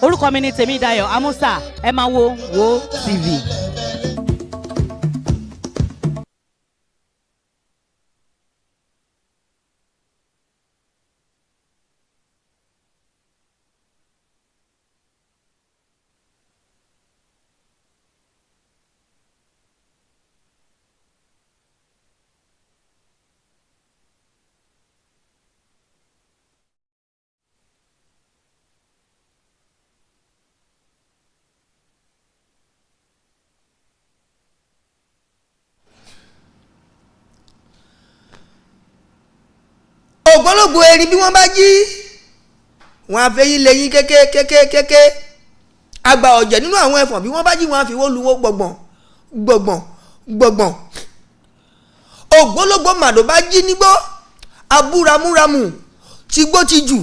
orúkọ mi ni Tèmídayọ̀ Amusa, ẹ máa wo TV. ògbólógbò erin bí wọ́n bá jí wọ́n á fẹ́ yín lẹ́yìn kéké àgbà ọ̀jẹ̀ nínú àwọn ẹ̀fọ̀n bí wọ́n bá jí wọ́n á fi wọ́n lu wọ́n gbọ̀gbọ̀n ògbólógbò màdò bá jí nígbó abúramúramù tìgbó ti jù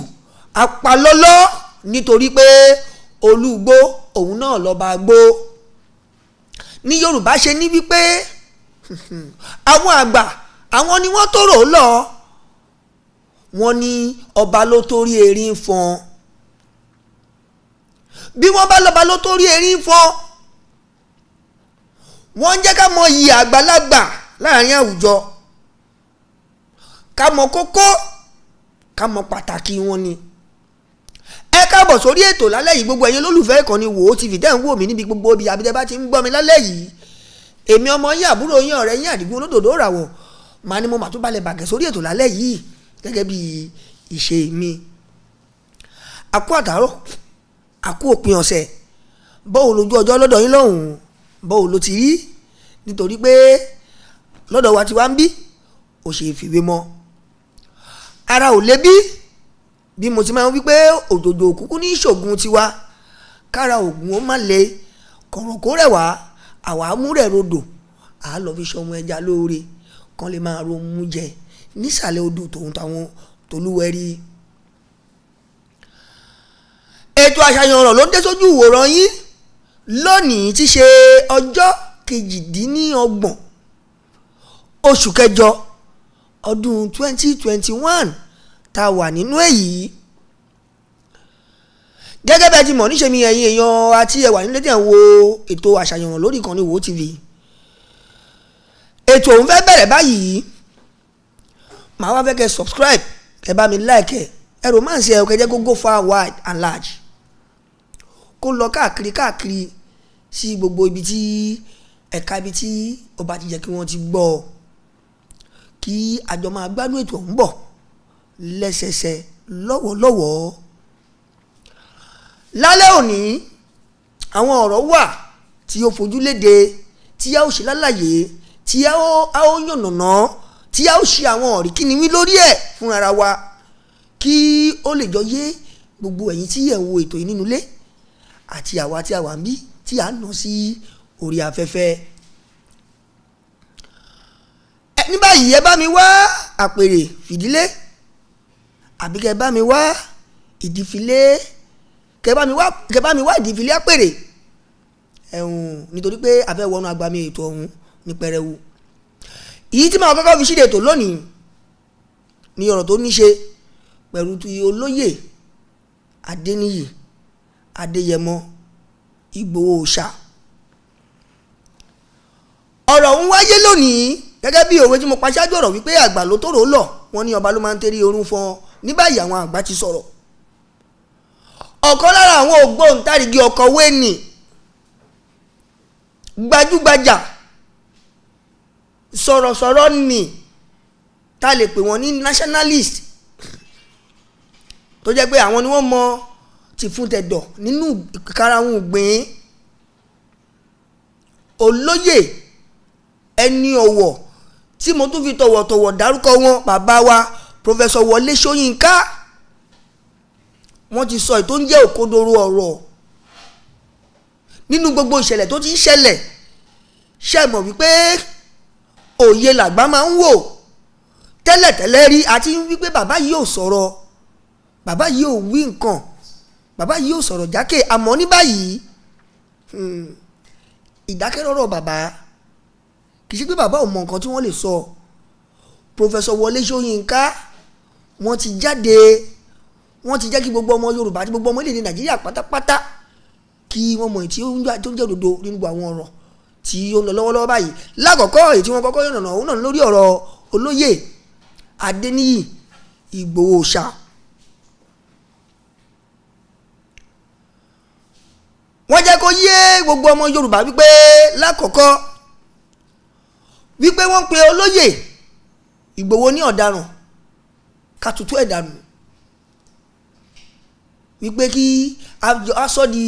àpàlọ́lọ́ nítorí pé olúgbó òun náà lọ́ba gbó ní Yorùbá ṣe ní wípé àwọn àgbà àwọn ni wọ́n tó rò ó lọ wọ́n ní ọba ló torí erin fọ́n bí wọ́n bá lọ́ba ló torí erin fọ́n wọ́n ń jẹ́ ká mọ iyì àgbàlagbà láàrin àwùjọ ká mọ kókó ká mọ pàtàkì wọn ni. ẹ káàbọ̀ sórí ètò lálẹ́ yìí gbogbo ẹ̀yin olólùfẹ́ ìkànnì Wo TV tẹ́ ń wò mí níbi gbogbo ibi àbí tẹ́ bá ti ń gbọ́ mi lálẹ́ yìí èmi ọmọ yín àbúrò yín ọ̀rẹ́ yín Àdìgún olódòdó ràwọ̀ màá ní mo mà tún balẹ̀ bàgẹ́ sórí ètò lálẹ́ yìí gẹ́gẹ́ bí ìṣe mi. àkú àtàárọ̀ àkú òpin ọ̀sẹ̀ bọ́ọ̀ lójú ọjọ́ lọ́dọ̀ yín lọ́hùn-ún bọ́ọ̀ ló ti rí nítorí pé lọ́dọ̀ wa ti wá ń bí ò ṣe fìwé mọ́ ara ò lé bí mo ti máa ń wí pé òjòjò òkúkú ní ìṣògùn tiwa kára ògùn ó má le kọ̀rọ̀ kó rẹ̀ wá àwa amúrẹ̀ rodò àá lọ fi ṣọmọ ẹja lóore kan lè máa romú jẹ nísàlẹ̀ odò tòun táwọn tolúwẹ̀rí. ètò àṣàyàn ọ̀rọ̀ ló ń dé sójú ìwòran yín lónìí tí ṣe ọjọ́ 28 oṣù kẹjọ ọdún 2021 tá a wà nínú èyí. gẹ́gẹ́ bẹ́ẹ̀ ti mọ̀ níṣe mi ẹ̀yin èèyàn àti ẹ̀wà nílé tí ẹ̀ ń wo ètò àṣàyàn ọ̀rọ̀ lórí ìkànnì Wo TV. ètò òun fẹ́ bẹ̀rẹ̀ báyìí màá wá fẹ́ kẹ́ subscribe kẹ́ bá mi like ẹ romance ẹ kẹ́ jẹ́ kó go far wide and large kó lọ káàkiri sí gbogbo ibi tí ẹ̀ka ibi tí ó bá ti jẹ́ kí wọ́n ti gbọ́ kí àjọ máa gbádùn ètò ọ̀hún bọ̀ lẹ́sẹsẹ lọ́wọ́lọ́wọ́. lálẹ́ òní àwọn ọ̀rọ̀ wà tí ó fojú léde tí a ó ṣe lálàyé tí a ó yànnàná tí a ó ṣe àwọn ọ̀rí kí ni wí lórí ẹ̀ fún ara wa kí ó lè jọ yé gbogbo ẹ̀yin tí ẹ̀ ń wo ètò yìí nínú ilé àti àwa tí a wà ń bí tí a ń nà sí orí afẹ́fẹ́. ní báyìí ẹ bá mi wá àpèrè fìdílé àbí kẹ bá mi wá ìdífilé kẹ bá mi wá ìdífilé àpèrè nítorí pé a fẹ́ wọnú agbami ètò ọ̀hún ní pẹrẹwu. èyí tí màá kọ́kọ́ fi ṣíde ètò lónìí ní ọ̀rọ̀ tó ní ṣe pẹ̀lú ti olóyè Adéníyì Adéyẹmọ Ìgbòho Òòṣà. ọ̀rọ̀ ń wáyé lónìí gẹ́gẹ́ bí òwe tí mo pa ṣáájú ọ̀rọ̀ wípé àgbà ló tóró lọ wọ́n ní ọba ló máa ń tẹ́rí orún fọ́n ní báyìí àwọn àgbà ti sọ̀rọ̀. ọ̀kan lára àwọn ògbóǹtarìgì ọ̀kọ̀wé ni gbajúgbajà sọ̀rọ̀sọ̀rọ̀ ni ta lè pè wọ́n ní nationalist tó jẹ́ pé àwọn ni wọ́n mọ ti fún tẹ̀dọ̀ nínú ìkarahun ìgbín olóyè ẹni ọ̀wọ̀ tí mo tún fi tọ̀wọ̀tọ̀wọ̀ dárúkọ wọn bàbá wa Professor Wọlé Ṣóyínká wọ́n ti sọ ètò ń jẹ́ òkodoro ọ̀rọ̀ nínú gbogbo ìṣẹ̀lẹ̀ tó ti ń ṣẹlẹ̀ ṣe mọ̀ wípé òye làgbà máa ń wò tẹ́lẹ̀tẹ́lẹ̀ rí àti wípé bàbá yìí ò sọ̀rọ̀ bàbá yìí ò wí nǹkan bàbá yìí ò sọ̀rọ̀ jákè àmọ́ ní báyìí ìdákẹ́rọ́rọ̀ bàbá kì í ṣe pé bàbá ò mọ nǹkan tí wọ́n lè sọ. Professor Wọlé Ṣóyínká wọ́n ti jáde wọ́n ti jẹ́ kí gbogbo ọmọ Yorùbá àti gbogbo ọmọ ilẹ̀ Nàìjíríà pátápátá kí wọ́n mọ̀ tí ó ń jẹ́ òdodo nínú àwọn ọ̀rọ̀ tí ó ń lọ lọ́wọ́lọ́wọ́ báyìí. Lákọ̀ọ́kọ́ èyí tí wọ́n kọ́kọ́ yànnàná òun náà lórí ọ̀rọ̀ olóyè Adéníyì Ìgbòho Òòṣà. wọ́n jẹ́ kó yé gbogbo ọmọ Yorùbá wípé lákọ̀ọ́kọ́ wípé wọ́n pe olóyè Ìgbòho ní ọ̀daràn ká tutù ẹ̀ dànù, wípé kí aṣọ di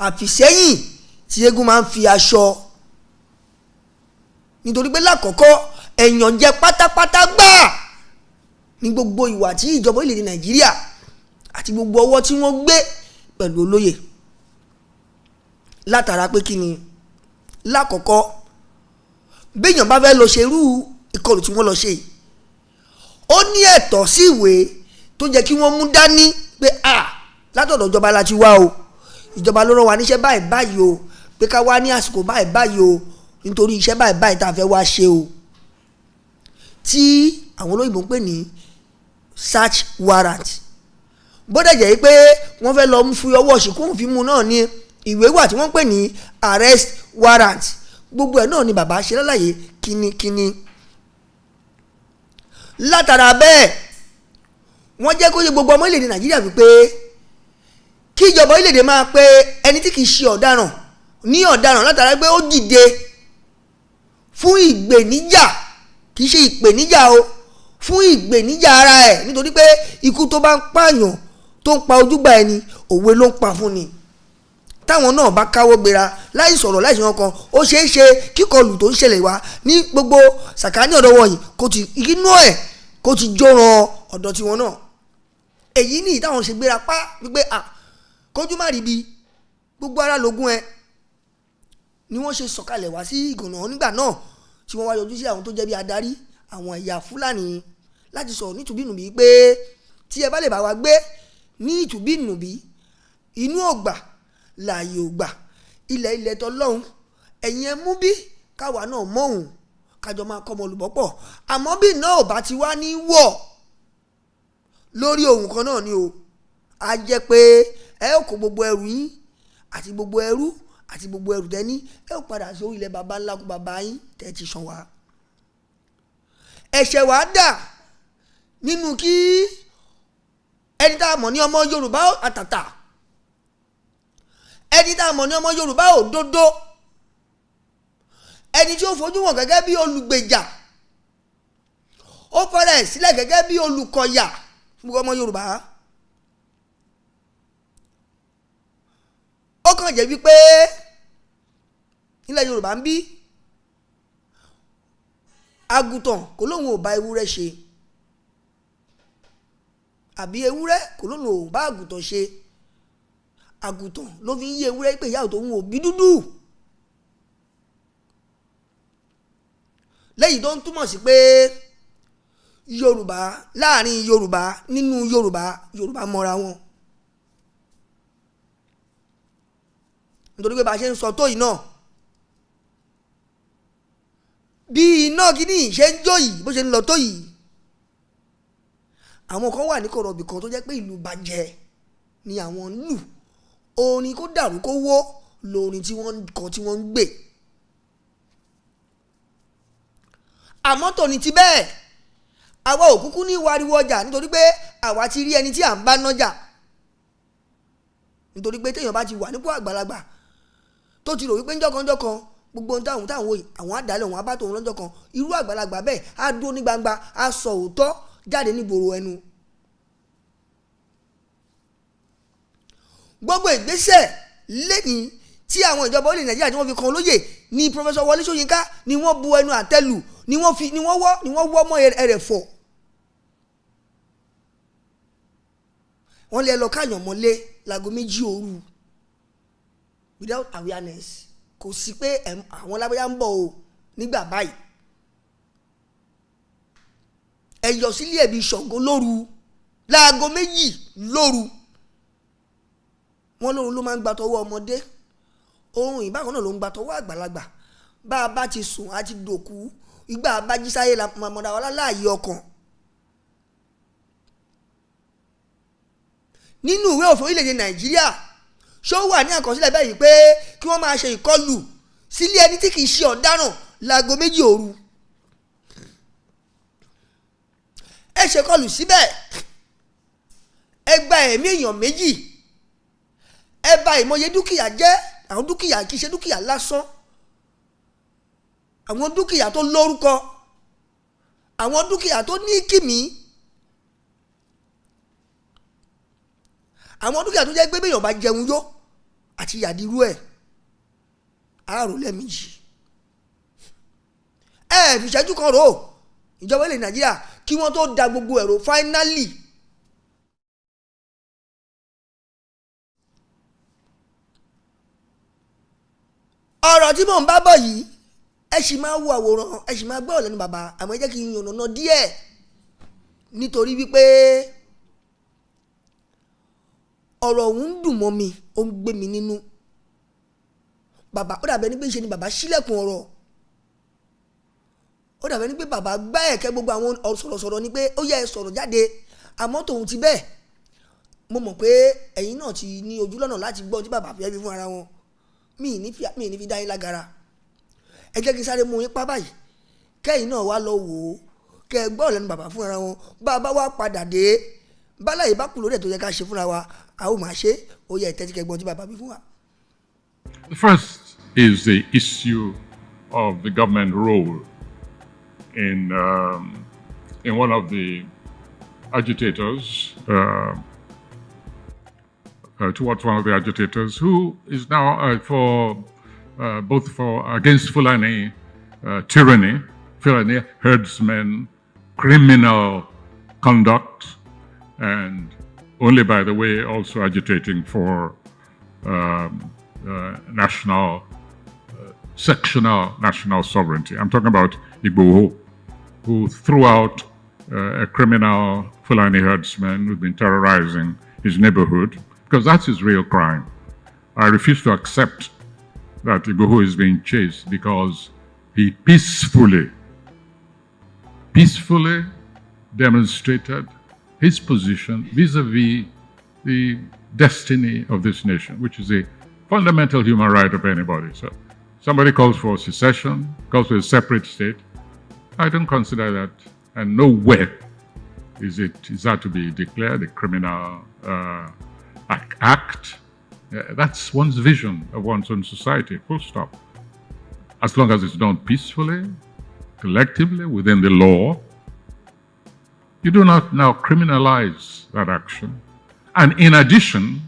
àfìsẹ́yìn tí eégún máa ń fi aṣọ, nítorí pé lákọ̀ọ́kọ́ ẹ̀yàn jẹ pátápátá gbáà ní gbogbo ìwà tí ìjọba orílẹ̀-èdè Nàìjíríà àti gbogbo ọwọ́ tí wọ́n gbé pẹ̀lú olóyè. Látara pé kí ni lákọ̀ọ́kọ́ béèyàn bá fẹ́ lọ ṣe irú ìkọlù tí wọ́n lọ ṣe, ó ní ẹ̀tọ́ sí ìwé tó jẹ́ kí wọ́n mú dání pé látọ̀dọ̀ ìjọba la ti wá o, ìjọba ló rán wa níṣẹ́ báyìí báyìí o, pé ká wá ní àsìkò báyìí báyìí o, nítorí iṣẹ́ báyìí báyìí tá a fẹ́ wá ṣe o, tí àwọn olóyìnbó ń pè ní search warrant. bó dẹ̀ jẹ́ pé wọ́n fẹ́ lọ fi ọwọ́ ṣìkún fi mú náà ní ìwé wà tí wọ́n pè ní arrest warrant. gbogbo ẹ̀ náà ni bàbá ṣe lálàyé kínníkínní. Látara bẹ́ẹ̀ wọ́n jẹ́ kó yé gbogbo ọmọ orílẹ̀-èdè Nàìjíríà wípé kí ìjọba orílẹ̀-èdè máa pe ẹni tí kì í ṣe ọ̀daràn ní ọ̀daràn látara pé ó dìde fún ìgbèníjà, kì í ṣe ìpèníjà o, fún ìgbèníjà ara ẹ̀, nítorí pé ikú tó bá ń pààyàn tó ń pa ojúgbà ẹni òwe ló ń pa fún ni. Táwọn náà bá káwọ́ gbéra láì sọ̀rọ̀ láì ṣe wọn kan, ó ṣeé ṣe kíkọlù tó ń ṣẹlẹ̀ wá ní gbogbo sàkáání ọ̀dọ́ wọ̀nyí kó ti inú ẹ̀ kó ti jóran ọ̀dọ̀ tiwọn náà. èyí ni ìtàwọn ṣe gbéra pa wípé kójú má rí bí gbogbo ara lógún ẹ ni wọ́n ṣe sọ̀kalẹ̀ wá sí ìgànnà nígbà náà tí wọ́n wá yọjú sí àwọn tó jẹ́ bí adarí àwọn ẹ̀yà Fúlàní láti sọ̀rọ̀ nítùbínùbí pé tí ẹ bá lè bá wa gbé ní ìtùbínùbí, inú ògbà láàyè ògbà, ilẹ̀ tọlọ́hun, ẹ̀yin ẹ mú bí káwa náà mọ̀hún kájọ máa kọ́ ọmọ olùbọ́pọ̀. àmọ́ bí náà ò bá ti wá ní wọ̀ lórí ohun kan náà ni o, a jẹ́ pé ẹ ó kó gbogbo ẹrù yín àti gbogbo ẹrú àti gbogbo ẹrù tẹ́ní, ẹ ó padà sí ilẹ̀ baba ńlá kú baba yín tẹ́ ti sàn wá. ẹ̀ṣẹ̀ wàá dà nínú kí ẹni tá a mọ̀ ní ọmọ Yorùbá àtàtà, ẹni tá a mọ̀ ní ọmọ Yorùbá òdodo, ẹni tí ó fojú wọn gẹ́gẹ́ bí olùgbèjà, ó fẹ́rẹ̀ sílẹ̀ gẹ́gẹ́ bí olùkọ̀yà fún ọmọ Yorùbá. ó kàn jẹ́ wípé nílẹ̀ Yorùbá ń bí àgùntàn kò lóun ò bá ewúrẹ́ ṣe, àbí ewúrẹ́ kò lóun ò bá àgùntàn ṣe. àgùntàn ló fi ń yé ewúrẹ́ pé ìyá òun ò bí dúdú, lẹ́yìn tó ń túmọ̀ sí pé Yorùbá láàrin Yorùbá nínú Yorùbá mọ́ra wọn. nítorí pé bá a ṣe ń sọ tó yìí náà, bí iná kíní ṣe ń jó yìí bó ṣe ń lọ tó yìí, àwọn kan wà ní kọ̀rọ̀bì kan tó jẹ́ pé ìlú bàjẹ́ ni àwọn ń lù, orin kó dàrú kó wó lórin tí wọ́n kọ tí wọ́n ń gbé. àmọ́ tòní ti bẹ́ẹ̀ àwa ò kúkú ní wariwo ọjà, nítorí pé àwa ti rí ẹni tí à ń bá nájà. nítorí pé téèyàn bá ti wà nípò àgbàlagbà tó ti rò wípé ńjọ́kan gbogbo ohun táwọn àwọn àdálẹ̀ òun abá tòun lọ́jọ́ kan, irú àgbàlagbà bẹ́ẹ̀ á dúró ní gbangba, á sọ òótọ́ jáde nígboro ẹnu. gbogbo ìgbésẹ̀ lẹ́yìn tí àwọn ìjọba orílẹ̀ Nàìjíríà tí wọ́n fi kan olóyè ni Professor Wọlé Ṣóyínká ni wọ́n bu ẹnu àtẹ́lù, ni wọ́n wọ́ mọ́ ẹrẹ̀fọ̀. wọ́n lé ẹ lọ káyàn mọ́lé láago 2 òru without awareness, kò sí pé àwọn lábẹ́yà ń bọ̀ o nígbà báyìí. ẹ yọ sílé ẹ̀bí Ṣàngó lóru láago 2 lóru. wọ́n lóru ló máa ń gba tọwọ́ ọmọdé, oorun ìbákan náà ló ń gba tọwọ́ àgbàlagbà. bá a bá ti sùn á ti dòkú, ìgbà abájísáyé la mọ̀dà wà láàyè ọkàn. nínú ìwé òfin orílẹ̀-èdè Nàìjíríà ṣó wà ní àkọsílẹ̀ bẹ́ẹ̀ yìí pé kí wọ́n máa ṣe ìkọlù sílé ẹni tí kì í ṣe ọ̀daràn láago 2 òru. ẹ ṣe kọlù síbẹ̀, ẹ gba ẹ̀mí èèyàn 2, ẹ bà ìmọye dúkìá jẹ́, àwọn dúkìá kì í ṣe dúkìá lásán, àwọn dúkìá tó lórúkọ, àwọn dúkìá tó ní kìmí, àwọn dúkìá tó jẹ́ pé béèyàn bá jẹun yó àti yàdírú ẹ̀ àárò lẹ́ẹ̀mejì. ẹ fi ìṣẹ́jú kan rò ó ìjọba ilẹ̀ Nàìjíríà kí wọ́n tó da gbogbo ẹ̀rọ fáínálì. ọ̀rọ̀ tí mò ń bá bọ̀ yìí ẹ sì máa wo àwòrán, ẹ sì máa gbọ́ lẹ́nu bàbá, àmọ́ ẹ jẹ́ kí n yànnàná díẹ̀ nítorí wípé ọ̀rọ̀ ọ̀hún ń dùn mọ́ mi, ó ń gbé mi nínú. Bàbá ó dàbẹ́ ní pé ṣe ni bàbá ṣílẹ̀kùn ọ̀rọ̀, ó dàbẹ́ ní pé bàbá gbá ẹ̀kẹ́ gbogbo àwọn sọ̀rọ̀sọ̀rọ̀ ni pé ó yẹ ẹ sọ̀rọ̀ jáde, àmọ́ tòun ti bẹ́ẹ̀ mo mọ̀ pé ẹ̀yin náà ti ní ojú lọ́nà láti gbọ́ tí bàbá fẹ́ fi fún ara wọn. mi ì ní fi dá yín lágara, ẹ jẹ́ kí n sáré mú yín pa báyìí kẹ́yìn náà wá lọ wò ó kẹ́ ẹ gbọ́ lẹ́nu bàbá fún ara wọn. bàbá wa padà dé báláyé bá kú lórí ẹ̀ tó yẹ ká ṣe fúnra wa a ó máa ṣe, ó yẹ ìtẹ́tí kẹgbọ́n tí bàbá fi fún wa. The first is the issue of the government role in one of the agitators, towards one of the agitators who is now both against Fulani tyranny, Fulani herdsmen, criminal conduct, and only, by the way, also agitating for sectional national sovereignty. I'm talking about Igboho, who threw out a criminal Fulani herdsman who'd been terrorizing his neighborhood, because that's his real crime. I refuse to accept that Igboho is being chased because he peacefully demonstrated his position vis-a-vis the destiny of this nation, which is a fundamental human right of anybody. So somebody calls for secession, calls for a separate state. I don't consider that, and nowhere is that to be declared a criminal act. That's one's vision of one's own society, full stop. As long as it's done peacefully, collectively, within the law, you do not now criminalize that action, and in addition,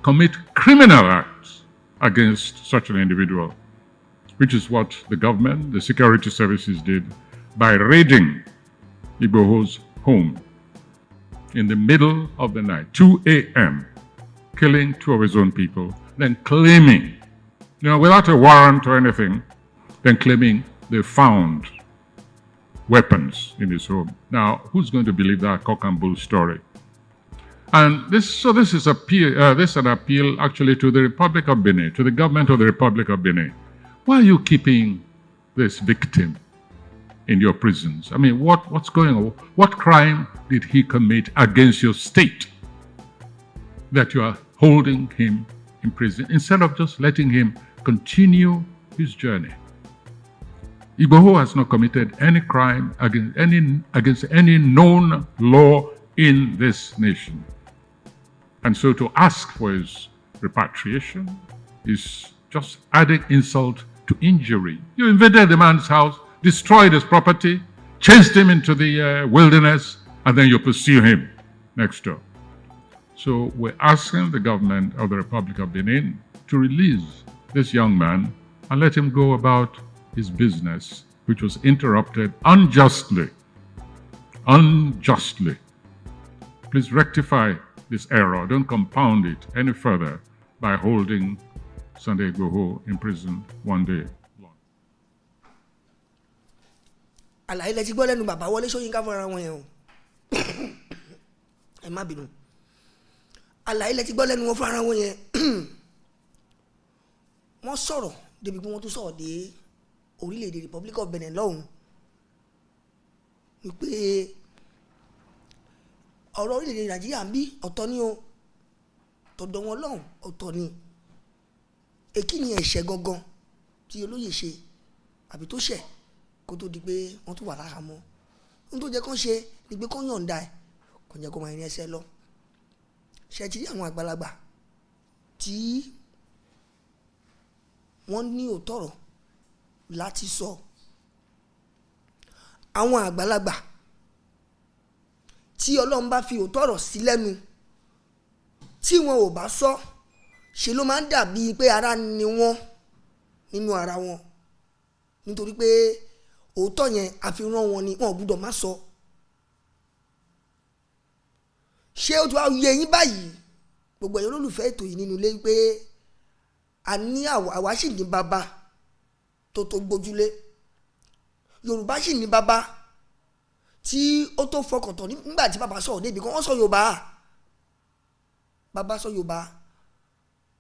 commit criminal acts against such an individual, which is what the government, the security services did by raiding Igboho's home in the middle of the night, 2 a.m., killing 2 of his own people, then claiming, without a warrant or anything, then claiming they found weapons in his home. Now, who's going to believe that cock and bull story? And this is an appeal actually to the Republic of Benin, to the government of the Republic of Benin. Why are you keeping this victim in your prisons? I mean, what's going on? What crime did he commit against your state that you are holding him in prison instead of just letting him continue his journey? Igboho has not committed any crime against any known law in this nation. And so to ask for his repatriation is just adding insult to injury. You invaded the man's house, destroyed his property, chased him into the wilderness, and then you pursue him next door. So we're asking the government of the Republic of Benin to release this young man and let him go about his business, which was interrupted unjustly. Please rectify this error. Don't compound it any further by holding Sunday Igboho in prison one day long. Àlàyé lẹ ti gbọ́ lẹ́nu bàbá Wọlé Ṣóyínká fúnra wọn yẹn o. Ẹ má bínú. Àlàyé lẹ ti gbọ́ lẹ́nu wọn fúnra wọn yẹn. Wọ́n sọ̀rọ̀ débi pé wọ́n tún sọ̀rọ̀ dé orílẹ̀-èdè Republic of Benin lọ́hùn. Wípé ọ̀rọ̀ orílẹ̀-èdè Nàìjíríà ń bí ọ̀tọ̀ ni o, tọ̀dọ̀ wọn lọ́hùn ọ̀tọ̀ ni. Èkí ni ẹ̀ṣẹ̀ gangan tí olóyè ṣe àbí tó ṣẹ̀ kó tó di pé wọ́n tún wà láhàámọ́. Ohun tó jẹ́ kán ṣe ni pé kán yọ̀ǹda ẹ̀ kò jẹ́ kó máa rin ẹsẹ̀ lọ. Ṣé ti rí àwọn àgbàlagbà tí wọ́n ní òótọ́rọ̀ láti sọ. Àwọn àgbàlagbà tí Ọlọ́run bá fi òótọ́rọ̀ sí lẹ́nu tí wọn ò bá sọ ṣe ló máa ń dàbí pé ara ni wọ́n nínú ara wọn, nítorí pé òótọ́ yẹn àfihàn wọn ni wọn ò gbúdọ̀ má sọ. Ṣé ó ti wá yé yín báyìí gbogbo ẹ̀yin olólùfẹ́ ètò yìí nínú ilé pé a ní àwa sì ní bàbá tó gbójúlé. Yorùbá sì ní bàbá tí ó tó fọkàn tán nígbà tí bàbá sọ̀rọ̀ débi kan wọ́n sọ Yorùbá. Bàbá sọ Yorùbá,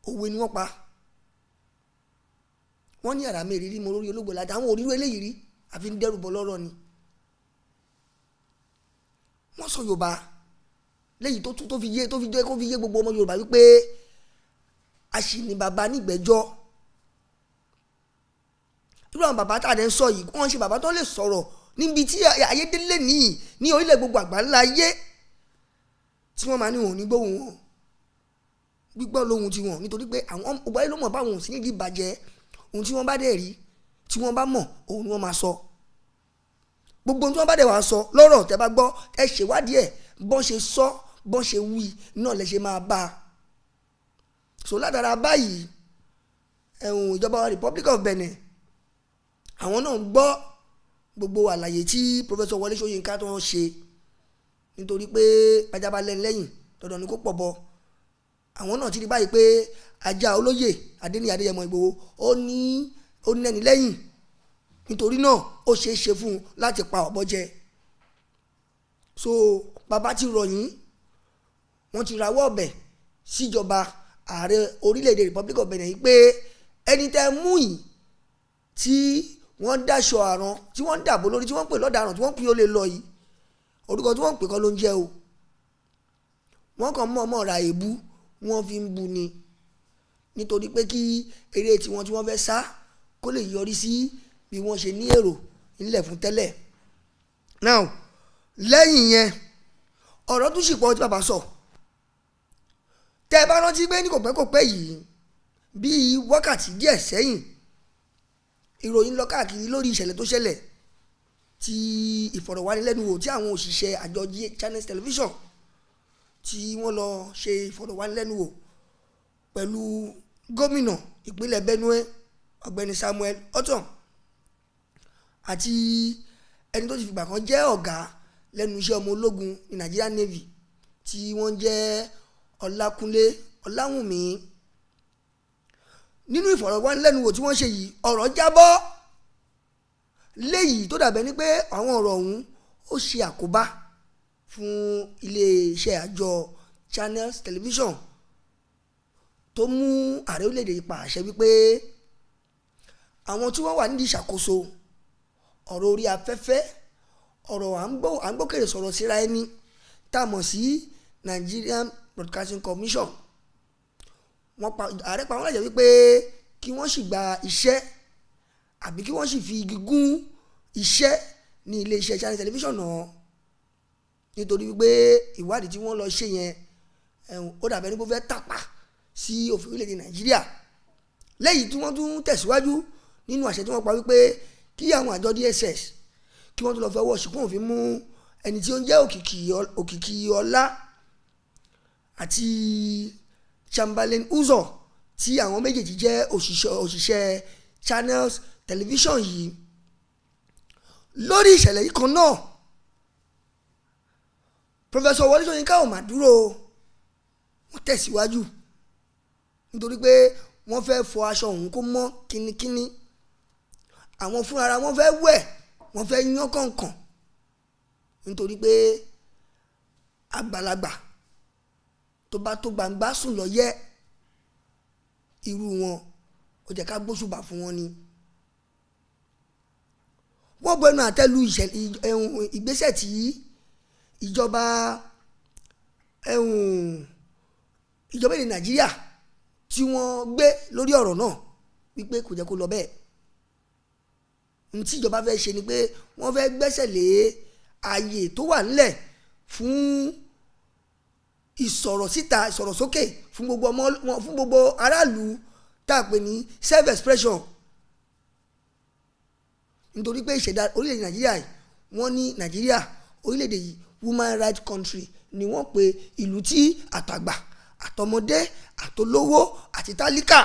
òwe ni wọ́n pa. Wọ́n ní àrà mẹ́rìírí mo lórí ológbò láti àwọn òríró eléyìí rí àfi ń dẹ́rù bọ́ lọ́rọ̀ ni. Wọ́n sọ Yorùbá léyìí tó fi yé gbogbo ọmọ Yorùbá wípé a sì ní bàbá nígbẹ́jọ́. Irú àwọn bàbá tá a dẹ̀ ń sọ yìí wọ́n ṣe bàbá tó lè sọ̀rọ̀ níbi tí ayédélé nìyí ní orílẹ̀ gbogbo àgbáńlá ayé tí wọ́n máa ní wọn ò ní gbóhùn wọn gbígbọ́ lóhun tiwọn, nítorí pé àwọn ọgbà yìí ló mọ̀ báwọn ò sí nídìí ìbàjẹ́. Ohun tí wọ́n bá dẹ̀ rí tí wọ́n bá mọ̀ òun ni wọ́n máa sọ. Gbogbo ohun tí wọ́n bá dẹ̀ wá sọ lọ́rọ̀ tẹ́ bá gbọ́ ẹ ṣèwádìí ẹ̀ bọ́n ṣe sọ bọ́n ṣe wí náà lẹ ṣe máa bá a. So ládàra báyìí ìjọba Republic of Benin àwọn náà ń gbọ́ gbogbo àlàyé tí Professor Wọlé Ṣóyínká tó ń ṣe, nítorí pé ajaba lẹ́yìn dandan ni kó pọ̀ bọ́. Àwọn náà ti rí báyìí pé ajá olóyè Adéníyì Adéyẹmọ Ìgbòho ó nẹ́ni lẹ́yìn, nítorí náà ó ṣeé ṣe fún un láti pa ọ̀bọ jẹ. So bàbá ti ròyìn wọ́n ti rawọ́ ọ̀bẹ̀ síjọba ààrẹ orílẹ̀-èdè Republic of Benin pé ẹni tẹ́ mú yìí tí wọ́n dáṣọ àrán tí wọ́n dàbò lórí tí wọ́n pè lọ́daràn tí wọ́n pè ó lè lọ yìí, orúkọ tí wọ́n pè kọ́ ló ń jẹ́ o. Wọ́n kàn mọ̀ọ́mọ̀ ra èébú wọ́n fi ń bu ni, nítorí pé kí eré tiwọn tí wọ́n fẹ́ sá kó lè yọrí sí bí wọ́n ṣe ní èrò nílẹ̀ fún tẹ́lẹ̀. Now lẹ́yìn yẹn ọ̀rọ̀ tún sì pọ̀ tí bàbá sọ. Tẹ́ ẹ bá rántí pé ní kòpẹ́kòpẹ́ yìí bíi wákàtí díẹ̀ sẹ́yìn ìròyìn lọ káàkiri lórí ìṣẹ̀lẹ̀ tó ṣẹlẹ̀ tí ìfọ̀rọ̀wánilẹ́nuwò tí àwọn òṣìṣẹ́ àjọ Channels Television tí wọ́n lọ ṣe ìfọ̀rọ̀wánilẹ́nuwò pẹ̀lú gómìnà ìpínlẹ̀ Benue ọ̀gbẹ́ni Samuel Ortom àti ẹni tó ti fìgbà kan jẹ́ ọ̀gá lẹ́nu iṣẹ́ ọmọ ológun ní Nigerian Navy tí wọ́n jẹ́ Ọlákúnlé Ọláwùnmí. Nínú ìfọ̀rọ̀wánilẹ́nuwò tí wọ́n ṣe yìí ọ̀rọ̀ jábọ́ léyìí tó dàbẹ́ ní pé àwọn ọ̀rọ̀ ọ̀hún ó ṣe àkóbá fún iléeṣẹ́ àjọ Channels Television tó mú ààrẹ orílẹ̀-èdè yìí pa àṣẹ wípé àwọn tí wọ́n wà nídìí ìṣàkóso ọ̀rọ̀ orí afẹ́fẹ́ ọ̀rọ̀ à ń gbókèrè sọ̀rọ̀ síra ẹni tá a mọ̀ sí Nigerian Broadcasting Commission ààrẹ pa wọ́n láṣẹ wípé kí wọ́n sì gba iṣẹ́ àbí kí wọ́n sì fi igi gún iṣẹ́ ní iléeṣẹ́ Channels Television náà, nítorí wípé ìwádìí tí wọ́n lọ ṣe yẹn ó dàbẹ́ ní kó fẹ́ tàpá sí òfin orílẹ̀-èdè Nàìjíríà. Lẹ́yìn tí wọ́n tún tẹ̀síwájú nínú àṣẹ tí wọ́n pa wípé kí àwọn àjọ DSS kí wọ́n tún lọ fẹ́ wọ́ ṣùgbọ́n òfin mú ẹni tí ó ń jẹ́ Òkìkí Ọlá àti Chamberlain Uzo tí àwọn méjèèjì jẹ́ òṣìṣẹ́ Channels Television yìí. Lórí ìṣẹ̀lẹ̀ yìí kan náà Professor Wọlé Ṣóyínká ò mà dúró, wọ́n tẹ̀síwájú nítorí pé wọ́n fẹ́ fọ aṣọ òun kó mọ́ kínníkínní. Àwọn fúnra wọn fẹ́ wẹ̀ wọ́n fẹ́ yán kọ̀ọ̀kan, nítorí pé àgbàlagbà tó bá tó gbangba sùn lọ yẹ irú wọn ó jẹ́ ká gbóṣùbà fún wọn ni. Wọ́n bu ẹnu àtẹ́ lu ìgbésẹ̀ tí ìjọba ìjọba ilẹ̀ Nàìjíríà tí wọ́n gbé lórí ọ̀rọ̀ náà wípé kò jẹ́ kó lọ bẹ́ẹ̀. Ohun tí ìjọba fẹ́ ṣe ni pé wọ́n fẹ́ gbẹ́sẹ̀ lé ààyè tó wà nílẹ̀ fún ìsọ̀rọ̀ síta, ìsọ̀rọ̀ sókè fún gbogbo aráàlú tá a pè ní self expression. Nítorí pé ìṣẹ̀dá orílẹ̀-èdè Nàìjíríà yìí, wọ́n ní Nàìjíríà orílẹ̀-èdè yìí woman right country ni wọ́n pe ìlú tí àtàgbà àtọmọdé àtolówó àti tálíkà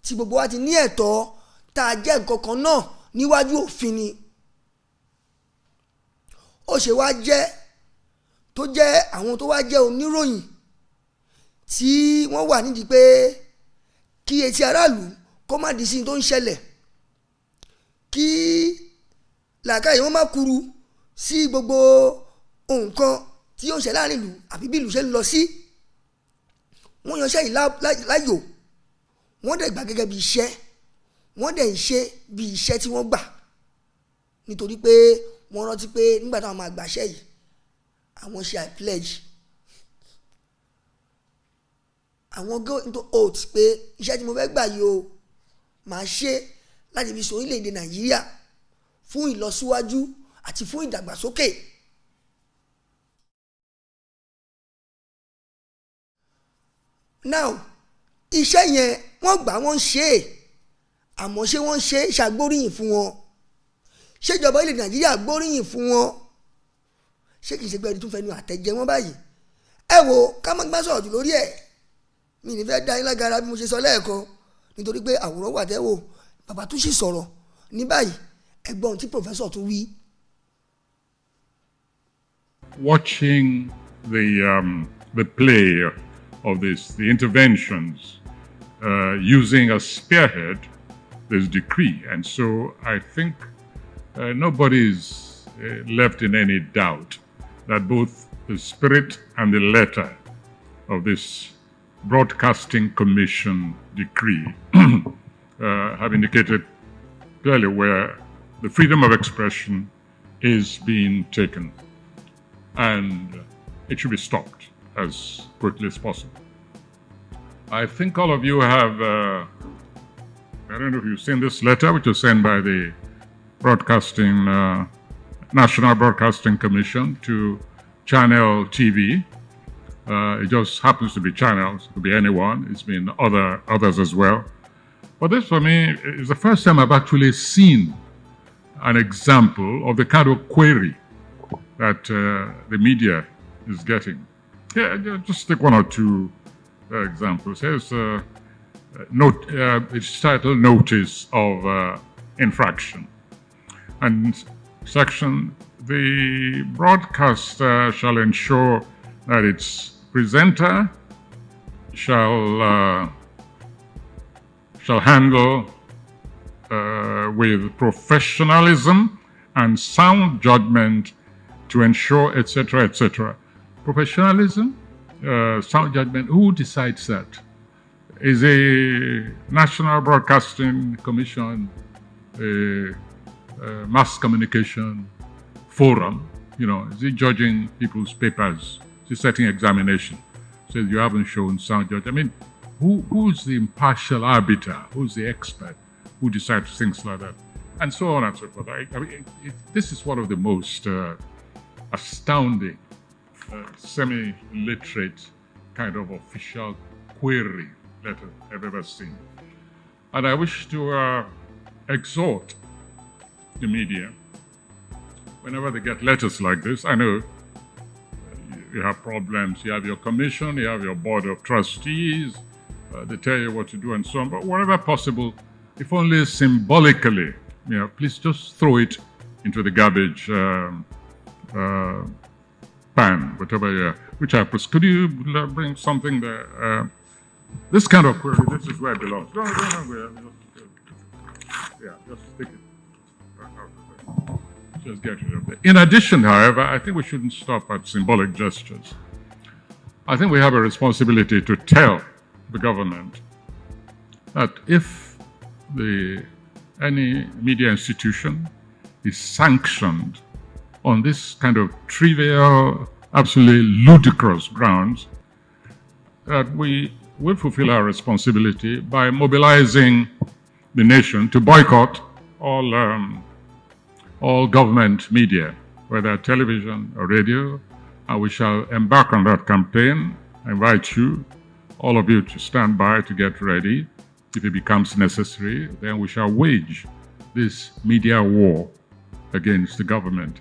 tí gbogbo wa ti ní ẹ̀tọ́ tá a jẹ́ nǹkan kan náà níwájú òfin ni. Ó ṣe wá jẹ́ tó jẹ́ àwọn tó wá jẹ́ oníròyìn tí wọ́n wà nídìí pé kí etí aráàlú kó má di sí tó ń ṣẹlẹ̀, kí làákàyè wọn má kúrú sí gbogbo nǹkan tí yóò ṣe láàrin ìlú àbí bí ìlú ṣe ń lọ sí. Wọ́n yanṣẹ́ yìí láyò, wọ́n dẹ̀ gbà gẹ́gẹ́ bí iṣẹ́, wọ́n dẹ̀ ń ṣe bí iṣẹ́ tí wọ́n gbà, nítorí pé wọ́n rántí pé nígbà táwọn máa gbàṣẹ́ yìí àwọn ṣe I pledge, àwọn go into oath pé iṣẹ́ tí mo fẹ́ gbà yìí o máa ṣe láti fi so orílẹ̀-èdè Nàìjíríà fún ìlọsíwájú àti fún ìdàgbàsókè. Now iṣẹ́ yẹn wọ́n gbà wọ́n ṣe é, àmọ́ ṣé wọ́n ṣe ṣàgbóríyìn fún wọn? Ṣé ìjọba ilẹ̀ Nàìjíríà gbóríyìn fún wọn? Ṣé kìí ṣe pé ẹni tún fẹnu àtẹ̀jẹ wọn báyìí? Ẹ wo ká má gbá sọ̀rọ̀ jù lórí ẹ̀, mi ní fẹ́ dá yín lágara bí mo ṣe sọ lẹ́ẹ̀kan, nítorí pé àwòrán wà tẹ́wò bàbá tún sì sọ̀rọ̀ ní báyìí, ẹgbọ́n tí pòfẹ́sọ̀ tún wí. Watching the play of the interventions, using as spearhead this decree. And so I think nobody is left in any doubt that both the spirit and the letter of this Broadcasting Commission decree have indicated clearly where the freedom of expression is being taken, and it should be stopped as quickly as possible. I think all of you have, I don't know if you've seen this letter, which was sent by the National Broadcasting Commission to Channel TV. It just happens to be channels, it could be anyone. It's been others as well. But this, for me, is the first time I've actually seen an example of the kind of query that the media is getting. Yeah, just take one or two examples. Here's it's titled Notice of Infraction. And section, the broadcaster shall ensure that its presenter shall handle with professionalism and sound judgment to ensure, etc., etc. Professionalism, sound judgment, who decides that? Is a National Broadcasting Commission a mass communication forum? You know, is it judging people's papers? Is it setting examination? Says you haven't shown sound judgment. I mean, who's the impartial arbiter? Who's the expert who decides things like that? And so on and so forth. I mean, this is one of the most astounding, semi-literate kind of official query letter I've ever seen. And I wish to exhort the media, whenever they get letters like this. I know you have problems. You have your commission, you have your board of trustees, they tell you what to do and so on. But wherever possible, if only symbolically, you know, please just throw it into the garbage pan, whatever you are, which I propose. Could you bring something there? This kind of query, this is where it belongs. No, yeah, just stick it. Just get rid of it. In addition, however, I think we shouldn't stop at symbolic gestures. I think we have a responsibility to tell the government that if any media institution is sanctioned on this kind of trivial, absolutely ludicrous grounds, that we will fulfill our responsibility by mobilizing the nation to boycott all government media, whether television or radio, and we shall embark on that campaign. I invite you, all of you, to stand by to get ready. If it becomes necessary, then we shall wage this media war against the government.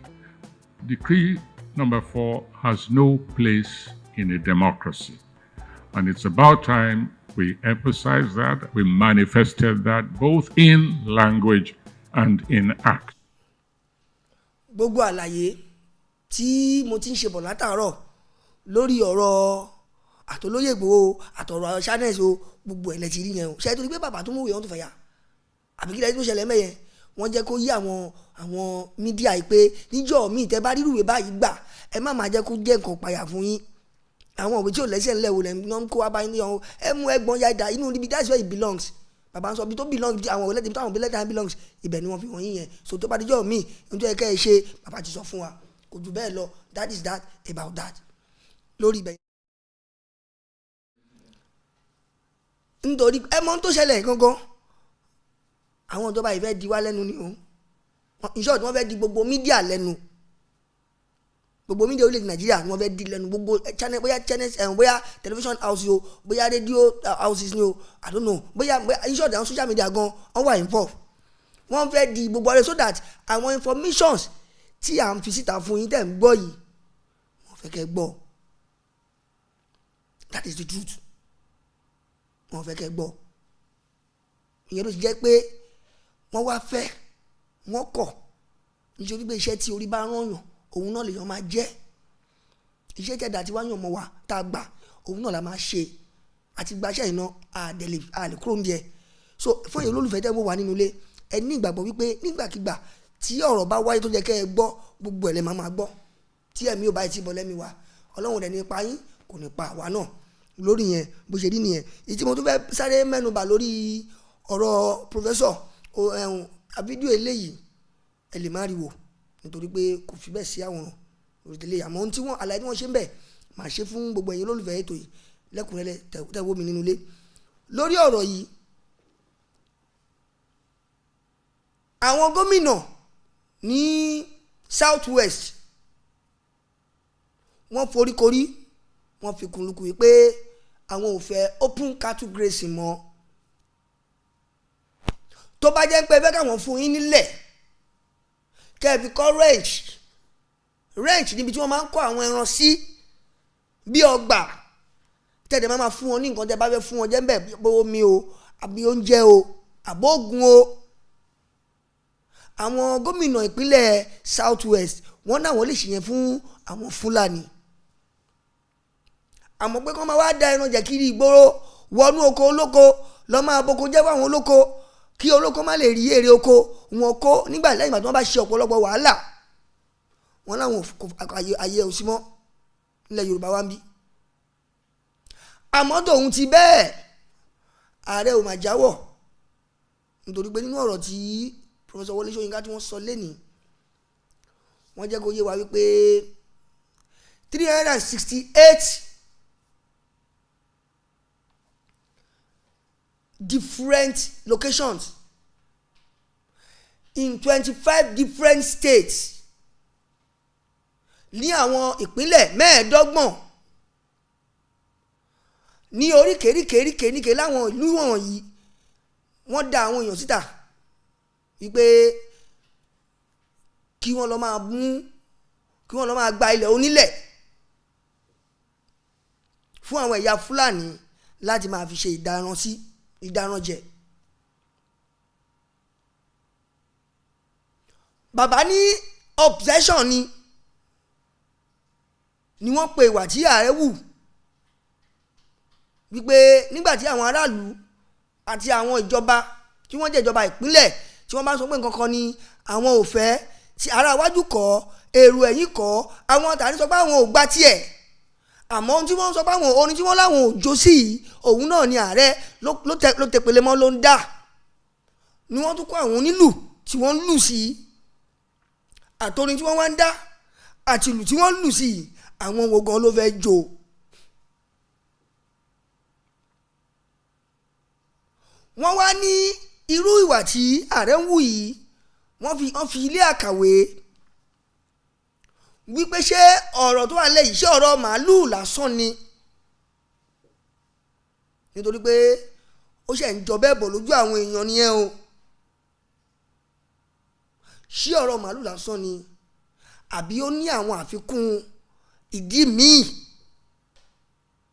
Decree number 4 has no place in a democracy. And it's about time we emphasized that, we manifested that both in language and in act. Gbogbo àlàyé tí mo ti ń ṣe bọ̀ látàárọ̀ lórí ọ̀rọ̀ àtolóyè Ìgbòho àtọ̀rọ̀ channels o gbogbo ẹ̀ lẹ ti rí yẹn o ṣe é torí pé bàbá tó mú ìwé wọn tó fẹ́ yà àbí kí lẹ́yìn tó ṣẹlẹ̀ mẹ́yẹn wọ́n jẹ́ kó yí àwọn mídíà yìí pé níjọ́ míì tẹ́ bá rírú ìwé báyìí gbà ẹ má máa jẹ́ kó jẹ́ nǹkan payà fún yín àwọn òwe tí ò lẹ́sẹ̀ ńlẹ̀ wò lẹ́nu kó wá báyìí ní ọ̀hún ẹ mú ẹgbọ́n ya ìdá inú ibi that's where it belongs bàbá ń sọ ibi tó belong àwọn òwe lẹ́tìmí táwọn òwe lẹ́tìmí belongs ibẹ̀ ni wọ́n fi wọ́n yín yẹn so tó bá díjọ́ míì nítorí ẹ̀kẹ́ ẹ ṣe bàbá ti sọ fún wa kò jù bẹ́ẹ̀ lọ that is that about that lórí ibẹ̀. nítorí ẹ mọ̀ tó ṣẹlẹ̀ gangan àwọn ìjọba ìfẹ́ di wá lẹ́nu ni o in short wọ́n fẹ́ di gbogbo mídíà lẹ́nu gbogbo mídíà orílẹ̀-èdè Nàìjíríà wọ́n fẹ́ di lẹ́nu gbogbo channel bóyá channels bóyá television house o bóyá radio houses ni o I don't know bóyá in short àwọn social media gan wọ́n wà involved wọ́n fẹ́ di gbogbo ọ̀rẹ́ so that àwọn informations tí à ń fi síta fún yín tẹ̀ ń gbọ́ yìí wọ́n fẹ́ kẹ́ gbọ́ that is the truth wọ́n fẹ́ kẹ́ gbọ́ ìyẹn ló ti jẹ́ pé wọ́n wá fẹ́ wọ́n kọ̀ nítorí pé iṣẹ́ tí orí bá rán yàn òun náà lèèyàn máa jẹ́ iṣẹ́ tẹ̀dá tí wá yàn mọ́ wa tá a gbà òun náà la máa ṣe àti gbaṣẹ́ iná àlè kúrò ní ẹ so fún èyí olólùfẹ́ tẹ́ wọ́n wà nínú ilé ẹ ní ìgbàgbọ́ wípé nígbàkigbà tí ọ̀rọ̀ bá wáyé tó jẹ́ kẹ́ ẹ gbọ́ gbogbo ẹ̀ lẹ́ máa gbọ́ tí ẹ̀mí ò bá ti bọ̀ lẹ́mi wa Ọlọ́run dẹ̀ ní pa yín kò ní pa àwa náà lórí yẹn bó ṣe rí nìyẹn ìtí mo tún fẹ́ sáré mẹ́nubà lórí ọ̀rọ̀ pòfẹ́sọ̀ fídíò eléyìí ẹ lè má rí wò nítorí pé kò fi bẹ́ẹ̀ sí àwòrán òrùtẹ́lẹ̀ àmọ́ ohun tí wọ́n àlàyé tí wọ́n ṣe ń bẹ̀ máa ṣe fún gbogbo ẹ̀yin olólùfẹ́ ètò yìí lẹ́kùnrẹ́rẹ́ tẹ̀wọ́ mi nínú ilé lórí ọ̀rọ̀ yìí. àwọn gómìnà ní South West wọ́n foríkorí wọ́n fi kùnlùkù yìí pé àwọn ò fẹ́ open cattle grazing mọ́ tó bá jẹ́ pé fẹ́ káwọn fún yín nílẹ̀ kẹ́ ẹ fi kọ́ ranch níbi tí wọ́n máa ń kọ́ àwọn ẹran sí bí ọgbà tẹ̀lé máa fún wọn ní nǹkan tẹ́ bá fẹ́ fún wọn jẹ́ ń bẹ̀ bí omi o àbí oúnjẹ o àbóògùn o àwọn gómìnà ìpínlẹ̀ South West wọ́n náà wọ́n lè ṣèyẹn fún àwọn Fúlàní àmọ́ pé kọ́ máa wá da ẹran jẹ kiri ìgboro wọnú oko olóko lọ́ máa boko jẹ́ fáwọn olóko kí olóko má lè rí èrè oko wọn kó nígbà lẹ́yìn ìgbà tí wọ́n bá ṣe ọ̀pọ̀lọpọ̀ wàhálà wọn láwọn ayé òsì mọ́ nílẹ̀ Yorùbá wa ń bí. àmọ́ tòun ti bẹ́ẹ̀ ààrẹ ò mà jáwọ́ nítorí pé nínú ọ̀rọ̀ tí Professor Wọlé Ṣóyínká tí wọ́n sọ lénìí wọ́n jẹ́ kó yé wa wípé 368 different locations in 25 different states ní àwọn ìpínlẹ̀ mẹ́ẹ̀ẹ́dọ́gbọ̀n ní oríkèéríkèéríkèé láwọn ìlú wọ̀nyí wọ́n dá àwọn èèyàn síta wípé kí wọ́n lọ máa gba ilẹ̀ onílẹ̀ fún àwọn ẹ̀yà Fúlàní láti máa fi ṣe ìdáranjẹ. bàbá ní obsession ni wọ́n pe ìwà tí ààrẹ wù wípé nígbàtí àwọn aráàlú àti àwọn ìjọba tí wọ́n jẹ́ ìjọba ìpínlẹ̀ tí wọ́n bá sọ pé nǹkan kan ni àwọn ò fẹ́ tí ará iwájú kọ́ èrò ẹ̀yìn kọ́ àwọn tàní sọ pé àwọn ò gbà tiẹ̀ àmọ́ ohun tí wọ́n sọ pé àwọn orin tí wọ́n láwọn ò jó sí òun náà ni ààrẹ ló tẹpẹlẹ mọ́ ló ń dà ni wọ́n tún kọ́ àwọn onílù tí wọ́n ń lù sí àtòrin tí wọ́n wá ń dá àti ìlù tí wọ́n ń lù sí àwọn wo gan ló fẹ́ jó wọ́n wá ní irú ìwà tí ààrẹ ń wù yìí wọ́n fi ilé àkàwé wípé ṣé ọ̀rọ̀ tó wà lẹ́yìn ṣé ọ̀rọ̀ màálùú lásán ni, nítorí pé ó ṣe ń jọ bẹ́ẹ̀ bọ̀ lójú àwọn èèyàn nìyẹn o. ṣé ọ̀rọ̀ màálùú lásán ni àbí ó ní àwọn àfikún ìdí míì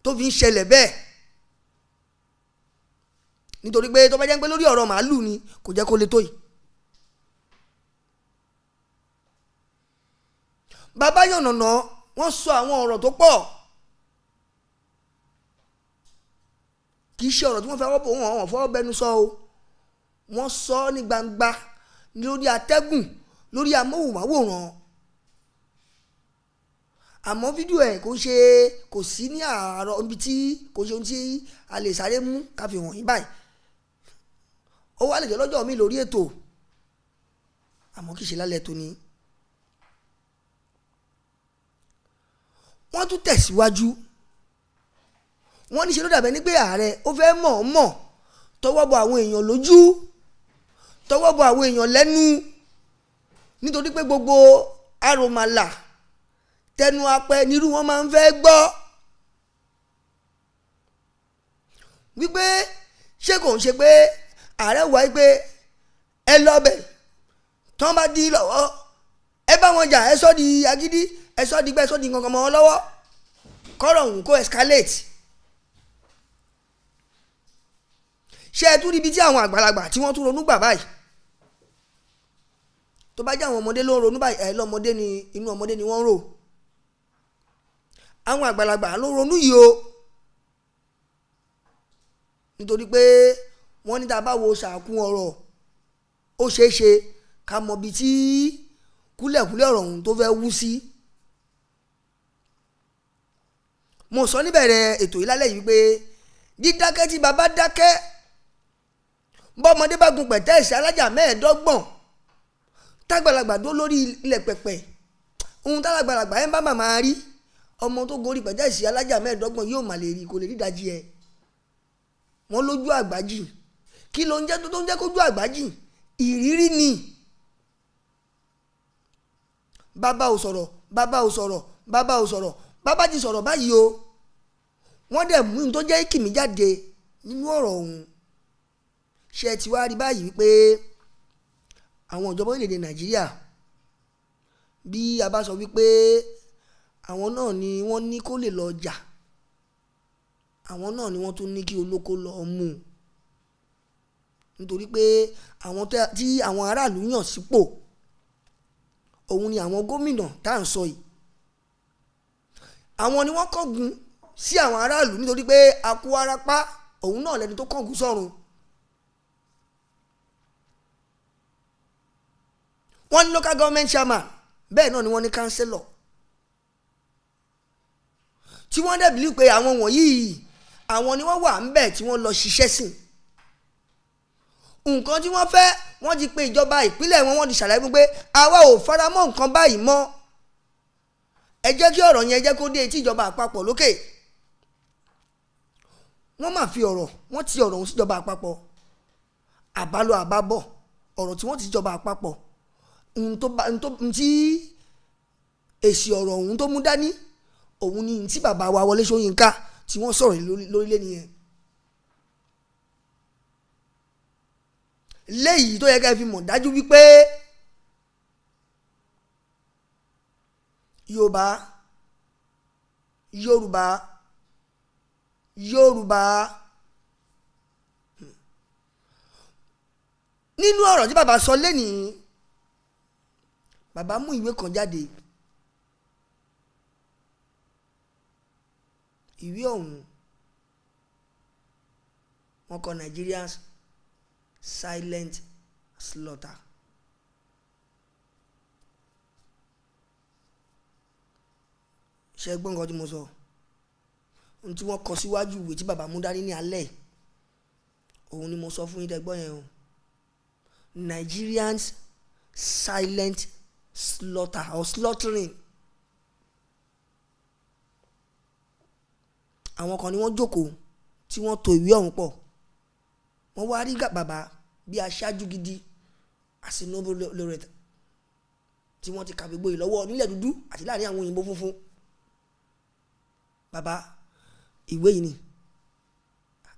tó fi ń ṣẹlẹ̀ bẹ́ẹ̀, nítorí pé tó bá jẹ́ pé lórí ọ̀rọ̀ màálùú ni kò jẹ́ kó le tó yìí. bàbá yànnàná wọ́n sọ àwọn ọ̀rọ̀ tó pọ̀, kì í ṣe ọ̀rọ̀ tí wọ́n fẹ́ wọ́pọ̀ wọn fọwọ́ bẹnu sọ o, wọ́n sọ ní gbangba lórí atẹ́gùn lórí amóhùnmáwòrán, àmọ́ fídíò ẹ̀ kò sí ní àárọ̀ ibi tí kò ṣe ohun tí a lè sáré mú ká fi hàn yín báyìí. ó wá lè jẹ́ lọ́jọ́ mi lórí ètò, àmọ́ kì í ṣe lálẹ́ tó ní. wọ́n tún tẹ̀síwájú, wọ́n ní ṣe ló dàbẹ́ ní pé ààrẹ ó fẹ́ mọ̀ọ́mọ̀ tọwọ́ bọ àwọn èèyàn lójú, tọwọ́ bọ àwọn èèyàn lẹ́nu, nítorí pé gbogbo àròmàlà tẹnu apẹ nírú wọn máa ń fẹ́ gbọ́, wípé ṣé kò ń ṣe pé ààrẹ wà pé ẹ lọ́bẹ̀ tán bá di lọ́wọ́ ẹ bá wọn jà, ẹ sọ́ di agídí, ẹ sọ́ di gbẹ́, ẹ sọ́ di nǹkan mọ́ wọn lọ́wọ́, kọ́rọ̀ òun kó escalate. ṣé ẹ tún rí ibi tí àwọn àgbàlagbà tí wọ́n tún ronú gbà báyìí? tó bá jẹ́ àwọn ọmọdé ló ń ronú báyìí, lọ́mọdé ni inú ọmọdé ni wọ́n ń rò. àwọn àgbàlagbà ló ronú yìí o, nítorí pé wọ́n ní tá a bá wo ṣàkún ọ̀rọ̀ ó ṣeé ṣe ká mọ ibi tí kúlẹ̀kúlẹ̀ ọ̀rọ̀ ọ̀hún tó fẹ́ wú sí. mo sọ níbẹ̀rẹ̀ ètò yìí lálẹ́ yìí pé dídákẹ́ tí bàbá dákẹ́, bọ́mọdé bá gun pẹ̀tẹ́ẹ̀sì alájà 25 tágbàlagbà dó lórí ilẹ̀ pẹ̀pẹ̀, ohun tágbàlagbà ẹ̀ ń bá màmá rí, ọmọ tó gorí pẹ̀tẹ́ẹ̀sì alájà 25 yóò mà lè rí, kò lè rí ìdajì ẹ̀. wọ́n lójú àgbájì, kí ló ń jẹ́ tó ń jẹ́ kójú àgbájì? ìrírí ni. bàbá ò sọ̀rọ̀, bàbá ò sọ̀rọ̀, bàbá ò sọ̀rọ̀, bàbá ti sọ̀rọ̀ báyìí o. wọ́n dẹ̀ mú ní tó jẹ́ kìmí jáde nínú ọ̀rọ̀ ọ̀hún. ṣé ti wá rí báyìí wípé àwọn ìjọba orílẹ̀-èdè Nàìjíríà, bí a bá sọ wípé àwọn náà ni wọ́n ní kó lè lọ jà, àwọn náà ni wọ́n tún ní kí olóko lọ mú un, nítorí pé àwọn tí àwọn aráàlú yàn sípò òun ni àwọn gómìnà tá à ń sọ yìí, àwọn ni wọ́n kángun sí àwọn aráàlú, nítorí pé akú arapa òun náà lẹni tó kángun sọ́run. wọ́n ní local government chairman, bẹ́ẹ̀ náà ni wọ́n ní councillor, tí wọ́n dẹ̀ bìlí pé àwọn wọ̀nyí àwọn ni wọ́n wà ńbẹ̀ tí wọ́n lọ ṣiṣẹ́ sìn. nǹkan tí wọ́n fẹ́, wọ́n ti pe ìjọba ìpínlẹ̀ wọn, wọ́n ti ṣàlàyé fún pé àwa ò faramọ́ nǹkan báyìí mọ́, ẹ jẹ́ kí ọ̀rọ̀ yẹn jẹ́ kó dé etí ìjọba àpapọ̀ lókè. wọ́n máa fi ọ̀rọ̀, wọ́n ti ọ̀rọ̀ ọ̀hún síjọba àpapọ̀, àbálọ àbábọ̀ ọ̀rọ̀ tí wọ́n ti síjọba àpapọ̀, tí èsì ọ̀rọ̀ ọ̀hún tó mú dání òun ni tí bàbá wa Wọlé Ṣóyínká tí wọ́n sọ̀rọ̀ lórílẹ̀ nìyẹn. léyìí tó yẹ ká fi mọ̀ dájú wípé Yorùbá nínú ọ̀rọ̀ tí bàbá sọ lénìí, bàbá mú ìwé kan jáde. ìwé ọ̀hún wọ́n kọ Nigerians silent slaughter. ṣé gbọ́ nǹkan tí mo sọ? ohun tí wọ́n kọ síwájú ìwé tí bàbá mú dání ní alẹ́ òun ni mo sọ fún yín tẹ́gbọ́n yẹn o. Nigerians silent slaughter or slaughtering. àwọn kan ni wọ́n jókòó tí wọ́n to ìwé ọ̀hún pọ̀, wọ́n wá rí bàbá bí aṣáájú gidi àti Nobel laureate tí wọ́n ti kàwé gboyè lọ́wọ́ nílẹ̀ dúdú àti láàrin àwọn òyìnbó funfun. Bàbá ìwé yìí ni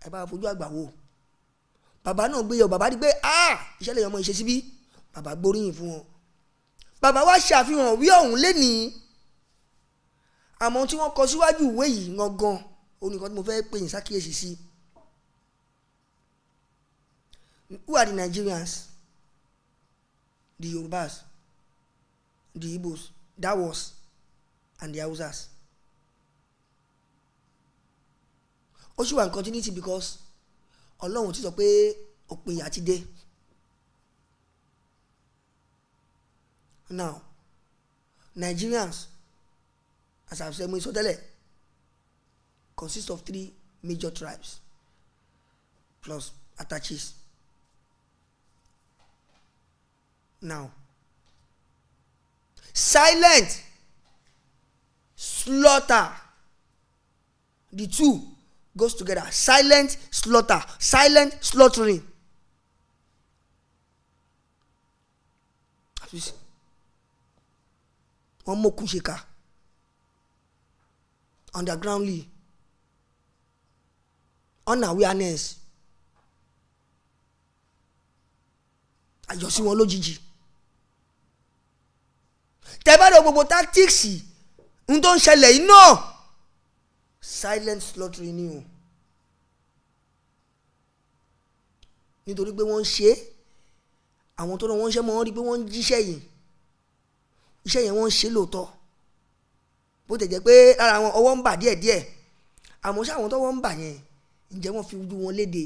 ẹ bá fojú àgbà wò. Bàbá náà gbé yọ, bàbá rí pé iṣẹ́ lè yọmọ ìṣe síbí, bàbá gbóríyìn fún wọn. Bàbá wá ṣàfihàn ìwé ọ̀hún lénìí, àmọ́ tí wọ́n kọ síwájú ìwé yìí gangan oníkan tí mo fẹ́ pè yín sákìyèsí sí. Who are the Nigerians, the Yorubas, the Igbos, Dawas, and the Hausas? Ó ṣì wà in continuity because Ọlọ́run ti sọ pé òpin ìyà ti dé. Now, Nigerians, as I've said, mo sọ tẹ́lẹ̀, consist of 3 major tribes plus attaches. Now, silent slaughter, the two goes together. Silent slaughter, silent slaughtering. Wọ́n mọ̀kú ṣe ká undergroundly, unawareness, àjọsí wọn lójijì. Tẹ́bàdàn gbogbo tactics ń tó ń ṣẹlẹ̀ yìí náà silent slaughtering ni o, nítorí pé wọ́n ń ṣe àwọn tó náà wọ́n ń ṣe mọ́ wọ́n rí pé wọ́n ń jíṣẹ́ yìí, iṣẹ́ yẹn wọ́n ń ṣe lóòótọ́, bó tẹ̀ jẹ́ pé lára àwọn ọwọ́ ń bà díẹ̀díẹ̀, àmọ́ ṣé àwọn tọ́wọ́ ń bà yẹn ǹjẹ́ wọ́n fi ojú wọn léde?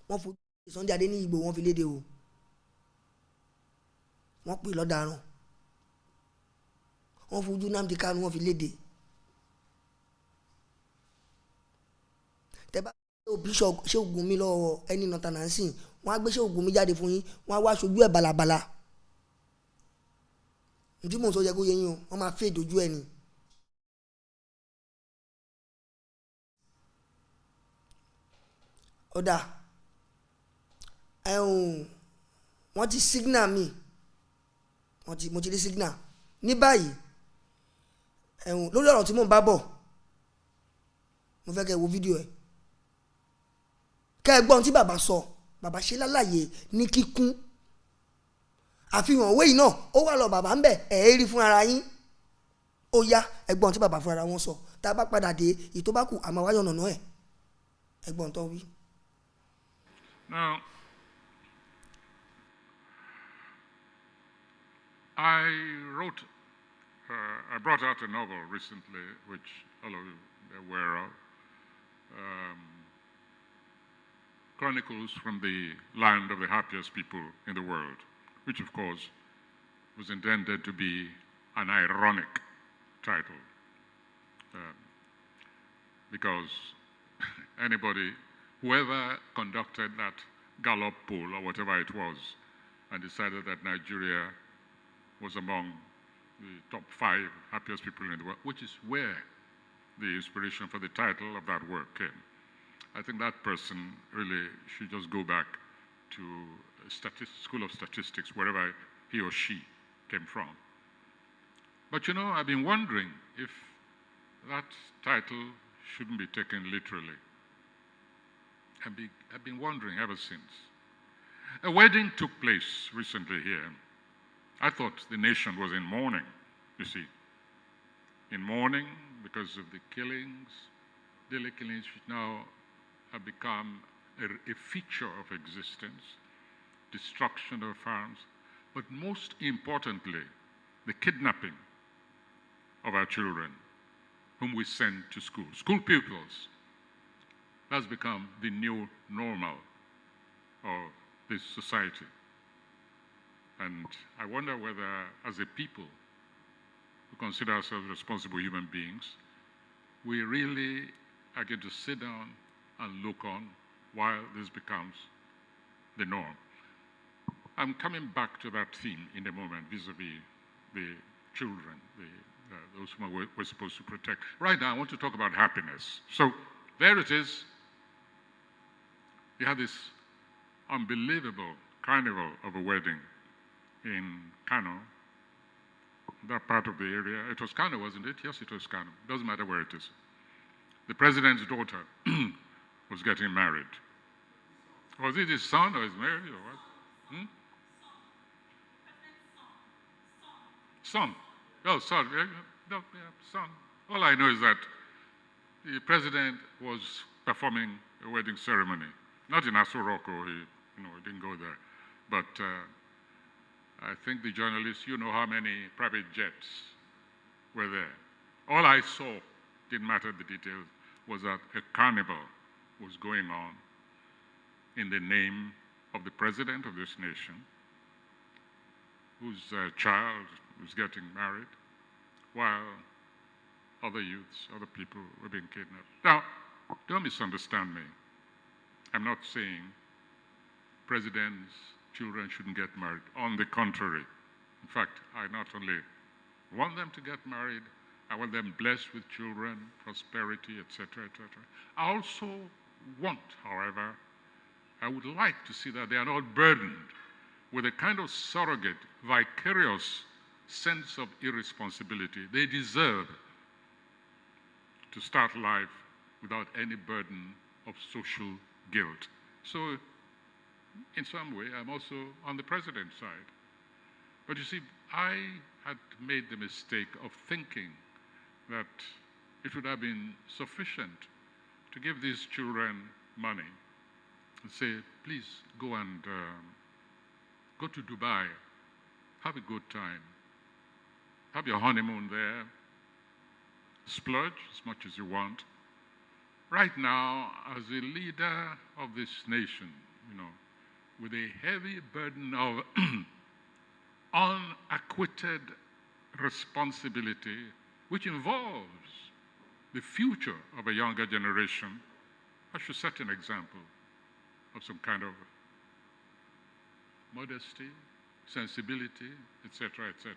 Wọ́n fojú Sunday Adé ní Ìgbò wọ́n fi léde o, wọ́n pè lọ́daràn, wọ́n fojú Nnamdi Kanu wọ́n fi léde. Tẹ́ bá òbí ṣé ògùn mi lọ́wọ́ ẹni nọ̀tà náà sìn, wọ́n á gbé ṣé ògùn mi jáde fún yín, wọ́n á wá aṣojú ẹ̀ balabala. Ǹjú mò ń sọ yẹ kó yẹ yín o, wọ́n máa fèdè ojú ẹ̀ ni. Ọ̀dà wọ́n ti signal mi, mo ti rí signal ní báyìí lórí ọ̀rọ̀ tí mò ń bá bọ̀. Mo fẹ́ kẹ́ wo fídíò ẹ̀ kẹ́ ẹ gbọ́n tí bàbá sọ. Bàbá ṣe lálàyé ní kíkún, àfihàn òwe yìí náà ó wà lọ bàbá ń bẹ̀ ẹ̀ rí fún ara yín. Ó yá ẹgbọ́n tí bàbá fún ara wọn sọ, tá a bá padà dé ìtó bá kù àmọ́ wáyọ̀ nànà ẹ̀ ẹgbọ́n tó wí. Now, I brought out a novel recently, which all of you are aware of, Chronicles from the Land of the Happiest People in the World, which of course was intended to be an ironic title, because whoever conducted that Gallup poll or whatever it was and decided that Nigeria was among the top 5 happiest people in the world, which is where the inspiration for the title of that work came. I think that person really should just go back to School of Statistics, wherever he or she came from. But you know, I've been wondering if that title shouldn't be taken literally. I've been wondering ever since. A wedding took place recently here. I thought the nation was in mourning, you see. In mourning because of the killings, daily killings which now have become a feature of existence, destruction of farms, but most importantly, the kidnapping of our children, whom we send to school. School pupils. That's become the new normal of this society. And I wonder whether, as a people who consider ourselves responsible human beings, we really are going to sit down and look on while this becomes the norm. I'm coming back to that theme in a moment, vis-a-vis the children, those whom we're supposed to protect. Right now, I want to talk about happiness. So there it is. You had this unbelievable carnival of a wedding in Kano, that part of the area. It was Kano, wasn't it? Yes, it was Kano. Doesn't matter where it is. The president's daughter was getting married. Was it his son or his Mary or what? Son. Oh, son. No, yeah, son. All I know is that the president was performing a wedding ceremony. Not in Aso Rock, he didn't go there. But I think the journalists, you know how many private jets were there. All I saw, didn't matter the details, was that a carnival was going on in the name of the president of this nation, whose child was getting married, while other youths, other people were being kidnapped. Now, don't misunderstand me. I'm not saying presidents' children shouldn't get married. On the contrary. In fact, I not only want them to get married, I want them blessed with children, prosperity, etc., etc. I also want, however, I would like to see that they are not burdened with a kind of surrogate, vicarious sense of irresponsibility. They deserve to start life without any burden of social guilt. So, in some way, I'm also on the president's side. But you see, I had made the mistake of thinking that it would have been sufficient to give these children money and say, please go and go to Dubai, have a good time, have your honeymoon there, splurge as much as you want. Right now, as a leader of this nation, with a heavy burden of unacquitted responsibility, which involves the future of a younger generation, I should set an example of some kind of modesty, sensibility, etc., etc.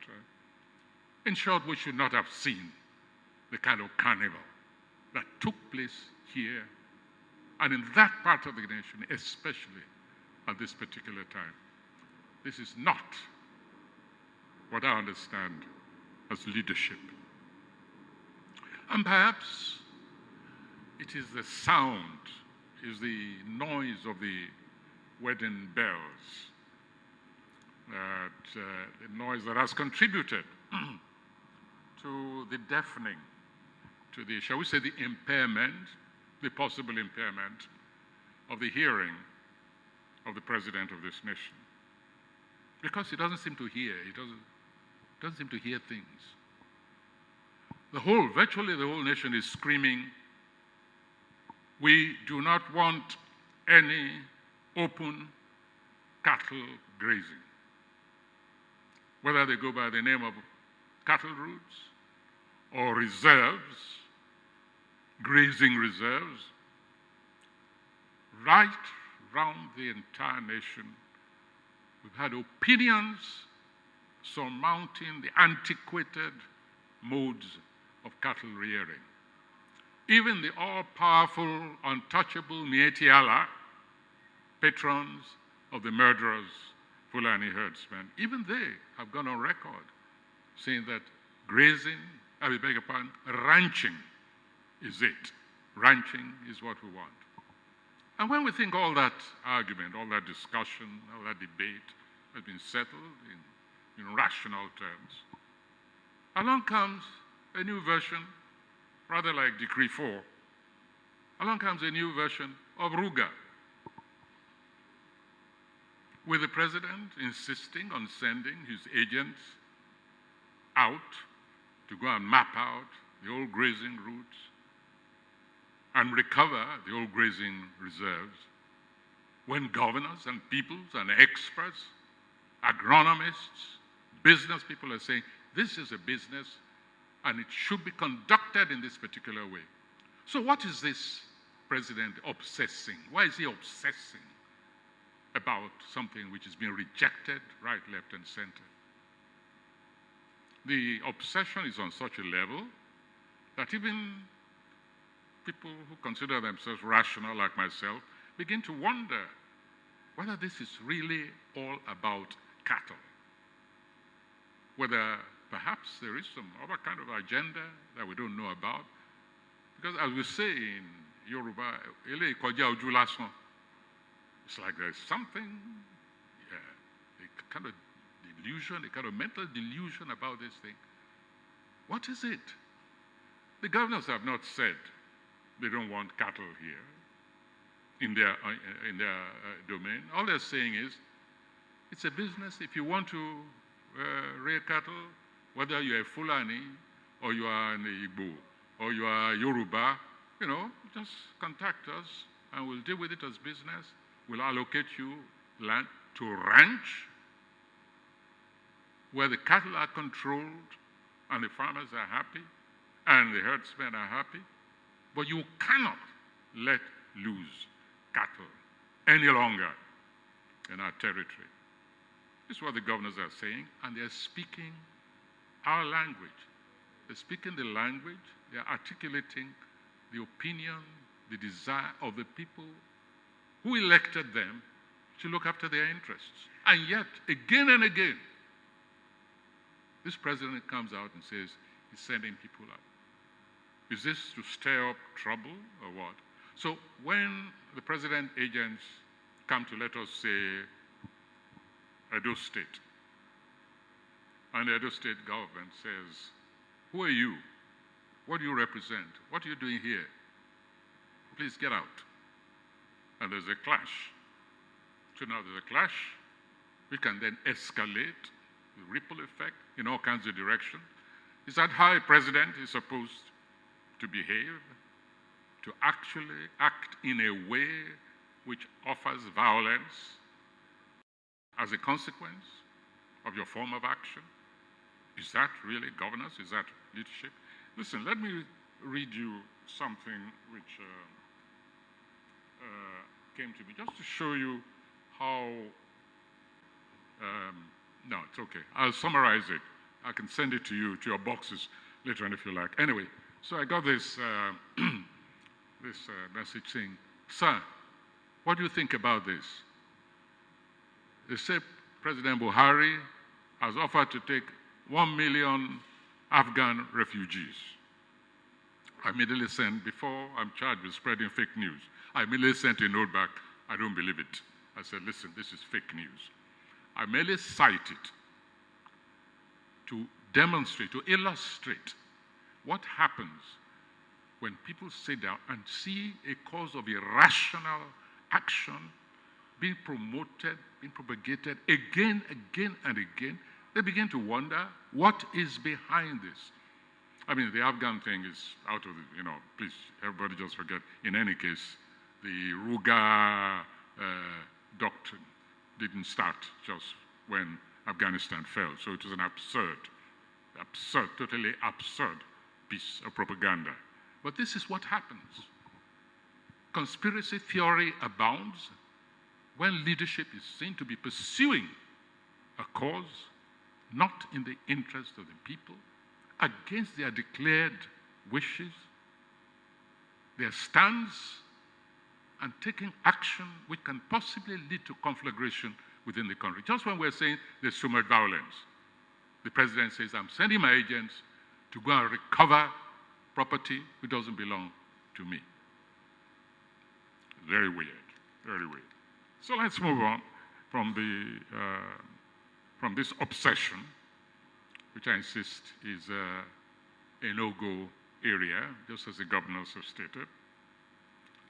In short, we should not have seen the kind of carnival that took place here and in that part of the nation, especially at this particular time. This is not what I understand as leadership. And perhaps it is the sound, is the noise of the wedding bells, the noise that has contributed to the deafening, to the, shall we say, the impairment, the possible impairment of the hearing of the president of this nation. Because he doesn't seem to hear, he doesn't seem to hear things. Virtually the whole nation is screaming, we do not want any open cattle grazing. Whether they go by the name of cattle routes or reserves, grazing reserves, right round the entire nation, we've had opinions surmounting the antiquated modes of cattle rearing. Even the all-powerful, untouchable Mieti Allah, patrons of the murderers, Fulani herdsmen, even they have gone on record saying that grazing, ranching is it. Ranching is what we want. And when we think all that argument, all that discussion, all that debate has been settled in rational terms, along comes a new version, rather like Decree 4. Along comes a new version of Ruga, with the president insisting on sending his agents out to go and map out the old grazing routes and recover the old grazing reserves, when governors and peoples and experts, agronomists, business people are saying, this is a business and it should be conducted in this particular way. So what is this president obsessing? Why is he obsessing about something which is being rejected right, left, and center? The obsession is on such a level that even people who consider themselves rational, like myself, begin to wonder whether this is really all about cattle. Whether perhaps there is some other kind of agenda that we don't know about. Because as we say in Yoruba, ele koja oju lasan. It's like there's something, a kind of delusion, a kind of mental delusion about this thing. What is it? The governors have not said they don't want cattle here in their domain. All they're saying is, it's a business. If you want to rear cattle, whether you're a Fulani or you are an Igbo or you are Yoruba, just contact us and we'll deal with it as business. We'll allocate you land to ranch where the cattle are controlled and the farmers are happy and the herdsmen are happy. But you cannot let loose cattle any longer in our territory. This is what the governors are saying, and they're speaking our language. They're speaking the language, they're articulating the opinion, the desire of the people who elected them to look after their interests. And yet, again and again, this president comes out and says he's sending people out. Is this to stir up trouble or what? So when the president agents come to let us say Edo State, and the Edo State government says, who are you? What do you represent? What are you doing here? Please get out. And there's a clash. So now there's a clash. We can then escalate the ripple effect in all kinds of directions. Is that how a president is supposed to behave? To actually act in a way which offers violence as a consequence of your form of action? Is that really governance? Is that leadership? Listen, let me read you something which came to me, just to show you how, no, it's okay. I'll summarize it. I can send it to you, to your boxes later on if you like. Anyway, so I got this, this message saying, sir, what do you think about this? They say President Buhari has offered to take 1 million Afghan refugees. I immediately sent, before I'm charged with spreading fake news, I immediately sent a note back, I don't believe it. I said, listen, this is fake news. I merely cite it to demonstrate, to illustrate what happens when people sit down and see a cause of irrational action being promoted, being propagated again, and again. They begin to wonder what is behind this. I mean, the Afghan thing is out of the, please, everybody just forget. In any case, the Ruga doctrine didn't start just when Afghanistan fell. So it was an absurd, totally absurd piece of propaganda. But this is what happens. Conspiracy theory abounds when leadership is seen to be pursuing a cause not in the interest of the people, against their declared wishes, their stands, and taking action which can possibly lead to conflagration within the country. Just when we're saying there's too much violence, the president says, I'm sending my agents to go and recover property which doesn't belong to me. Very weird, very weird. So let's move on from this obsession, which I insist is a no-go area, just as the governors have stated.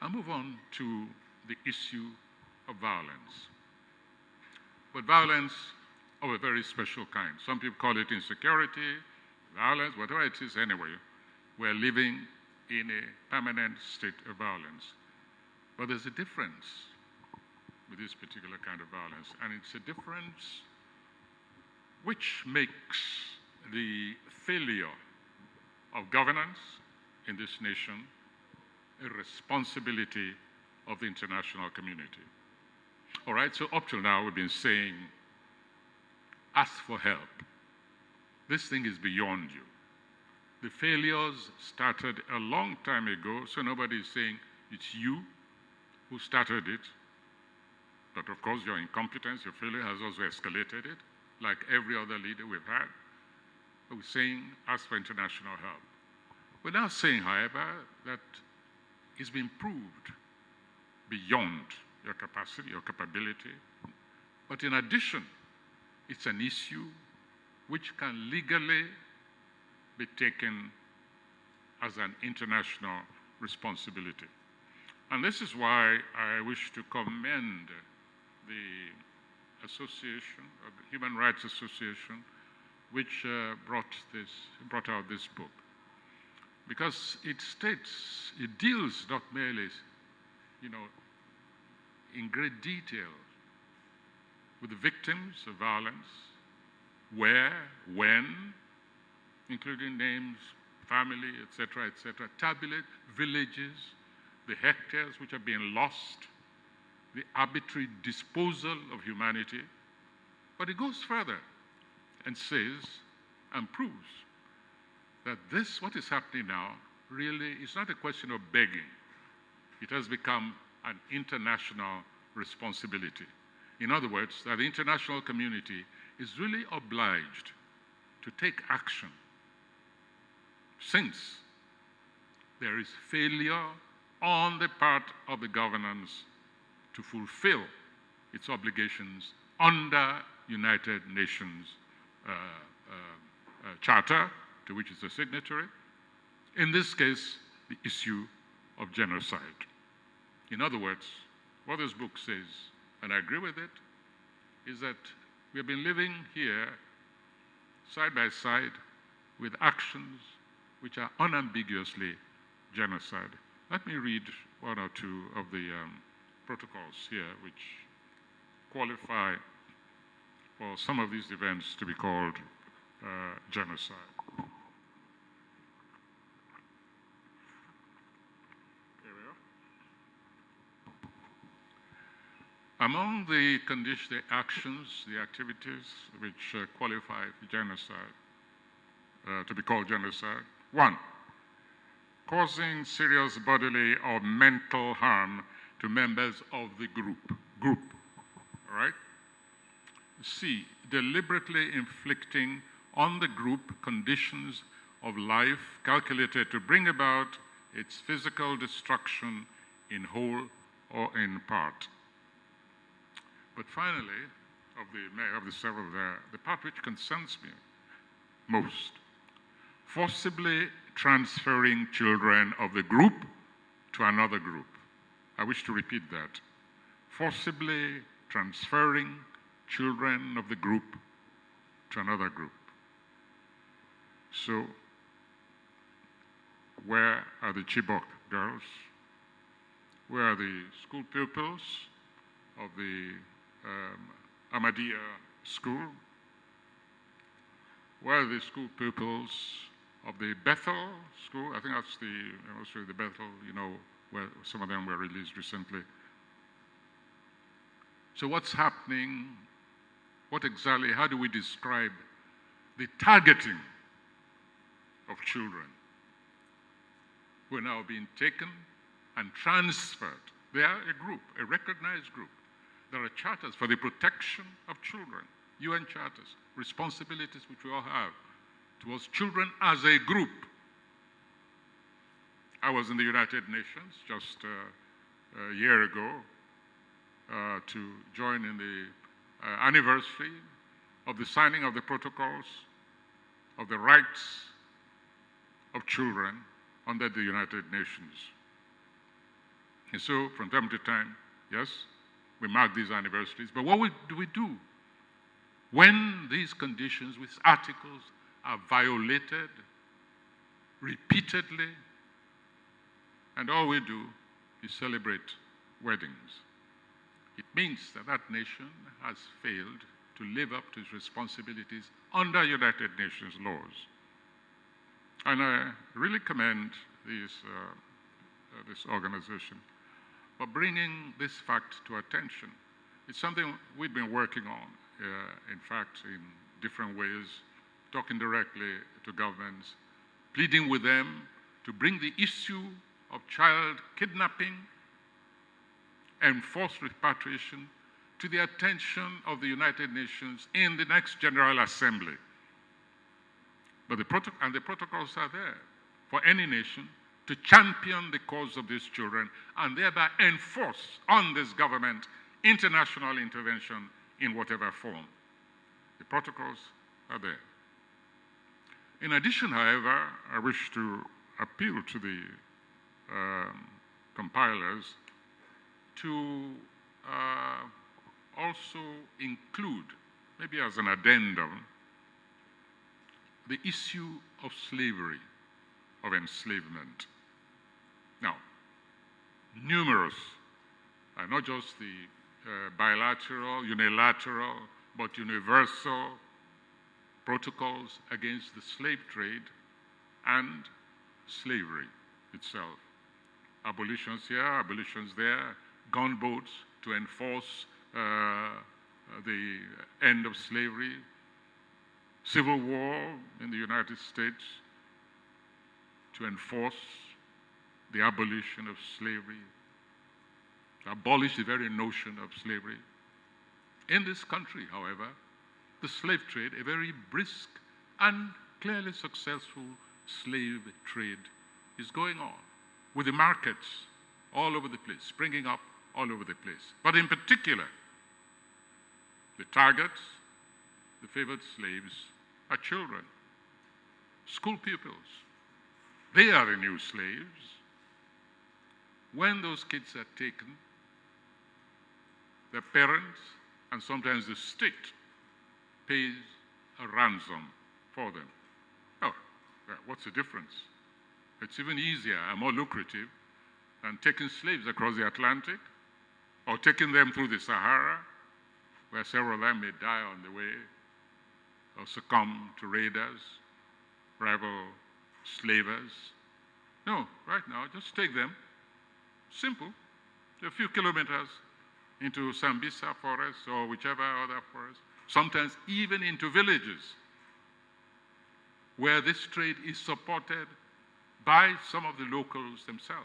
I'll move on to the issue of violence. But violence of a very special kind. Some people call it insecurity, violence, whatever it is anyway. We're living in a permanent state of violence. But there's a difference with this particular kind of violence, and it's a difference which makes the failure of governance in this nation a responsibility of the international community. All right, so up till now we've been saying, ask for help. This thing is beyond you. The failures started a long time ago, so nobody is saying it's you. who started it, but of course your incompetence, your failure has also escalated it, like every other leader we've had. We're saying, ask for international help. We're now saying, however, that it's been proved beyond your capacity, your capability. But in addition, it's an issue which can legally be taken as an international responsibility. And this is why I wish to commend the association, the Human Rights Association, which brought out this book. Because it states, it deals not merely, in great detail with the victims of violence, where, when, including names, family, etc., tabulate villages, the hectares which are being lost, the arbitrary disposal of humanity. But it goes further and says and proves that this, what is happening now, really is not a question of begging. It has become an international responsibility. In other words, that the international community is really obliged to take action since there is failure on the part of the governance to fulfill its obligations under United Nations Charter, to which it's a signatory. In this case, the issue of genocide. In other words, what this book says, and I agree with it, is that we have been living here side by side with actions which are unambiguously genocide. Let me read one or two of the protocols here which qualify for some of these events to be called genocide. Here we are. Among the conditions, the actions, the activities which qualify genocide, to be called genocide, 1, causing serious bodily or mental harm to members of the group, all right? C, deliberately inflicting on the group conditions of life calculated to bring about its physical destruction in whole or in part. But finally, of the several there, the part which concerns me most, forcibly transferring children of the group to another group. I wish to repeat that. Forcibly transferring children of the group to another group. So, where are the Chibok girls? Where are the school pupils of the Ahmadiyya school? Where are the school pupils of the Bethel school? I think that's the Bethel, where some of them were released recently. So what's happening? How do we describe the targeting of children who are now being taken and transferred? They are a group, a recognized group. There are charters for the protection of children, UN charters, responsibilities which we all have towards children as a group. I was in the United Nations just a year ago to join in the anniversary of the signing of the protocols of the rights of children under the United Nations. And so, from time to time, yes, we mark these anniversaries, but what do we do when these conditions, these articles are violated repeatedly, and all we do is celebrate weddings? It means that that nation has failed to live up to its responsibilities under United Nations laws. And I really commend this organization for bringing this fact to attention. It's something we've been working on, in fact, in different ways, talking directly to governments, pleading with them to bring the issue of child kidnapping enforced repatriation to the attention of the United Nations in the next General Assembly. But the protocols are there for any nation to champion the cause of these children and thereby enforce on this government international intervention in whatever form. The protocols are there. In addition, however, I wish to appeal to the compilers to also include, maybe as an addendum, the issue of slavery, of enslavement. Now, numerous, not just the bilateral, unilateral, but universal protocols against the slave trade and slavery itself. Abolitions here, abolitions there, gunboats to enforce the end of slavery, civil war in the United States to enforce the abolition of slavery, to abolish the very notion of slavery. In this country, however, the slave trade, a very brisk and clearly successful slave trade, is going on, with the markets all over the place, springing up all over the place. But in particular, the targets, the favored slaves, are children, school pupils. They are the new slaves. When those kids are taken, their parents, and sometimes the state, pays a ransom for them. Oh, what's the difference? It's even easier and more lucrative than taking slaves across the Atlantic or taking them through the Sahara, where several of them may die on the way or succumb to raiders, rival slavers. No, right now, just take them, simple, a few kilometers into Sambisa forest or whichever other forest, sometimes even into villages where this trade is supported by some of the locals themselves.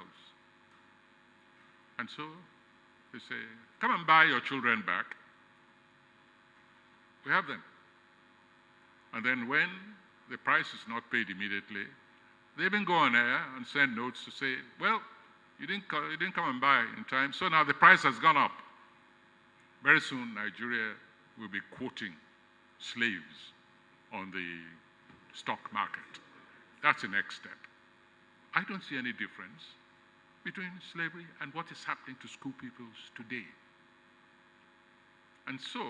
And so they say, come and buy your children back. We have them. And then when the price is not paid immediately, they even go on air and send notes to say, well, you didn't come and buy in time, so now the price has gone up. Very soon, Nigeria will be quoting slaves on the stock market. That's the next step. I don't see any difference between slavery and what is happening to school pupils today. And so,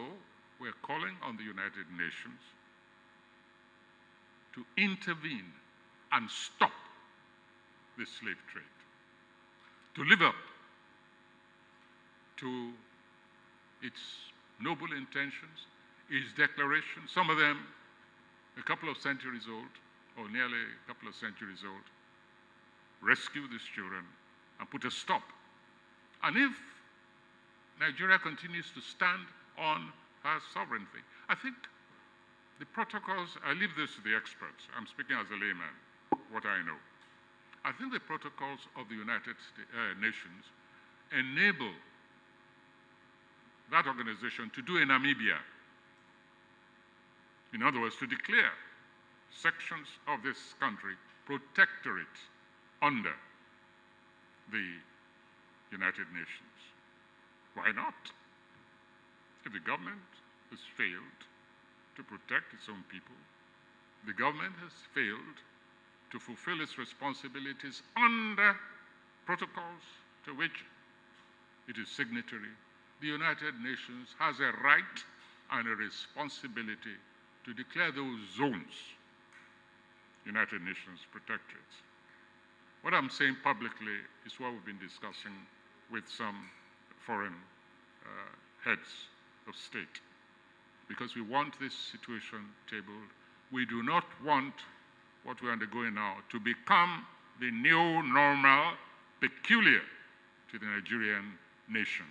we're calling on the United Nations to intervene and stop this slave trade, to live up to its noble intentions, its declarations, some of them a couple of centuries old, or nearly a couple of centuries old. Rescue these children and put a stop. And if Nigeria continues to stand on her sovereignty, I think the protocols, I leave this to the experts, I'm speaking as a layman, what I know. I think the protocols of the United Nations enable that organization to do in Namibia. In other words, to declare sections of this country protectorate under the United Nations. Why not? If the government has failed to protect its own people, the government has failed to fulfill its responsibilities under protocols to which it is signatory, the United Nations has a right and a responsibility to declare those zones United Nations protectorates. What I'm saying publicly is what we've been discussing with some foreign heads of state, because we want this situation tabled. We do not want what we're undergoing now to become the new normal peculiar to the Nigerian nation.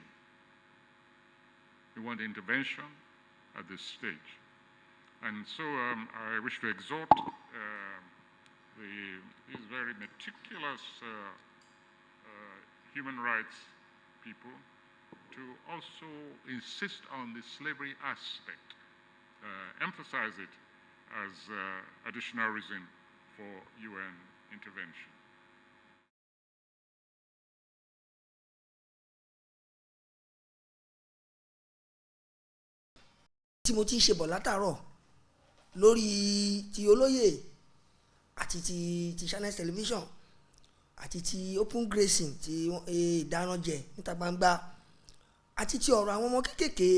We want intervention at this stage. And so I wish to exhort these very meticulous human rights people to also insist on the slavery aspect, emphasize it as additional reason for UN intervention. tí mo ti ṣe bọ̀ látàárọ̀ lórí ti olóyè àti ti Channels television àti ti open grazing ti ìdáranjẹ níta gbangba àti ti ọ̀rọ̀ àwọn ọmọ kéékèèké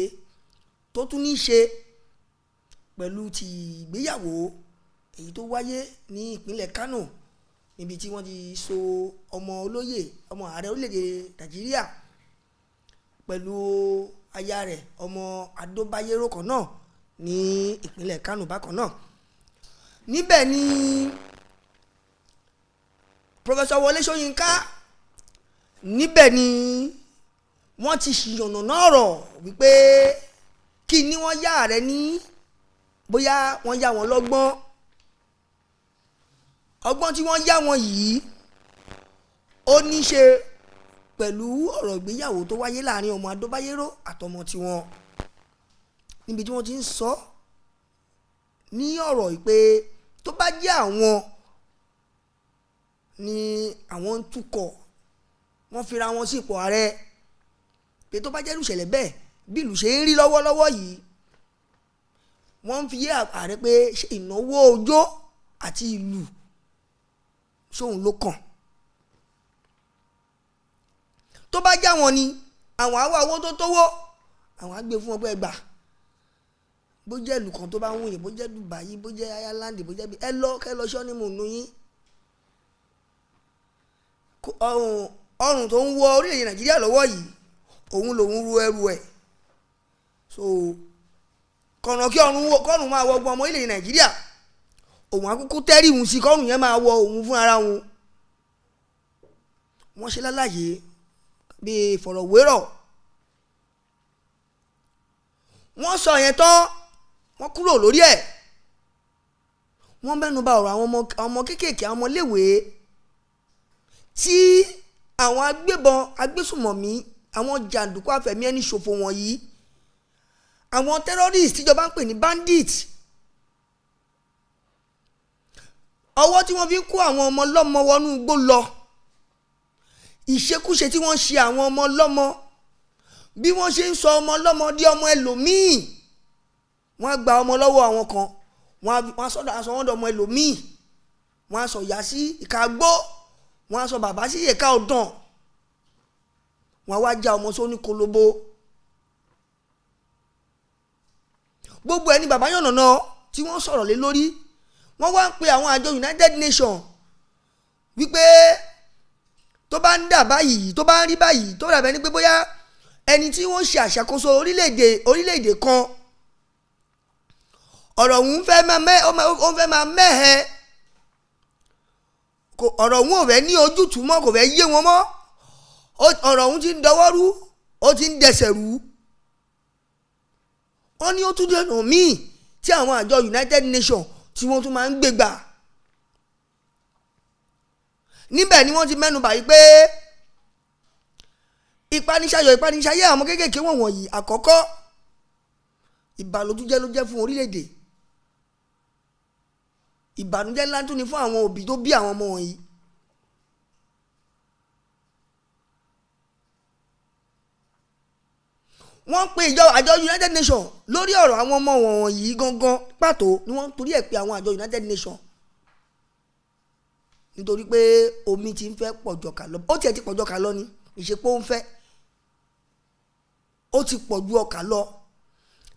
tó tún ní í ṣe pẹ̀lú ti ìgbéyàwó èyí tó wáyé ní ìpínlẹ̀ Kano níbi tí wọ́n ti so ọmọ olóyè ọmọ ààrẹ orílẹ̀-èdè Nàìjíríà pẹ̀lú aya rẹ̀ ọmọ Adóbáyérò kan náà ní ìpínlẹ̀ Kano bákan náà. Níbẹ̀ ni Professor Wọlé Ṣóyínká níbẹ̀ ni wọ́n ti ṣìyànnà ọ̀rọ̀ wípé kí ni wọ́n yá ààrẹ ní bóyá wọ́n yá wọn lọ́gbọ́n ọgbọ́n tí wọ́n yá wọn yìí ó ní ṣe pẹ̀lú ọ̀rọ̀ ìgbéyàwó tó wáyé láàrin ọmọ Adóbáyérò àtọmọ tiwọn níbi tí wọ́n ti ń sọ ní ọ̀rọ̀ ìpè tó bá jẹ́ àwọn ni àwọn ń tukọ̀ wọ́n fira wọn sí ipò ààrẹ pé tó bá jẹ́ ìṣẹ̀lẹ̀ bẹ́ẹ̀ bí ìlú ṣe ń rí lọ́wọ́lọ́wọ́ yìí wọ́n ń fi yé ààrẹ pé ṣe ìnáwó ọjọ́ àti ìlú sóhun ló kàn tó bá já wọn ni àwọn àwa owó tó tówó àwọn á gbé fún wọn pé ẹgbà bó jẹ́ ìlú kan tó bá wùn yín bó jẹ́ Dubai bó jẹ́ Ireland bó jẹ́ bí ẹ lọ kẹ́ lọ ṣọ́ ní mò ń nu yín ọrùn tó ń wọ orílẹ̀-èdè Nàìjíríà lọ́wọ́ yìí òun lòun ru ẹrù ẹ̀ so kọ̀nà kí kọ́rùn máa wọ ọgbọ́n ọmọ orílẹ̀-èdè Nàìjíríà òun akúkú tẹ́rì òun sí kọ́rùn yẹn máa wọ òun fún ara wọn wọ́n ṣe lálàyé bíi ìfọ̀rọ̀wérọ̀ wọ́n sọ yẹn tán wọ́n kúrò lórí ẹ̀ wọ́n mẹ́nu bà ọ̀rọ̀ àwọn ọmọ kéékèèké àwọn ọmọléèwé tí àwọn agbébọn agbésùmọ̀mí àwọn jàǹdùkú àfẹ̀mí ẹni ṣòfò wọ̀nyí àwọn terrorist tíjọba ń pè ní bandit ọwọ́ tí wọ́n fi kó àwọn ọmọ lọ́mọ wọnú igbó lọ ìṣekúṣe tí wọ́n ṣe àwọn ọmọ lọ́mọ bí wọ́n ṣe ń sọ ọmọ lọ́mọ di ọmọ ẹlòmíì wọ́n á gba ọmọ lọ́wọ́ àwọn kan wọ́n á sọ́dọ̀ aṣọ wọn dọ̀ ọmọ ẹlòmíì wọ́n á sọ ìyá sí ìka gbó wọ́n á sọ bàbá sí ìka ọ̀dàn wọ́n á wá já ọmọ sóní kolobo gbogbo ẹni bàbá yànnàná tí wọ́n sọ̀rọ̀ lé lórí wọ́n wá ń pe àwọn àjọ United Nations wípé tó bá ń dà báyìí tó bá ń rí báyìí tó dàbẹ́ ní pé bóyá ẹni tí wọ́n ṣe àṣàkóso orílẹ̀-èdè kan ọ̀rọ̀ òun fẹ́ máa mẹ́hẹ ọ̀rọ̀ òun ò fẹ́ ní ojútùú mọ́ kò fẹ́ yé wọn mọ́ ọ̀rọ̀ òun ti ń dọwọ́ rú ó ti ń dẹsẹ̀ rú wọ́n ní ó tún dẹ̀nà míì tí àwọn àjọ United Nations tí wọ́n tún máa ń gbégbà níbẹ̀ ni wọ́n ti mẹ́nu bàyí pé ìpaniṣayé àwọn kéékèèké wọ̀nyí àkọ́kọ́ ìbànújẹ́ ló jẹ́ fún orílẹ̀-èdè ìbànújẹ́ ńlá tún ni fún àwọn òbí tó bí àwọn ọmọ wọ̀nyí wọ́n pe àjọ United Nations lórí ọ̀rọ̀ àwọn ọmọ wọ̀nyí gangan pàtó ni wọ́n torí ẹ̀ pé àwọn àjọ United Nations nítorí pé omi ti ń fẹ́ pọ̀jọ kà lọ ó tiẹ̀ ti pọ̀jọ kà lọ ni ìṣepọ̀ ń fẹ́ ó ti pọ̀ ju ọkà lọ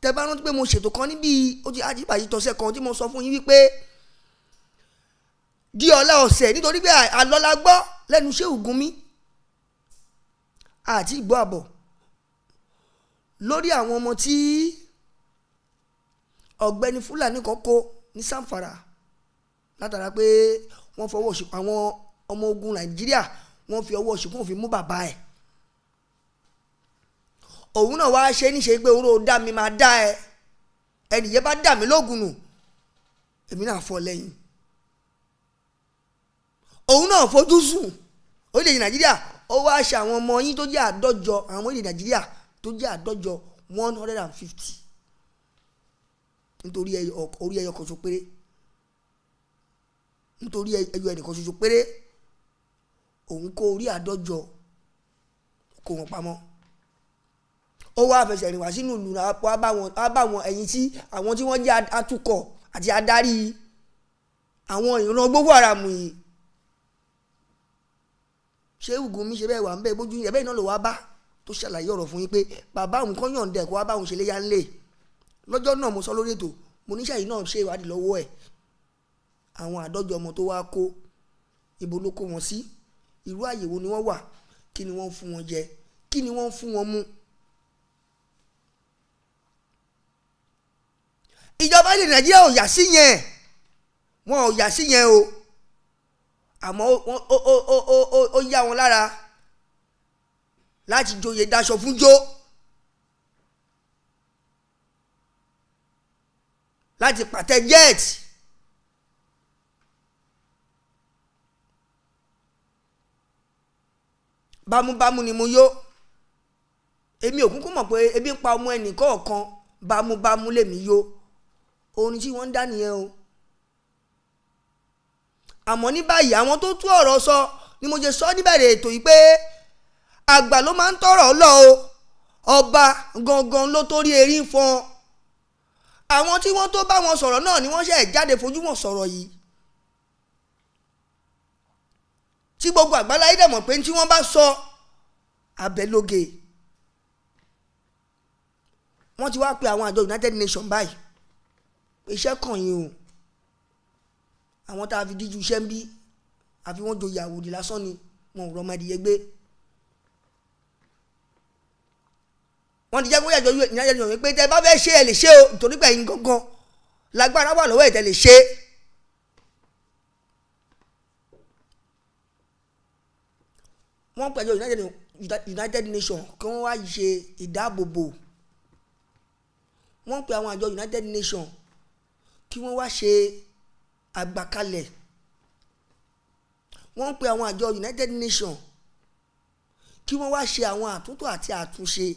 tẹ bá rántí pé mo ṣètò kan níbi ó ti àjíbàyí tọ̀sẹ̀ kan tí mo sọ fún yín wípé di ọ̀la ọ̀sẹ̀ nítorí pé àlọ́lá gbọ́ lẹ́nu iṣẹ́ ògùn mi àti ìgbọ́ àbọ̀ lórí àwọn ọmọ tí ọ̀gbẹ́ni Fúlàní kan kó ní Zamfara látara pé wọ́n fọwọ́ ṣìkún àwọn ọmọ ogun Nàìjíríà wọ́n fi ọwọ́ ṣìkún òfin mú bàbá ẹ̀ òun náà wá ṣe níṣe pé oró dá mi máa dá ẹ ẹnìyẹn bá dà mí lógun nù èmi náà fọ́ lẹ́yìn òun náà fojú sùn orílẹ̀-èdè Nàìjíríà ó wá ṣe àwọn ọmọ yín tó jẹ́ àádọ́jọ àwọn ọmọ ilẹ̀ Nàìjíríà tó jẹ́ àádọ́jọ 150 nítorí orí ẹyọ kan ṣoṣo péré, nítorí ẹyọ ẹnìkan ṣoṣo péré òun kó orí àádọ́jọ kó wọn pamọ́. Ó wá fẹsẹ̀ rìn wá sínú ìlú náà á bá wọn ẹ̀yìn tí àwọn tí wọ́n jẹ́ atukọ̀ àti adarí àwọn ìran Boko Haram yìí. ṣé Wùgúnmi ṣe bẹ́ẹ̀ wà ń bẹ́ẹ̀ bójú yẹn bẹ́ẹ̀ náà ló wá bá tó ṣàlàyé ọ̀rọ̀ fún yín pé bàbá òun kan yọ̀ǹda ẹ̀kọ́ wá bá òun ṣe léyà ńlẹ̀. Lọ́jọ́ náà mo sọ lórí ètò mo níṣẹ́ yìí náà ṣe ìwádìí lọ́wọ́ ẹ̀. Àwọn àádọ́jọ ọmọ tó wá kó ibo ló kó wọn sí, irú àyèwò ni wọ́n wà, kí ni wọ́n fún wọn jẹ, kí ni wọ́n fún wọn mú. Ìjọba ilẹ̀ Nàìjíríà ò yà sí yẹn, wọn ò yà sí yẹn o, àmọ́ ó yá wọn lára láti joyè daṣọ fún jó, láti pàtẹ jet, bámúbámú ni mo yó. Èmi ò kúkú mọ̀ pé ebi ń pa ọmọ ẹnì kọ̀ọ̀kan, bámúbámú lèmi yó. Orin tí wọ́n ń dá nìyẹn o. Àmọ́ ní báyìí àwọn tó tú ọ̀rọ̀ sọ ni mo ṣe sọ níbẹ̀rẹ̀ ètò yìí pé àgbà ló máa ń tọ̀rọ̀ lọ o, ọba gangan ló torí erí ń fọn. Àwọn tí wọ́n tó bá wọn sọ̀rọ̀ náà ni wọ́n ṣe jáde fojú wọn sọ̀rọ̀ yìí, tí gbogbo àgbáláyé dẹ̀ mọ̀ pé tí wọ́n bá sọ abẹ́lóge. Wọ́n ti wá pe àwọn àjọ United Nations báyìí pé iṣẹ́ kàn yín o, àwọn tá a fi díjú iṣẹ́ ń bí àfi wọ́n joyè àwòdì lásán ni wọn ò rọmọ ẹdìyẹ gbé. Wọ́n ti jẹ́ kó yàjọ United Nations pé tẹ́ bá fẹ́ ṣe ẹ lè ṣe o, nítorí pé ẹ̀yin gangan lágbára wà lọ́wọ́ ẹ̀ tẹ́ lè ṣe. Wọ́n pẹ̀jọ United Nations kí wọ́n wá ṣe ìdáàbòbò. Wọ́n pe àwọn àjọ United Nations kí wọ́n wá ṣe àgbàkalẹ̀. Wọ́n pe àwọn àjọ United Nations kí wọ́n wá ṣe àwọn àtúntò àti àtúnṣe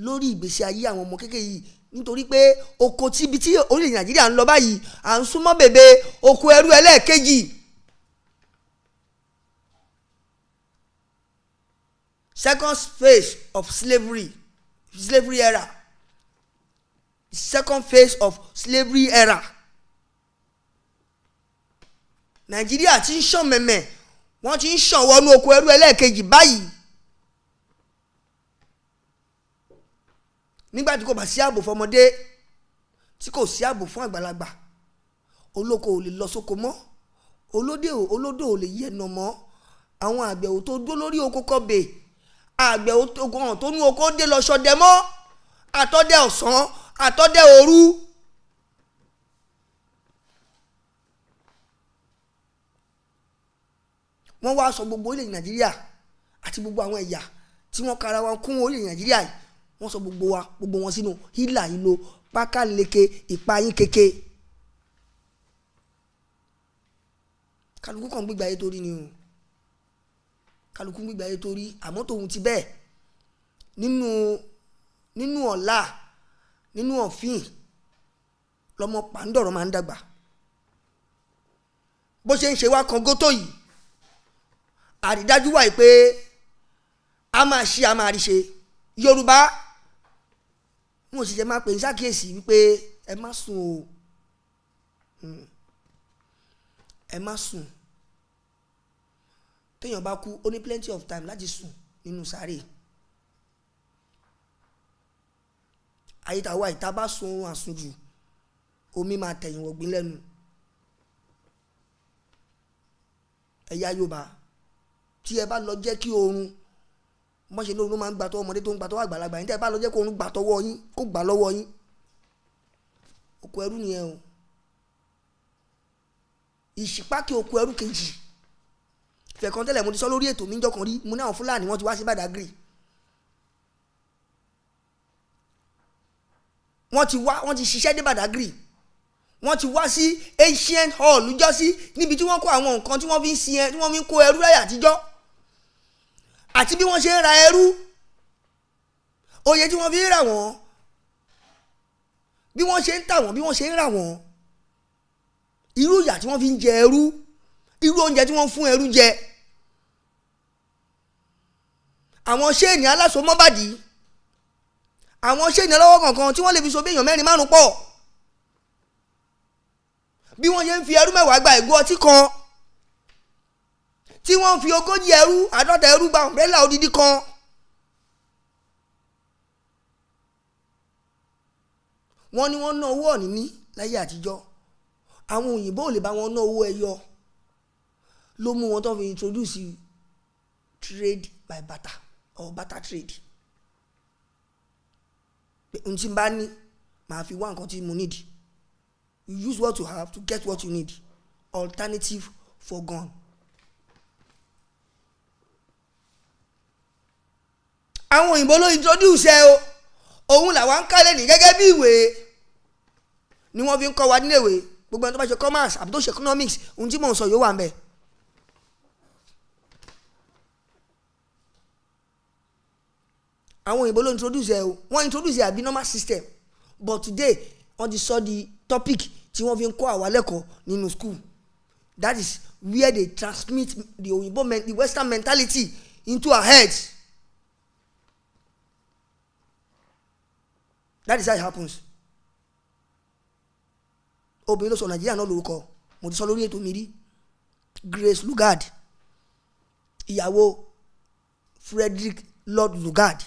lórí ìgbésí ayé àwọn ọmọ kékeré yìí, nítorí pé oko tíbi tí orílẹ̀ Nàìjíríà ń lọ báyìí à ń súnmọ́ bèbè oko ẹrú ẹlẹ́ẹ̀kejì. Second phase of slavery era, second phase of slavery era. Nàìjíríà ti ń ṣàn mẹ̀mẹ̀, wọ́n ti ń ṣàn wọnú oko ẹrú ẹlẹ́ẹ̀kejì báyìí. Nígbà tí kò bá sí ààbò fọmọdé, tí kò sí ààbò fún àgbàlagbà, olóko ò lè lọ sóko mọ́, olódò ò lè yẹ̀nà mọ́. Àwọn àgbẹ̀ ò tó dó lórí oko kọbè, àgbẹ̀ ò tó nú oko dé lọ ṣọdẹ mọ́, àtọdẹ ọ̀sán àtọdẹ òru. Wọ́n wá sọ gbogbo orílẹ̀ Nàìjíríà àti gbogbo àwọn ẹ̀yà tí wọ́n kára wọn kún orílẹ̀ Nàìjíríà yìí, wọ́n sọ gbogbo wọn sínú hílà ìlò pákáleke ìpayín keke. Kálukú kan gbígbà ayé torí ni o, kálukú gbígbà ayé torí, àmọ́ tòun ti bẹ́ẹ̀ nínú ọ̀la nínú ọ̀fìn lọ́mọ pàǹdọ̀rọ̀ máa ń dàgbà. Bó ṣe ń ṣe wá kan gótó yìí, àrídájú wà pé a máa ṣe a máa rí ṣe. Yorùbá wọn ò sì jẹ́ máa pè ní sákìyèsí wípé ẹ má sùn o, ẹ má sùn. Téèyàn bá kú ó ní plenty of time láti sùn nínú sáré. Ayé tá a wà ìta bá sun oorun àsùnjù, omi máa tẹ̀yìn wọ̀gbìn lẹ́nu. Ẹ̀yà Yorùbá tí ẹ bá lọ jẹ́ kí oorun mọ́ ṣe lóorun máa ń gbà tọwọ́ ọmọdé tó ń gbà tọwọ́ àgbàlagbà yín, tẹ́ ẹ bá lọ jẹ́ kó oorun gbà tọwọ́ yín kó gbà lọ́wọ́ yín, oko ẹrú nìyẹn o. Ìṣípákí oko ẹrú kejì fẹ̀kan tẹ́lẹ̀ mo ti sọ lórí ètò mi níjọ́ kan rí, mo ní àwọn Fúlàní wọ́n ti wá sí Badagry, wọ́n ti ṣiṣẹ́ dé Badagry, wọ́n ti wá sí ancient hall lújọ́sí níbi tí wọ́n kó àwọn nǹkan tí wọ́n fi ń sin ẹ tí wọ́n fi ń kó ẹrú láyé àtijọ́, àti bí wọ́n ṣe ń ra ẹrú, oye tí wọ́n fi ń rà wọ́n, bí wọ́n ṣe ń tà wọ́n, bí wọ́n ṣe ń rà wọ́n, irú ìyà tí wọ́n fi ń jẹ ẹrú, irú oúnjẹ tí wọ́n fún ẹrú jẹ, àwọn ṣéènì alásomọ́bàdí, àwọn ṣéènì ọlọ́wọ́ kọ̀ọ̀kan tí wọ́n lè fi so bí èèyàn 4-5 pọ̀, bí wọ́n ṣe ń fi ẹrú 10 gba ìgò ọtí kan, tí wọ́n fi 40 ẹrú 50 ẹrú gba ọ̀mbrẹ́là odidi kan. wọ́n ní wọ́n ná owó ọ̀nìní láyé àtijọ́, àwọn òyìnbó ò lè bá wọn ná owó ẹyọ, ló mú wọn tó fi introduce trade by barter or barter trade. n tí n bá ní màá fi wá nǹkan tí mo need, you use what you have to get what you need, alternative for gone. àwọn òyìnbó ló introduce ẹ o, òun làwa ń kálẹ̀ ní gẹ́gẹ́ bí ìwé ni wọ́n fi ń kọ́ wa níléèwé, gbogbo ẹni tó bá ṣe commerce àbí tó ṣe economics, ohun tí mò ń sọ yóò wà ń bẹ̀. àwọn òyìnbó ló introduce ẹ o, wọ́n introduce ẹ àbí normal system, but today wọ́n ti sọ di topic tí wọ́n fi ń kọ́ àwa lẹ́kọ̀ọ́ nínú school. That is where they transmit the òyìnbó the western mentality into our heads. That is how it happens. obìnrin ló sọ nàìjíríà náà lórúkọ, mo ti sọ lórí ètò mi rí, Grace Lugard, ìyàwó Frederick Lord Lugard.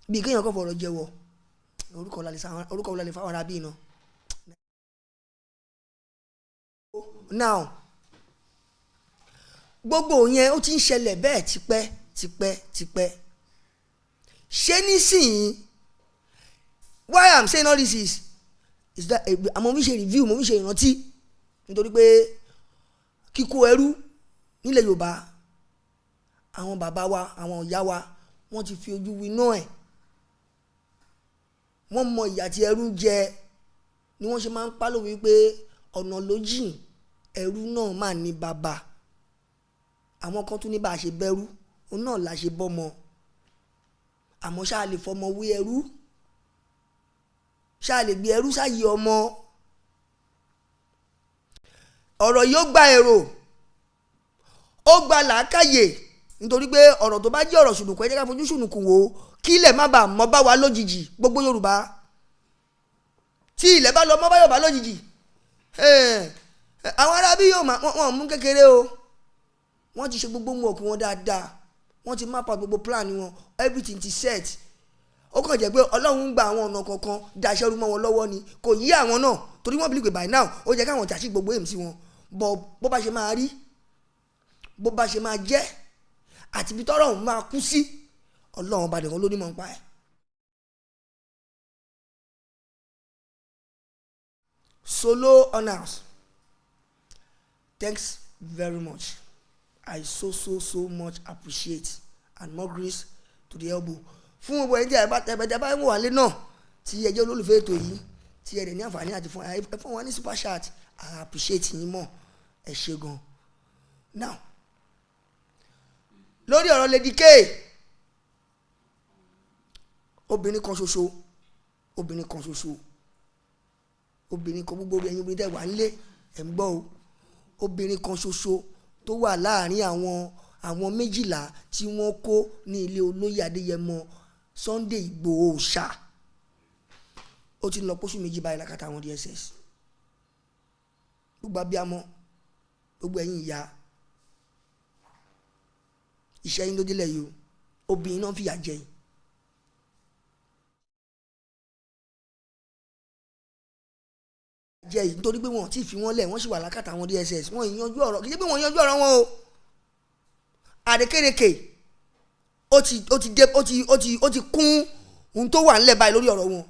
bí kéèyàn kọ́ fọ̀rọ̀ jẹ́wọ́ orúkọ lálẹ́ fáwọn arábí iná. Now gbogbo yẹn ó ti ń ṣẹlẹ̀ bẹ́ẹ̀ tipẹ́. ṣé nísìnyí why I'm saying all this is that àmọ́ mi ṣe review, mo mi ṣe ìrántí, nítorí pé kíkó ẹrú nílẹ̀ Yorùbá, àwọn bàbá wa, àwọn ìyá wa, wọ́n ti fi ojú winá ẹ̀, wọ́n mọ ìyà tí ẹrú jẹ, ni wọ́n ṣe máa ń pa lówe pé ọ̀nà ló jìn, ẹrú náà máa ní bàbá. àwọn kan tún ní bá a ṣe bẹ̀rù, òun náà la ṣe bọ́mọ. àmọ́ ṣáà lè fọmọ wé ẹrú, ṣáà lè gbé ẹrú sáyé ọmọ. ọ̀rọ̀ yìí ó gba èrò, ó gba làákàyè, nítorí pé ọ̀rọ̀ tó bá jẹ́ ọ̀rọ̀ ṣùnùkùn, ẹ jẹ́ ká fojú ṣùnùkùn wò ó, kí ilẹ̀ má bàa mọ́ bá wa lójijì. gbogbo Yorùbá, tí ilẹ̀ bá lọ mọ́ bá Yorùbá lójijì, àwọn arábí yóò wọ́n mú kékeré o, wọ́n ti ṣe gbogbo wọn kù wọn dáadáa, wọ́n ti map out gbogbo plan wọn, everything ti set. ó kàn jẹ́ pé Ọlọ́run ń gba àwọn ọ̀nà kọ̀ọ̀kan daṣẹ́ rú mọ́ wọn lọ́wọ́ ni, kò yí àwọn náà, torí wọ́n believe pé by now ó jẹ́ káwọn tàṣí gbogbo èmi sí wọn. bó bá ṣe máa rí, bó bá ṣe máa jẹ́, àti ibi tọ́rọ̀ òun máa kú sí, Ọlọ́run bá dẹ̀kan lónìí mọ̀ nípa ẹ̀. Solo honors, thanks very much. I so much appreciate, and more grace to the elbow. fún gbogbo ẹni tí ẹ bá ń wò wálé náà, tí ẹ jẹ́ olólùfẹ́ ètò yìí, tí ẹ dẹ̀ ní àǹfààní àti fún wa ní super chat, I appreciate yín mọ̀, ẹ ṣé gan. Now lórí ọ̀rọ̀ Lady K, obìnrin kan ṣoṣo, gbogbo ẹ̀yin obìnrin tẹ́ wà nílé ẹ̀ ń gbọ́ o, obìnrin kan ṣoṣo tó wà láàrin àwọn 12 tí wọ́n kó ní ilé olóyè Adéyẹmọ Sunday Ìgbòho ṣá, ó ti lọ pósù 2 báyìí lákàtà àwọn DSS. gbogbo abiyamọ, gbogbo ẹ̀yin ìyá, iṣẹ́ yín ló délẹ̀ yìí o, obìnrin náà fìyà jẹ yìí. nítorí pé wọn ò tí ì fi wọn lẹ̀, wọ́n sì wà lákàtà àwọn DSS, wọ́n yanjú ọ̀rọ̀, kì í ṣe pé wọ́n yanjú ọ̀rọ̀ wọn o. àrékérekè ó ti kún ohun tó wà ńlẹ̀ báyìí lórí ọ̀rọ̀ wọn,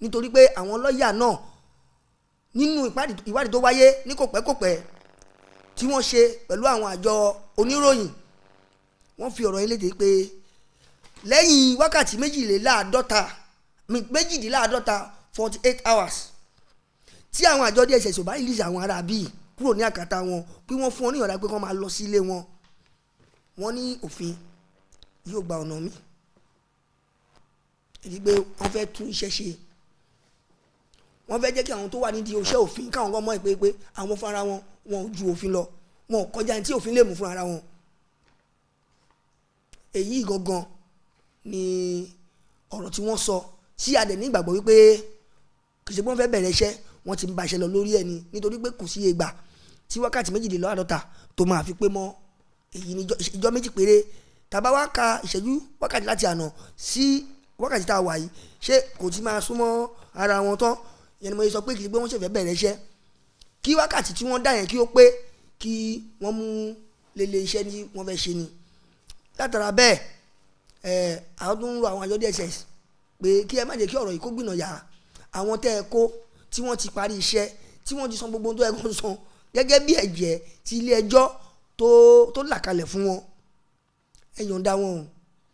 nítorí pé àwọn lọ́ọ̀yà náà nínú ìwádìí tó wáyé ní kòpẹ́kòpẹ́ tí wọ́n ṣe pẹ̀lú àwọn àjọ oníròyìn, wọ́n fi ọ̀rọ̀ yẹn léde pé lẹ́yìn wákàtí 48 hours tí àwọn àjọ DSS ò bá release àwọn ará bíi kúrò ní àkàtà wọn, pé wọ́n fún wọn ní ìyọ̀dá pé kí wọ́n máa lọ sí ilé wọn, wọ́n ní òfin yóò gba ọ̀nà mi èyí pé wọ́n fẹ́ tún iṣẹ́ ṣe wọ́n fẹ́ jẹ́ kí àwọn tó wà nídìí iṣẹ́ òfin káwọn kan mọ̀ pé àwọn fúnra wọn wọn ò ju òfin lọ wọn ò kọjá ní tí òfin lè mú fúnra wọn. èyí gangan ni ọ̀rọ̀ tí wọ́n sọ sí adẹ̀ ní ìgbàgbọ́ wípé kì í ṣe pé wọ́n fẹ́ bẹ̀rẹ̀ iṣẹ́ wọ́n ti ń bá iṣẹ́ lọ lórí ẹni nítorí pé kò sí ìgbà tí wákàtí 48 tó máa fi pé mọ́ èyí ní ìjọ méjì péré tàbá wá ka ìṣẹ́jú wákàtí láti àná sí wákàtí tá a wà yìí ṣé kò ti máa súnmọ́ ara wọn tán yẹn ni mo sọ pé kì í ṣe pé wọ́n ṣẹ̀fẹ̀ bẹ̀rẹ̀ iṣẹ́ kí wákàtí tí wọ́n dá yẹn kí ó pé kí wọ́n mú lélẹ̀ iṣẹ́ ní wọ́n fẹ́ ṣe ni látara bẹ́ẹ̀ àwọn tó ń ro àwọn àjọ DSS pé kí ẹ má jẹ́ kí ọ̀rọ̀ yìí kó gbìnà yà àwọn tẹ́ ẹ kó tí wọ́n ti parí iṣẹ́ tí wọ́n ti san gbogbo tó ẹ kó san gẹ́gẹ́ bí ẹ̀jẹ̀ tí ilé ẹjọ́ tó là kalẹ̀ fún wọn ẹ yọ̀ǹda wọn o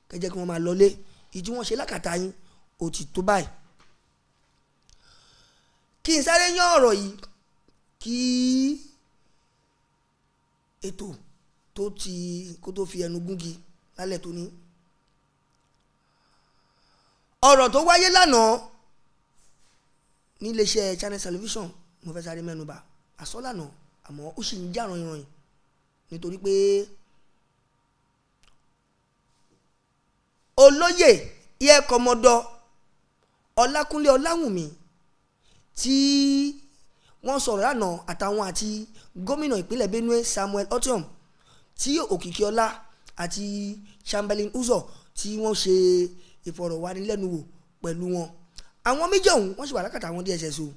kẹjẹ́ kí wọ́n máa lọlé èyí tí wọ́n ṣe lákàtà yín ó ti tó báyìí. kí n sáré yán ọ̀rọ̀ yìí kí ètò kó tó fi ẹnu gúngi lálẹ́ tó ní. ọ̀rọ̀ tó wáyé lánàá ní iléeṣẹ́ Channel Television mo fẹ́ sáré mẹ́nuba àsọ lánàá àmọ́ ó sì ń jà ràn-ìràn nítorí pé olóyè iye kọmọdọ Ọlákúnlé Ọláwùmí tí wọ́n sọ̀rọ̀ lánàá àtàwọn àti gómìnà ìpínlẹ̀ Benue Samuel Ortom tí Òkìkíọlá àti Chamberlain Uzo tí wọ́n ṣe ìfọ̀rọ̀wánilẹ́nuwò pẹ̀lú wọn àwọn méjì ọ̀hún wọ́n sì wà lákàtà àwọn DSS o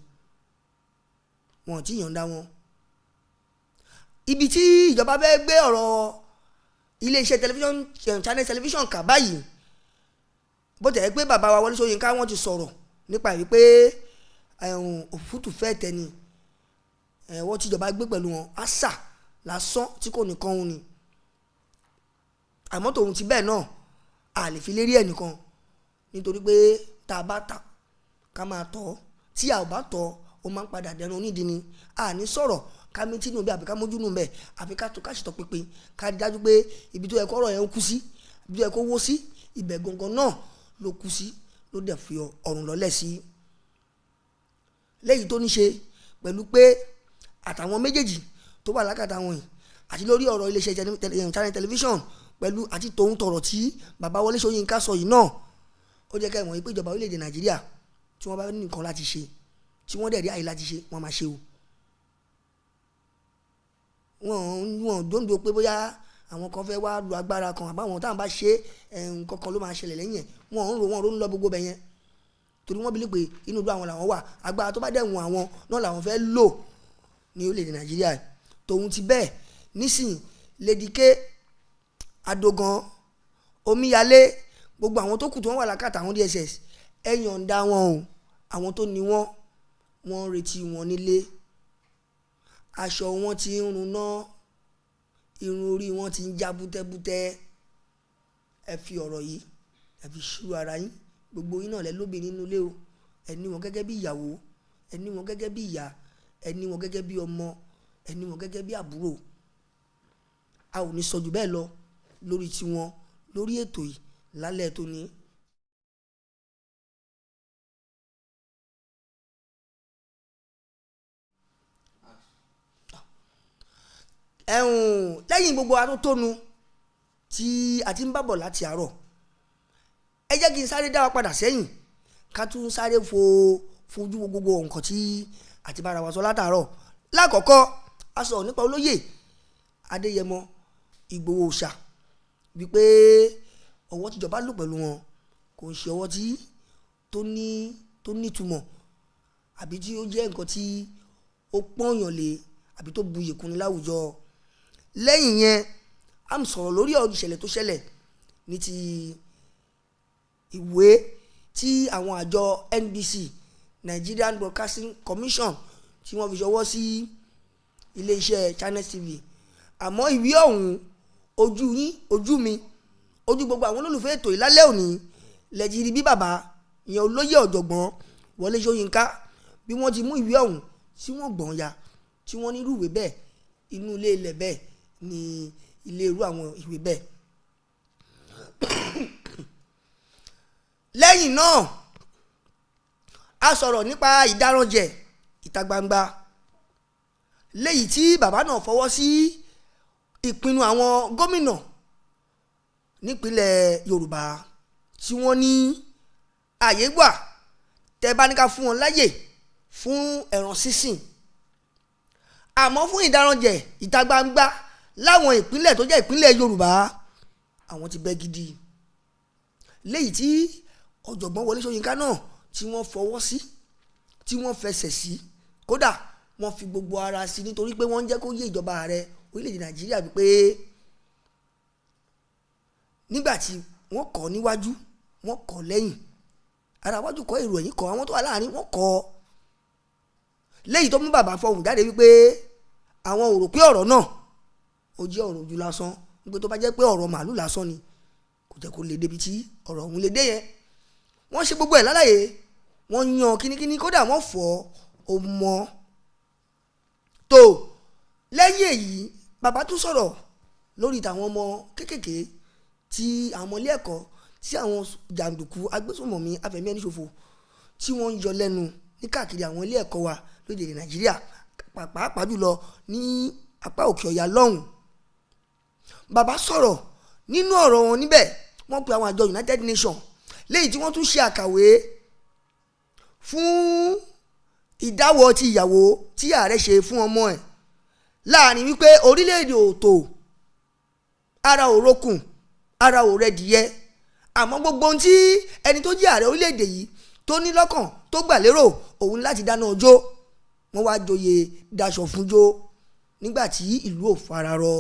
wọn ò tí yọ̀ǹda wọn. ibi tí ìjọba fẹ́ gbé ọ̀rọ̀ iléeṣẹ́ tẹlifíṣọ̀n Channel Television kà báyìí bó tẹ̀ pé bàbá wa Wọlé Ṣóyínká wọ́n ti sọ̀rọ̀ nípa ìwé pé òfútù fẹ́ tẹni wọ́n tí ìjọba gbé pẹ̀lú wọn àṣà lásán tí kò nìkan òun ni àmọ́ tòun ti bẹ́ẹ̀ náà a lè fi lérí ẹnìkan nítorí pé tá a bá ta ká máa tọ́ tí a ò bá tọ́ ó máa ń padà dẹnu onídìí ni a ní sọ̀rọ̀ ká mi tínú bí àbí ká mójú nù bẹ́ẹ̀ àfi ká tó ká ṣètò pínpín ká dájú pé ibi tó yẹ kó ọ̀rọ̀ yẹn ń kú sí ibi tó yẹ kó wó sí ibẹ̀ gangan náà ló kú sí ló dẹ̀ fi ọ̀run lọ́lẹ̀ sí. lẹ́yìn tó ní ṣe pẹ̀lú pé àtàwọn méjèèjì tó wà lákàtà wọn yìí àti lórí ọ̀rọ̀ iléeṣẹ́ Channel Television pẹ̀lú àti tòun tọ̀rọ̀ tí bàbá Wọlé Ṣóyínká sọ yìí náà ó jẹ́ ká ìmọ̀ yìí pé ìjọba orílẹ̀-èdè Nàìjíríà tí wọ́n bá ní nǹkan láti ṣe tí wọ́n dẹ̀ rí àyè láti ṣe wọ́n máa ṣe o. wọ́n dòńdó pé bóyá àwọn kan fẹ́ wá lu agbára kan àbáwọn táwọn bá ṣe nǹkan kan ló máa ṣẹlẹ̀ lẹ́yìn ẹ̀ wọ́n ń lọ gbogbo bẹ̀ yẹn torí wọ́n bí lè pé inú ìlú àwọn làwọn wà agbára tó bá dẹ̀ wọ̀n àwọn náà làwọn fẹ́ lò ní orílẹ̀-èdè Nàìjíríà tòun ti bẹ́ẹ̀ nísìnyí lédìké Adógan Omíyalé gbogbo àwọn tó kù tó wọ́n wà lákàtà àwọn DSS ẹ yọ̀ǹda wọn o àwọn tó ní wọ́n retí wọn nílé aṣọ wọn ti ń runá irun orí wọn ti ń já bútẹ́bútẹ́ ẹ fi ọ̀rọ̀ yìí ẹ fi ṣúrò ara yín gbogbo yín náà lẹ lóbìnrin nínú ilé o ẹ ní wọn gẹ́gẹ́ bí ìyàwó ẹ ní wọn gẹ́gẹ́ bí ìyá ẹ ní wọn gẹ́gẹ́ bí ọmọ ẹ ní wọn gẹ́gẹ́ bí àbúrò a ò ní sọ jù bẹ́ẹ̀ lọ lórí tiwọn lórí ètò yìí lálẹ́ tó ní. lẹ́yìn gbogbo atótónu tí a ti ń bá bọ̀ láti àárọ̀ ẹ jẹ́ kí n sáré dá wa padà sẹ́yìn ká tún sáré fojú gbogbo nǹkan tí àti bára wa sọ látàárọ̀ lákọ̀ọ́kọ́ a sọ̀rọ̀ nípa olóyè Adéyẹmọ Ìgbòho Òòṣà wípé ọwọ́ tíjọba lò pẹ̀lú wọn kò ń ṣe ọwọ́ tó nítumọ̀ àbí tí ó jẹ́ nǹkan tí ó pọ́nyàn lé àbí tó buyì kúnni láwùjọ. lẹ́yìn yẹn a ń sọ̀rọ̀ lórí ọ̀rọ̀ ìṣẹ̀lẹ̀ tó ṣẹlẹ̀ ní ti ìwé tí àwọn àjọ NBC Nigerian Broadcasting Commission tí wọ́n fi ṣọwọ́ sí iléeṣẹ́ Channel TV àmọ́ ìwé ọ̀hún ojú yín ojú mi ojú gbogbo àwọn olólùfẹ́ ètò ìlálẹ́ òní lẹ́jìrì bí bàbá ìyẹn olóyè ọ̀jọ̀gbọ́n Wọlé Ṣóyínká bí wọ́n ti mú ìwé ọ̀hún tí wọ́n gbọ̀n ya tí wọ́n ní irú ìwé bẹ́ẹ̀ inú ilé ilẹ̀ bẹ́ẹ̀ ni ilé irú àwọn ìwé bẹ́ẹ̀ lẹ́yìn náà a sọ̀rọ̀ nípa ìdáranjẹ ìta gbangba léyìí tí bàbá náà fọwọ́ sí ìpinnu àwọn gómìnà nípínlẹ̀ Yorùbá tí wọ́n ní àyè gbà tẹ́ bá ní ká fún wọn láyè fún ẹran sísìn, àmọ́ fún ìdáranjẹ ìta gbangba láwọn ìpínlẹ̀ tó jẹ́ ìpínlẹ̀ Yorùbá àwọn ti bẹ́ gidi, léyìí tí ọ̀jọ̀gbọ́n Wọlé Ṣóyínká náà tí wọ́n fọwọ́ sí, tí wọ́n fẹsẹ̀ sí, kódà wọ́n fi gbogbo ara sí nítorí pé wọ́n ń jẹ́ kó yé ìjọba ààrẹ orílẹ̀-èdè Nàìjíríà wípé nígbà tí wọ́n kọ́ níwájú wọ́n kọ́ lẹ́yìn, ara wájú kọ́ èrò ẹ̀yìn kọ́, àwọn tó wà láàrin wọ́n kọ́, léyìí tó mú bàbá fọhùn jáde wípé àwọn ò rò pé ọ̀rọ̀ náà ó jẹ́ ọ̀rọ̀ ojú lásán, wípé tó bá jẹ́ pé ọ̀rọ̀ màálù lásán ni kò jẹ́ kó lè débi tí ọ̀rọ̀ ọ̀hún lè dé yẹn. Wọ́n ṣe gbogbo ẹ̀ lálàyé, wọ́n yan kínníkínní, kódà wọ́n fọ́ ọ mọ́ tó. Lẹ́yìn èyí bàbá tún sọ̀rọ̀ lórí tàwọn ọmọ kéékèèké tí àwọn ọmọ ilé ẹ̀kọ́ tí àwọn jàǹdùkú agbésùnmọ̀mí afẹ̀mí ẹni ṣòfò tí wọ́n ń yọ lẹ́nu ní káàkiri àwọn ilé ẹ̀kọ́ wa lórílẹ̀-èdè Nàìjíríà, pàápàá jùlọ ní apá òkè ọ̀yà lọ́hùn. Bàbá sọ̀rọ̀ nínú ọ̀rọ̀ wọn níbẹ̀, wọ́n pe àwọn àjọ United Nations léyìí tí wọ́n tún ṣe àkàwé fún ìdáwọ́ ti ìyàwó tí ààrẹ ṣe fún ọmọ ẹ̀ láàrin wípé orílẹ̀-èdè òtò ara ò rokùn ara ò rẹ̀dìyẹ, àmọ́ gbogbo ohun tí ẹni tó jẹ́ ààrẹ orílẹ̀-èdè yìí tó ní lọ́kàn tó gbà lérò òun láti dáná ọjọ́, wọ́n wá joyè daṣọ fúnjó nígbà tí ìlú ò fararọ.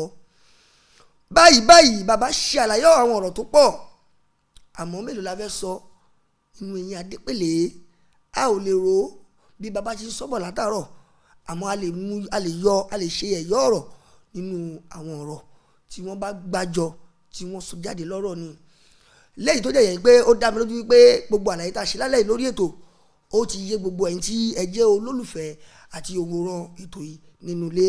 Báyìí bàbá ṣe àlàyé àwọn ọ̀rọ̀ tó pọ̀, àmọ́ mélòó la fẹ́ sọ inú eyín adépèlé, a ò lè ro bí bàbá ti sọ́bọ̀ látàárọ̀, àmọ́ a lè ṣe ẹ̀yọ́ ọ̀rọ̀ nínú àwọn ọ̀rọ̀ tí wọ́n bá gbàjọ tí wọ́n sọ jáde lọ́rọ̀ ni, lẹ́yìn tó dẹ̀ yẹ pé ó dá mi lójú wípé gbogbo àlàyé tá a ṣe lálẹ́ lórí ètò ó ti yé gbogbo ẹ̀yin tí ẹ jẹ́ olólùfẹ́ àti òwòrán ètò yìí nínú ilé.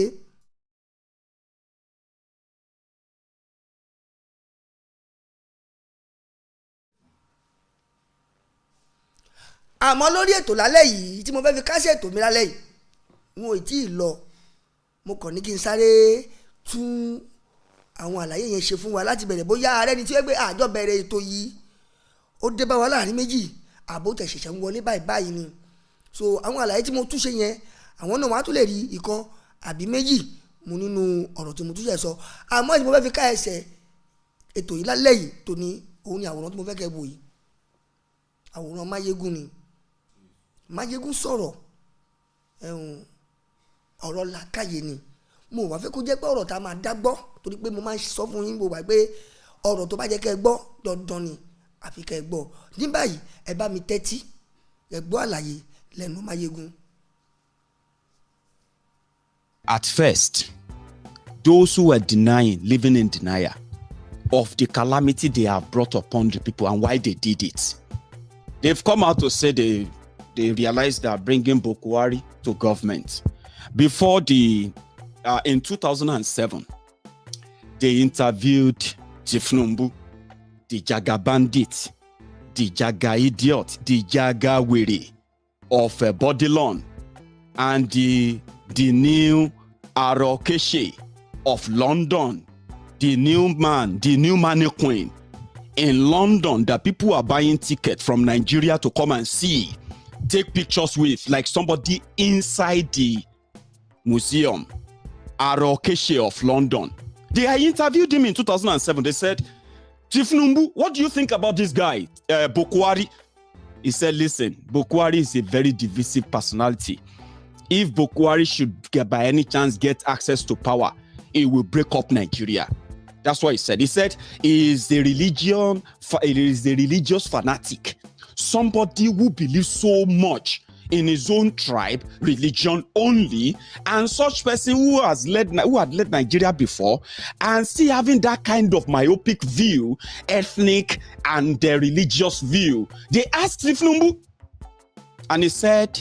Àmọ́ lórí ètò lálẹ́ yìí tí mo fẹ́ fi kásẹ̀ ètò mi lálẹ́ yìí wọn ò tí ì lọ, mo kàn ní kí n sáré tún àwọn àlàyé yẹn ṣe fún wa láti bẹ̀rẹ̀, bóyá ààrẹ ni tí wọ́n gbé àjọ bẹ̀rẹ̀ ètò yìí ó dé bá wa láàrin méjì àbó tẹ̀ ṣẹ̀ṣẹ̀ ń wọlé báyìí ni. So àwọn àlàyé tí mo tún ṣe yẹn àwọn náà wọ́n á tún lè rí ìkan àbí méjì mú nínú ọ̀rọ̀ tí mo tún ṣe sọ. Àmọ́ ìdí mo fẹ́ fi ká ẹsẹ̀ ètò yìí lálẹ́ yìí tó ní òun ni àwòrán tí mo fẹ́ kẹ́ wò yìí, àwòrán Máyégún ni. Máyégún sọ̀rọ̀ ọ̀rọ̀ làákàyè ni, mo wá fẹ́ kó jẹ́ pé ọ̀rọ̀ tá a máa dá gbọ́, torí pé mo máa ń sọ fún yín gbogbo pé ọ̀rọ̀ tó bá jẹ́ kẹ́ ẹ gbọ́ dandan ni àfi kẹ́ ẹ gbọ́. Ní báyìí ẹ bá mi tẹ́tí ẹ gbọ́ àlàyé lẹ́nu Máyégún. At first, those who were denying, living in denial of the calamity they have brought upon the people and why they did it, they've come out to say they realized that bringing Boko Haram to government. Before in 2007, they interviewed Tifnumbu, the Jaga bandit, the Jaga idiot, the Jaga were of Bodilon, and the new Arokeshe of London, the new mannequin in London that people are buying tickets from Nigeria to come and see, take pictures with, like somebody inside the museum, Arokeshe of London. They interviewed him in 2007. They said, Tifnumbu, what do you think about this guy, Boko Haram? He said, listen, Boko Haram is a very divisive personality. If Boko Haram should by any chance get access to power, it will break up Nigeria. That's what he said. He said he is a religious fanatic, somebody who believes so much in his own tribe, religion only, and such person who had led Nigeria before, and still having that kind of myopic view, ethnic and religious view. They asked Tifnumbu, and he said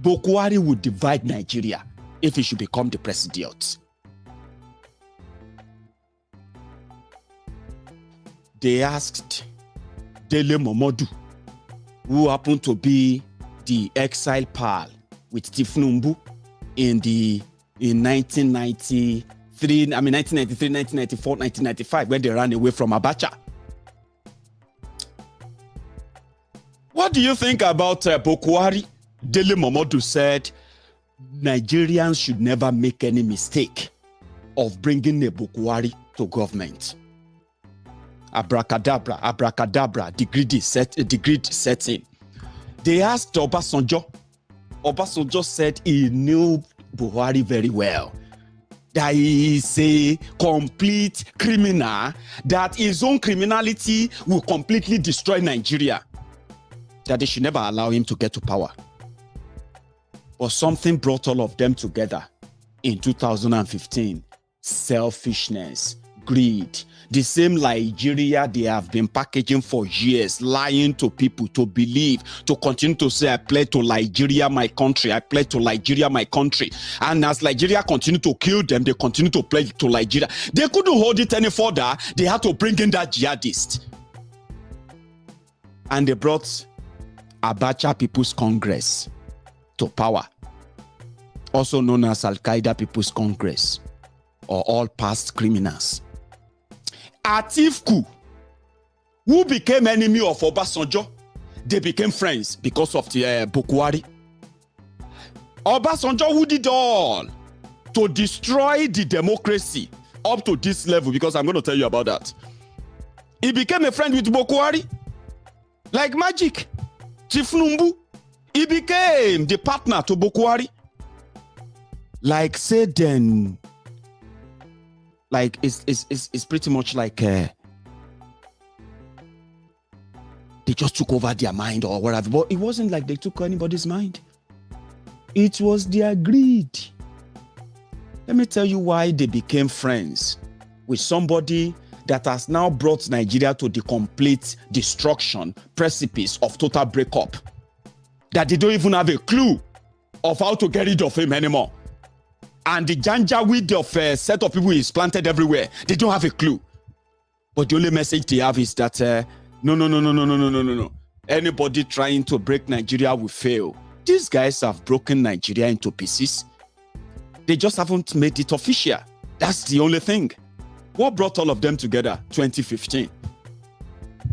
Boko Haram would divide Nigeria if he should become the president. they asked Dele Momodu, who happened to be the exile pal with Tifnumbu in 1993, 1994, 1995, when they ran away from Abacha. What do you think about Bokwari? Dele Momodu said Nigerians should never make any mistake of bringing a Bokwari to government. Abracadabra, abracadabra, degree setting. They asked Obasanjo. Obasanjo said he knew Buhari very well. That he is a complete criminal, that his own criminality will completely destroy Nigeria. That they should never allow him to get to power. But something brought all of them together in 2015. Selfishness, greed. The same Nigeria they have been packaging for years, lying to people to believe, to continue to say, I pledge to Nigeria, my country. I pledge to Nigeria, my country. And as Nigeria continue to kill them, they continue to pledge to Nigeria. They couldn't hold it any further. They had to bring in that jihadist. And they brought Abacha People's Congress to power, also known as Al-Qaeda People's Congress, or all past criminals. Atiku, who became enemy of Obasanjo, they became friends because of the Bokwari. Obasanjo, who did all to destroy the democracy up to this level, because I'm going to tell you about that. He became a friend with Bokwari, like magic. Tifnumbu, he became the partner to Bokwari. Like say then, like it's pretty much like they just took over their mind or whatever. But it wasn't like they took anybody's mind. It was their greed. Let me tell you why they became friends with somebody that has now brought Nigeria to the complete destruction, precipice of total breakup. That they don't even have a clue of how to get rid of him anymore. And the janjaweed of a set of people is planted everywhere. They don't have a clue. But the only message they have is that, no. Anybody trying to break Nigeria will fail. These guys have broken Nigeria into pieces. They just haven't made it official. That's the only thing. What brought all of them together? 2015.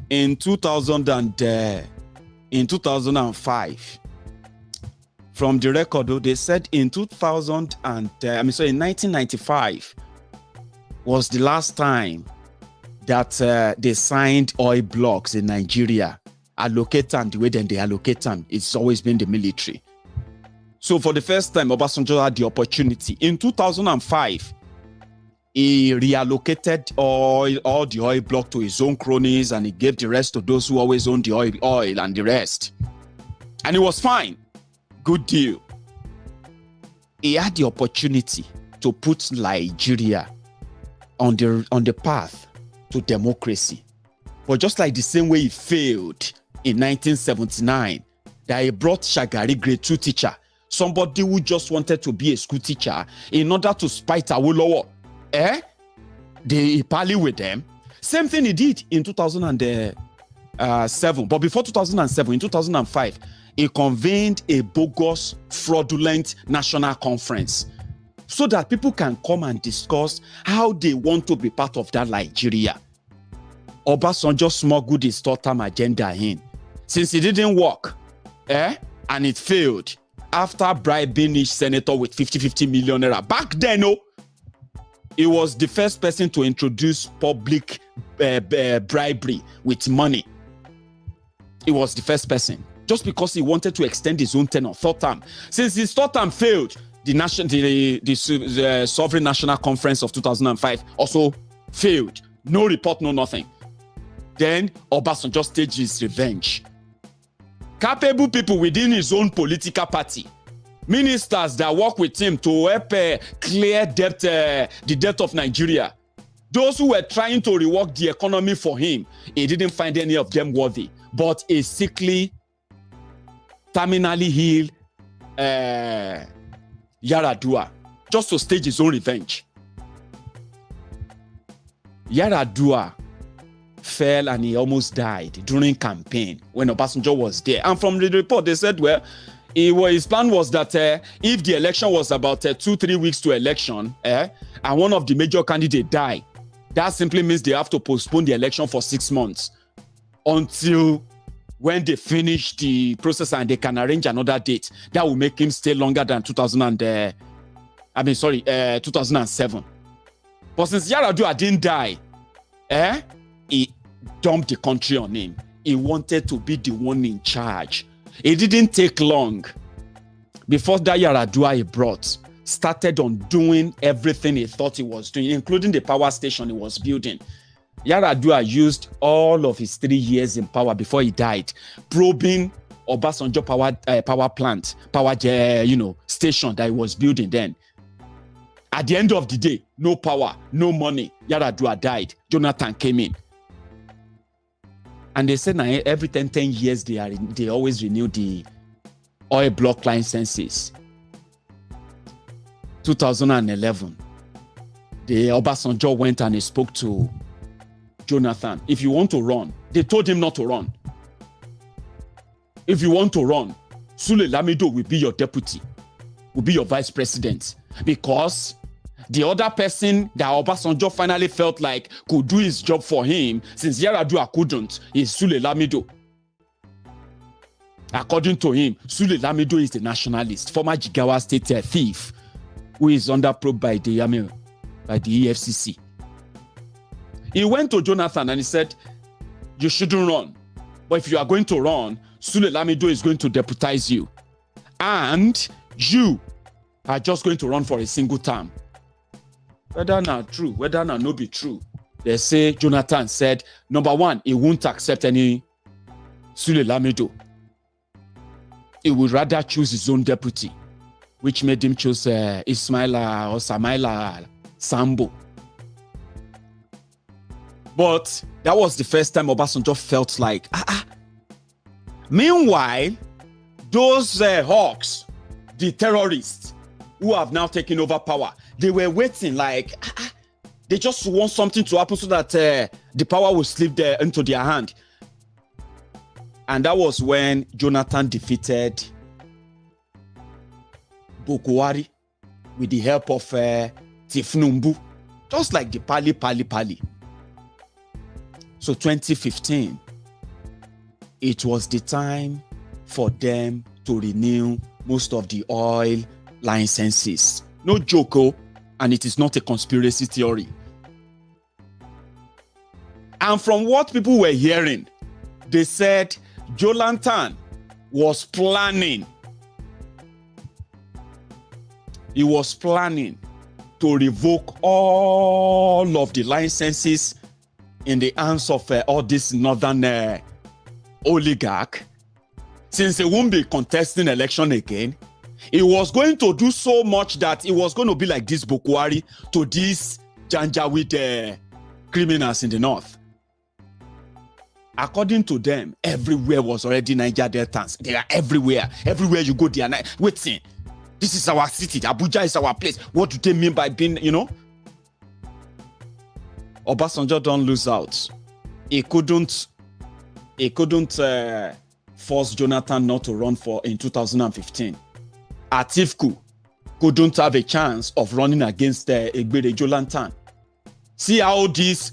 In 2005, from the record, they said in 1995 was the last time that they signed oil blocks in Nigeria. Allocate them the way then they allocate them. It's always been the military. So for the first time, Obasanjo had the opportunity. In 2005, he reallocated all the oil block to his own cronies, and he gave the rest to those who always owned the oil and the rest. And it was fine. Good deal. He had the opportunity to put Nigeria on the path to democracy. But just like the same way he failed in 1979, that he brought Shagari grade 2 teacher, somebody who just wanted to be a school teacher in order to spite Awolowo. They parley with them. Same thing he did in 2007. But before 2007, in 2005, he convened a bogus, fraudulent national conference so that people can come and discuss how they want to be part of that Nigeria. Obasanjo smuggled his third-term agenda in. Since it didn't work, and it failed, after bribing each senator with 50 million naira, back then, he was the first person to introduce public bribery with money. He was the first person, just because he wanted to extend his own tenure, third term. Since his third term failed, the Sovereign National Conference of 2005 also failed. No report, no nothing. Then Obasanjo staged his revenge. Capable people within his own political party, ministers that work with him to help clear the debt of Nigeria, those who were trying to rework the economy for him, he didn't find any of them worthy. But a sickly, terminally ill Yaradua, just to stage his own revenge. Yaradua fell and he almost died during campaign when Obasanjo was there. And from the report, they said, well, his plan was that if the election was about 2-3 weeks to election, and one of the major candidates die, that simply means they have to postpone the election for 6 months until when they finish the process and they can arrange another date. That will make him stay longer than 2007. But since Yar'Adua didn't die, he dumped the country on him. He wanted to be the one in charge. It didn't take long before that Yar'Adua he brought started on doing everything he thought he was doing, including the power station he was building. Yar'Adua used all of his 3 years in power before he died, probing Obasanjo power plant, station that he was building then. At the end of the day, no power, no money. Yar'Adua died. Jonathan came in. And they said now every 10 years they always renew the oil block licenses. 2011, the Obasanjo went and he spoke to Jonathan. If you want to run, they told him not to run. If you want to run, Sule Lamido will be your deputy, will be your vice president, because the other person that Obasanjo finally felt like could do his job for him, since Yar'Adua couldn't, is Sule Lamido. According to him, Sule Lamido is a nationalist, former Jigawa state thief, who is under probe by the EFCC. He went to Jonathan and he said, you shouldn't run. But if you are going to run, Sule Lamido is going to deputize you. And you are just going to run for a single term. Whether not true, whether not no be true. They say Jonathan said, number one, he won't accept any Sule Lamido. He would rather choose his own deputy, which made him choose Ismaila or Samaila Sambo. But that was the first time Obasanjo felt like, Meanwhile, those hawks, the terrorists who have now taken over power, they were waiting like, they just want something to happen so that the power will slip into their hand. And that was when Jonathan defeated Bokwari with the help of Tifnumbu, just like the Pali. So 2015, it was the time for them to renew most of the oil licenses. No joke, and it is not a conspiracy theory. And from what people were hearing, they said Jonathan was planning. He was planning to revoke all of the licenses in the hands of all this northern oligarch. Since they won't be contesting election again, he was going to do so much that it was going to be like this Bokwari to these Janjaweed criminals in the north. According to them, everywhere was already Niger Deltans. They are everywhere. Everywhere you go, they are waiting. This is our city. Abuja is our place. What do they mean by being, Obasanjo don't lose out. He couldn't force Jonathan not to run in 2015. Atiku couldn't have a chance of running against Egbere Jonathan. See how these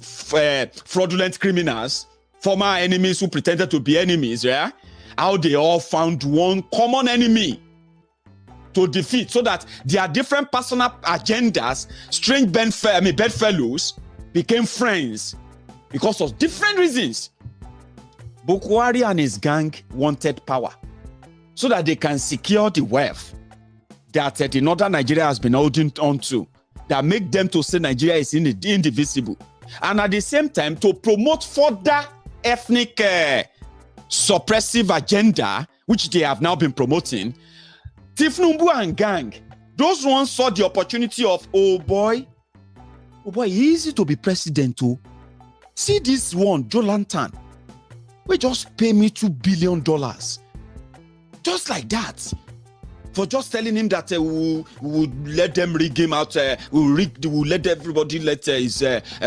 fraudulent criminals, former enemies who pretended to be enemies, yeah, how they all found one common enemy to defeat, so that their different personal agendas, strange bedfellows, became friends because of different reasons. Bokwari and his gang wanted power so that they can secure the wealth that the northern Nigeria has been holding on to, that make them to say Nigeria is indivisible, and at the same time to promote further ethnic suppressive agenda, which they have now been promoting. Tifnumbu and gang, those ones saw the opportunity of, oh boy, easy to be president too. See this one, Jonathan, we just pay me $2 billion. Just like that. for just telling him that we would let them rig him out. We'll let everybody let his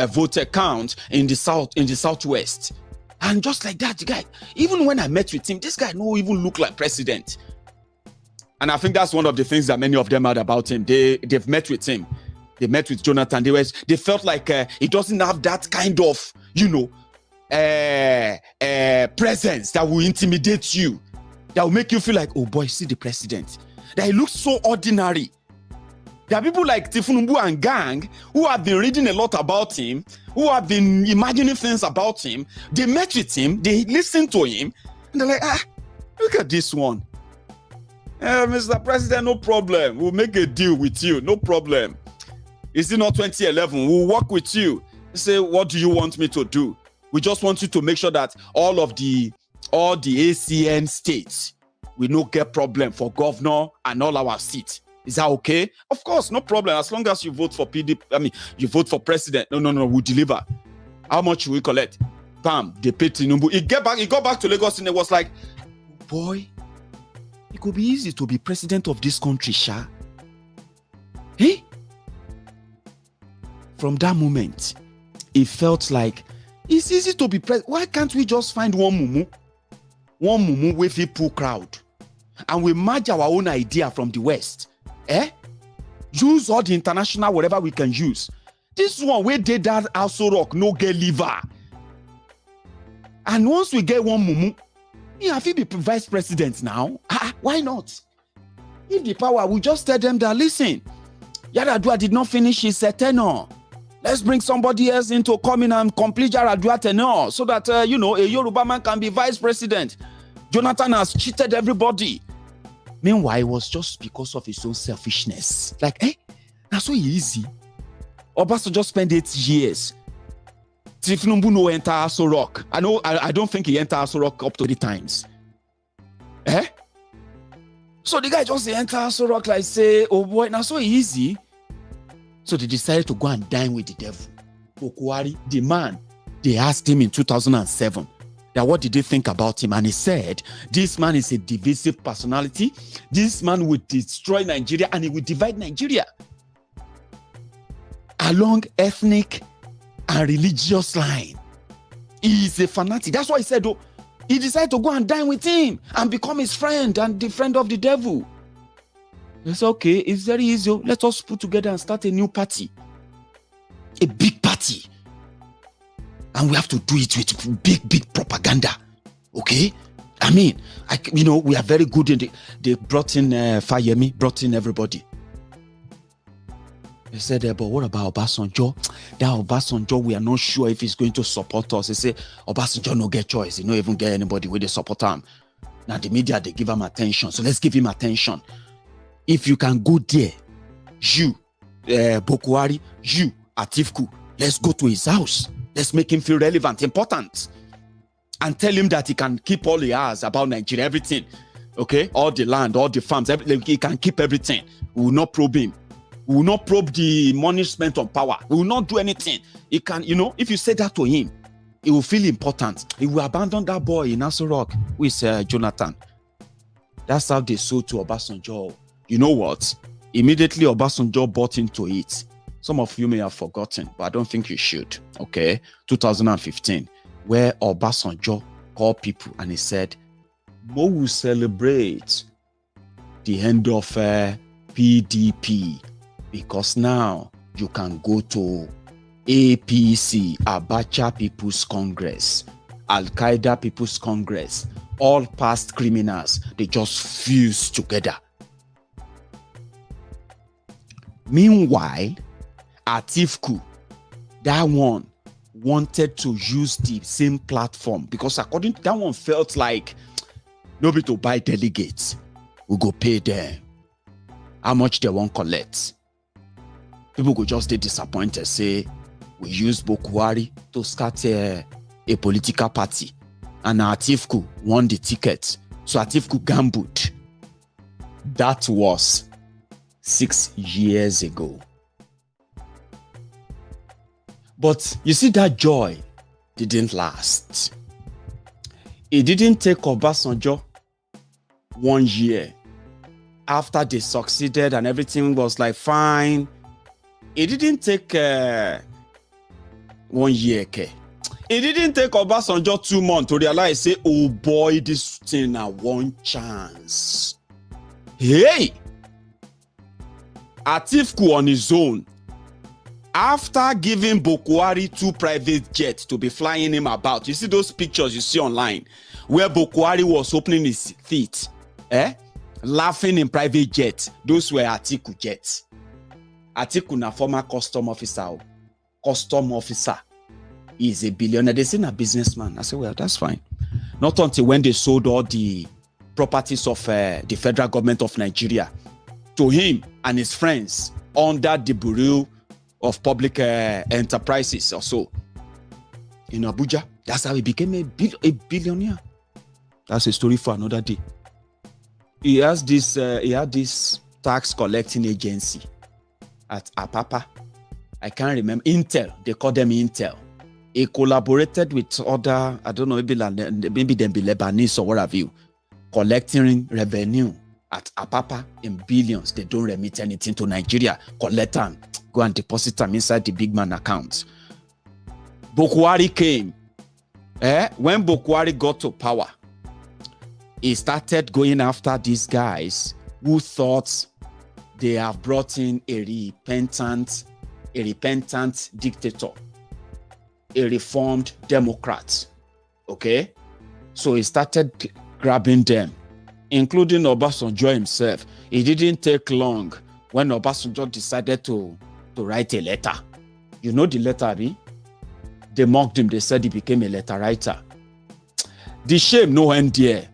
vote count in the southwest. And just like that, the guy, even when I met with him, this guy no even look like president. And I think that's one of the things that many of them had about him. They've met with him. They met with Jonathan. They felt like he doesn't have that kind of, presence that will intimidate you, that will make you feel like, oh boy, see the president. That he looks so ordinary. There are people like Tifunumbu and gang who have been reading a lot about him, who have been imagining things about him. They met with him, they listened to him, and they're like, look at this one. Mr. President, no problem. We'll make a deal with you, no problem. Is it not 2011? We'll work with you. They say, what do you want me to do? We just want you to make sure that all the ACN states will not get problem for governor and all our seats. Is that okay? Of course, no problem. As long as you vote for PDP, you vote for president. No, we'll deliver. How much will we collect? Bam, they paid Tinubu. He got back to Lagos and it was like, boy, it could be easy to be president of this country, Sha. Hey? From that moment, it felt like it's easy to be president. Why can't we just find one mumu with a poor crowd, and we merge our own idea from the West? Use all the international whatever we can use. This one we did that also rock no get liver. And once we get one mumu, if he be vice president now, why not? If the power, we just tell them that listen, Yaradua did not finish his tenure. Let's bring somebody else in to come in and complete Yaradua tenure so that a Yoruba man can be vice president. Jonathan has cheated everybody. Meanwhile, it was just because of his own selfishness. Like, that's so easy. Obasanjo just spent 8 years. Tinubu no enter Aso Rock. I don't think he entered Aso Rock up to 3 times. So the guy just enter Aso Rock like say, oh boy, now so easy. So they decided to go and dine with the devil. Bokwari, the man, they asked him in 2007 that what did they think about him? And he said, this man is a divisive personality. This man will destroy Nigeria and he will divide Nigeria along ethnic and religious line. He is a fanatic. That's why he said, he decided to go and dine with him and become his friend and the friend of the devil. It's okay, it's very easy. Let us put together and start a new party. A big party. And we have to do it with big propaganda. Okay? We are very good in they brought in Fayemi, brought in everybody. They said, but what about Obasanjo? That Obasanjo, we are not sure if he's going to support us. They say, Obasanjo no get choice. He no even get anybody with the support him. Now the media, they give him attention. So let's give him attention. If you can go there, you, Bokwari, you, Atifku, let's go to his house. Let's make him feel relevant, important. And tell him that he can keep all he has about Nigeria, everything. Okay? All the land, all the farms, he can keep everything. We will not probe him. We will not probe the money spent on power. We will not do anything. He can, if you say that to him, he will feel important. He will abandon that boy in Aso Rock with Jonathan. That's how they sold to Obasanjo. You know what? Immediately Obasanjo bought into it. Some of you may have forgotten, but I don't think you should. Okay? 2015, where Obasanjo called people and he said, Mo will celebrate the end of PDP because now you can go to APC, Abacha People's Congress, Al-Qaeda People's Congress, all past criminals, they just fused together. Meanwhile, Atifku, that one wanted to use the same platform because according to that one felt like nobody to buy delegates. We go pay them. How much they won't collect. People go just stay disappointed, say we use Bokwari to start a political party. And Atifku won the ticket. So Atifku gambled. That was 6 years ago. But you see, that joy didn't last. It didn't take Obasanjo 1 year after they succeeded and everything was like fine, it didn't take 1 year. Okay. It didn't take Obasanjo 2 months to realize, say, oh boy, this thing a one chance. Hey! Atiku on his own, after giving Bokwari 2 private jets to be flying him about, you see those pictures you see online, where Bokwari was opening his teeth, laughing in private jets. Those were Atiku jets. Atiku na former custom officer. Custom officer. He's a billionaire. They say a businessman. I say, well, that's fine. Not until when they sold all the properties of the federal government of Nigeria to him and his friends under the Bureau of Public Enterprises or so in Abuja. That's how he became a billionaire. That's a story for another day. He had this tax collecting agency at Apapa. I can't remember. Intel. They call them Intel. He collaborated with other, I don't know, maybe them be Lebanese or what have you, collecting revenue at Apapa in billions. They don't remit anything to Nigeria. Collect them, go and deposit them inside the big man accounts. Bokwari came. When Bokwari got to power, he started going after these guys who thought they have brought in a repentant dictator, a reformed Democrat. Okay? So he started grabbing them, including Obasanjo himself. It didn't take long when Obasanjo decided to write a letter. You know the letter, Abi? They mocked him. They said he became a letter writer. The shame no end there,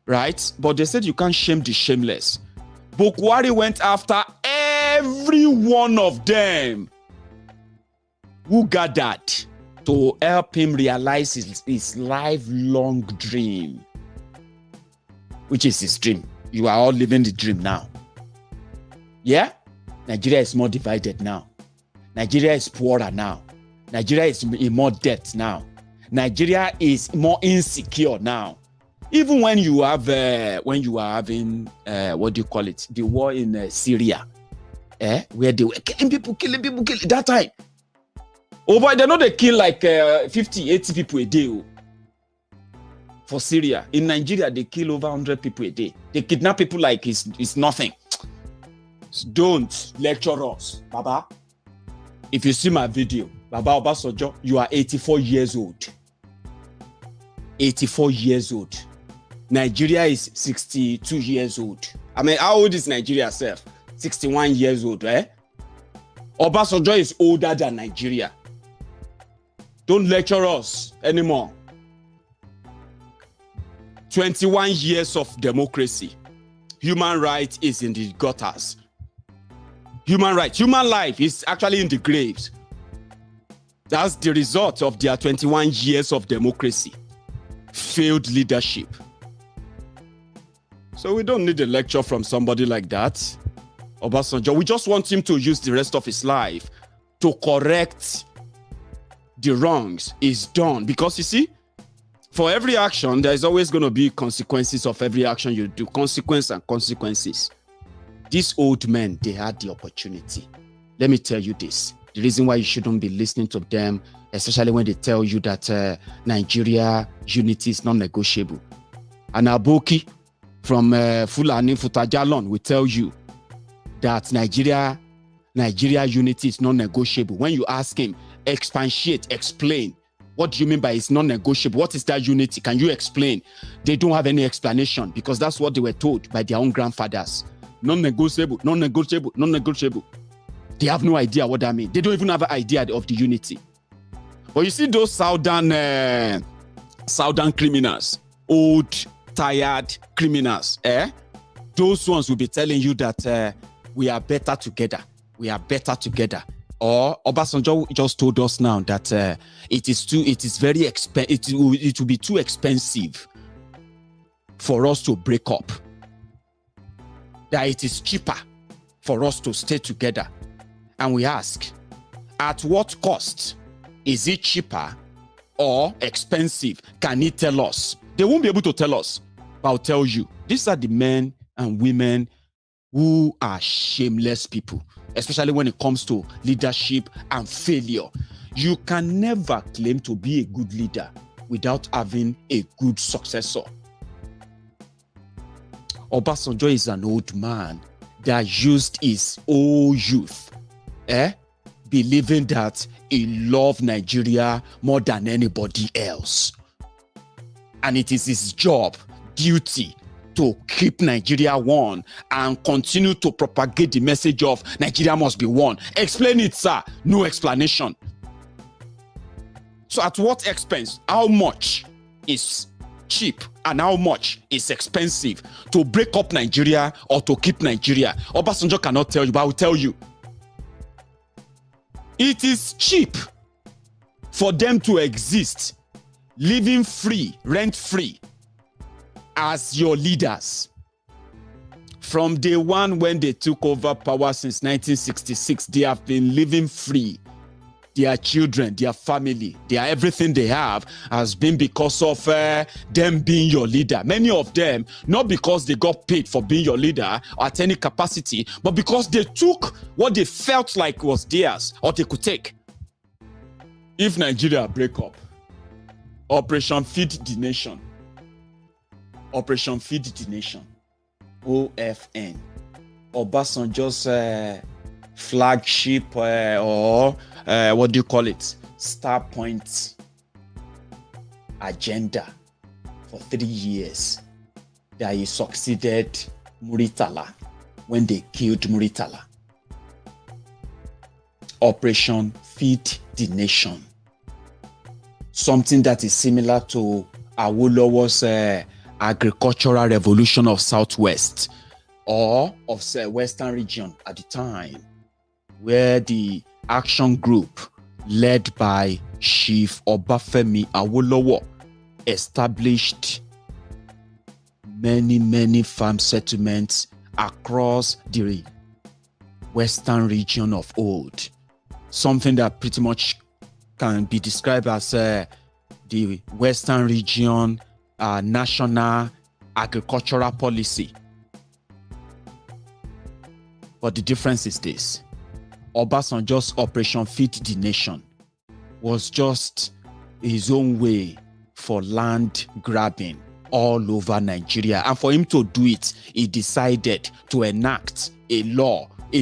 right? But they said you can't shame the shameless. Bokwari went after every one of them who gathered to help him realize his lifelong dream, which is his dream. You are all living the dream now. Yeah? Nigeria is more divided now. Nigeria is poorer now. Nigeria is in more debt now. Nigeria is more insecure now. Even when you have, when you are having, what do you call it? The war in Syria, where they were killing people that time. Oh boy, they know they kill like 50, 80 people a day. For Syria. In Nigeria, they kill over 100 people a day. They kidnap people like it's nothing. Don't lecture us, Baba. If you see my video, Baba Obasanjo, you are 84 years old. 84 years old. Nigeria is 62 years old. I mean, how old is Nigeria itself? 61 years old, eh? Obasanjo is older than Nigeria. Don't lecture us anymore. 21 years of democracy. Human rights is in the gutters. Human rights, human life is actually in the graves. That's the result of their 21 years of democracy. Failed leadership. So we don't need a lecture from somebody like that. Obasanjo, we just want him to use the rest of his life to correct the wrongs he's done. Because you see, for every action, there is always going to be consequences of every action you do. Consequence and consequences. These old men, they had the opportunity. Let me tell you this. The reason why you shouldn't be listening to them, especially when they tell you that Nigeria unity is non-negotiable. And Aboki from Fulani Futajalon will tell you that Nigeria unity is non-negotiable. When you ask him, expatiate, explain. What do you mean by it's non-negotiable? What is that unity? Can you explain? They don't have any explanation because that's what they were told by their own grandfathers. Non-negotiable, non-negotiable, non-negotiable. They have no idea what that means. They don't even have an idea of the unity. But you see those southern criminals, old, tired criminals, those ones will be telling you that we are better together. We are better together. Or Obasanjo just told us now that it will be too expensive for us to break up. That it is cheaper for us to stay together. And we ask, at what cost? Is it cheaper or expensive? Can he tell us? They won't be able to tell us, but I'll tell you. These are the men and women who are shameless people, especially when it comes to leadership and failure. You can never claim to be a good leader without having a good successor. Obasanjo is an old man that used his whole youth, believing that he loved Nigeria more than anybody else. And it is his job, duty, to keep Nigeria one and continue to propagate the message of Nigeria must be one. Explain it, sir. No explanation. So at what expense? How much is cheap and how much is expensive to break up Nigeria or to keep Nigeria? Obasanjo cannot tell you, but I will tell you. It is cheap for them to exist, living free, rent-free, as your leaders. From day one when they took over power since 1966, they have been living free. Their children, their family, everything they have has been because of them being your leader. Many of them, not because they got paid for being your leader at any capacity, but because they took what they felt like was theirs or they could take. If Nigeria break up, Operation Feed the Nation, Operation Feed the Nation, OFN, Obasanjo's flagship or what do you call it? Star point agenda for 3 years that he succeeded Muritala when they killed Muritala. Operation Feed the Nation. Something that is similar to Awolowo's agricultural revolution of Southwest or of Western region at the time, where the action group led by Chief Obafemi Awolowo established many farm settlements across the western region of old. Something that pretty much can be described as the western region national agricultural policy. But the difference is this: Obasanjo's Operation Feed the Nation was just his own way for land grabbing all over Nigeria. And for him to do it, he decided to enact a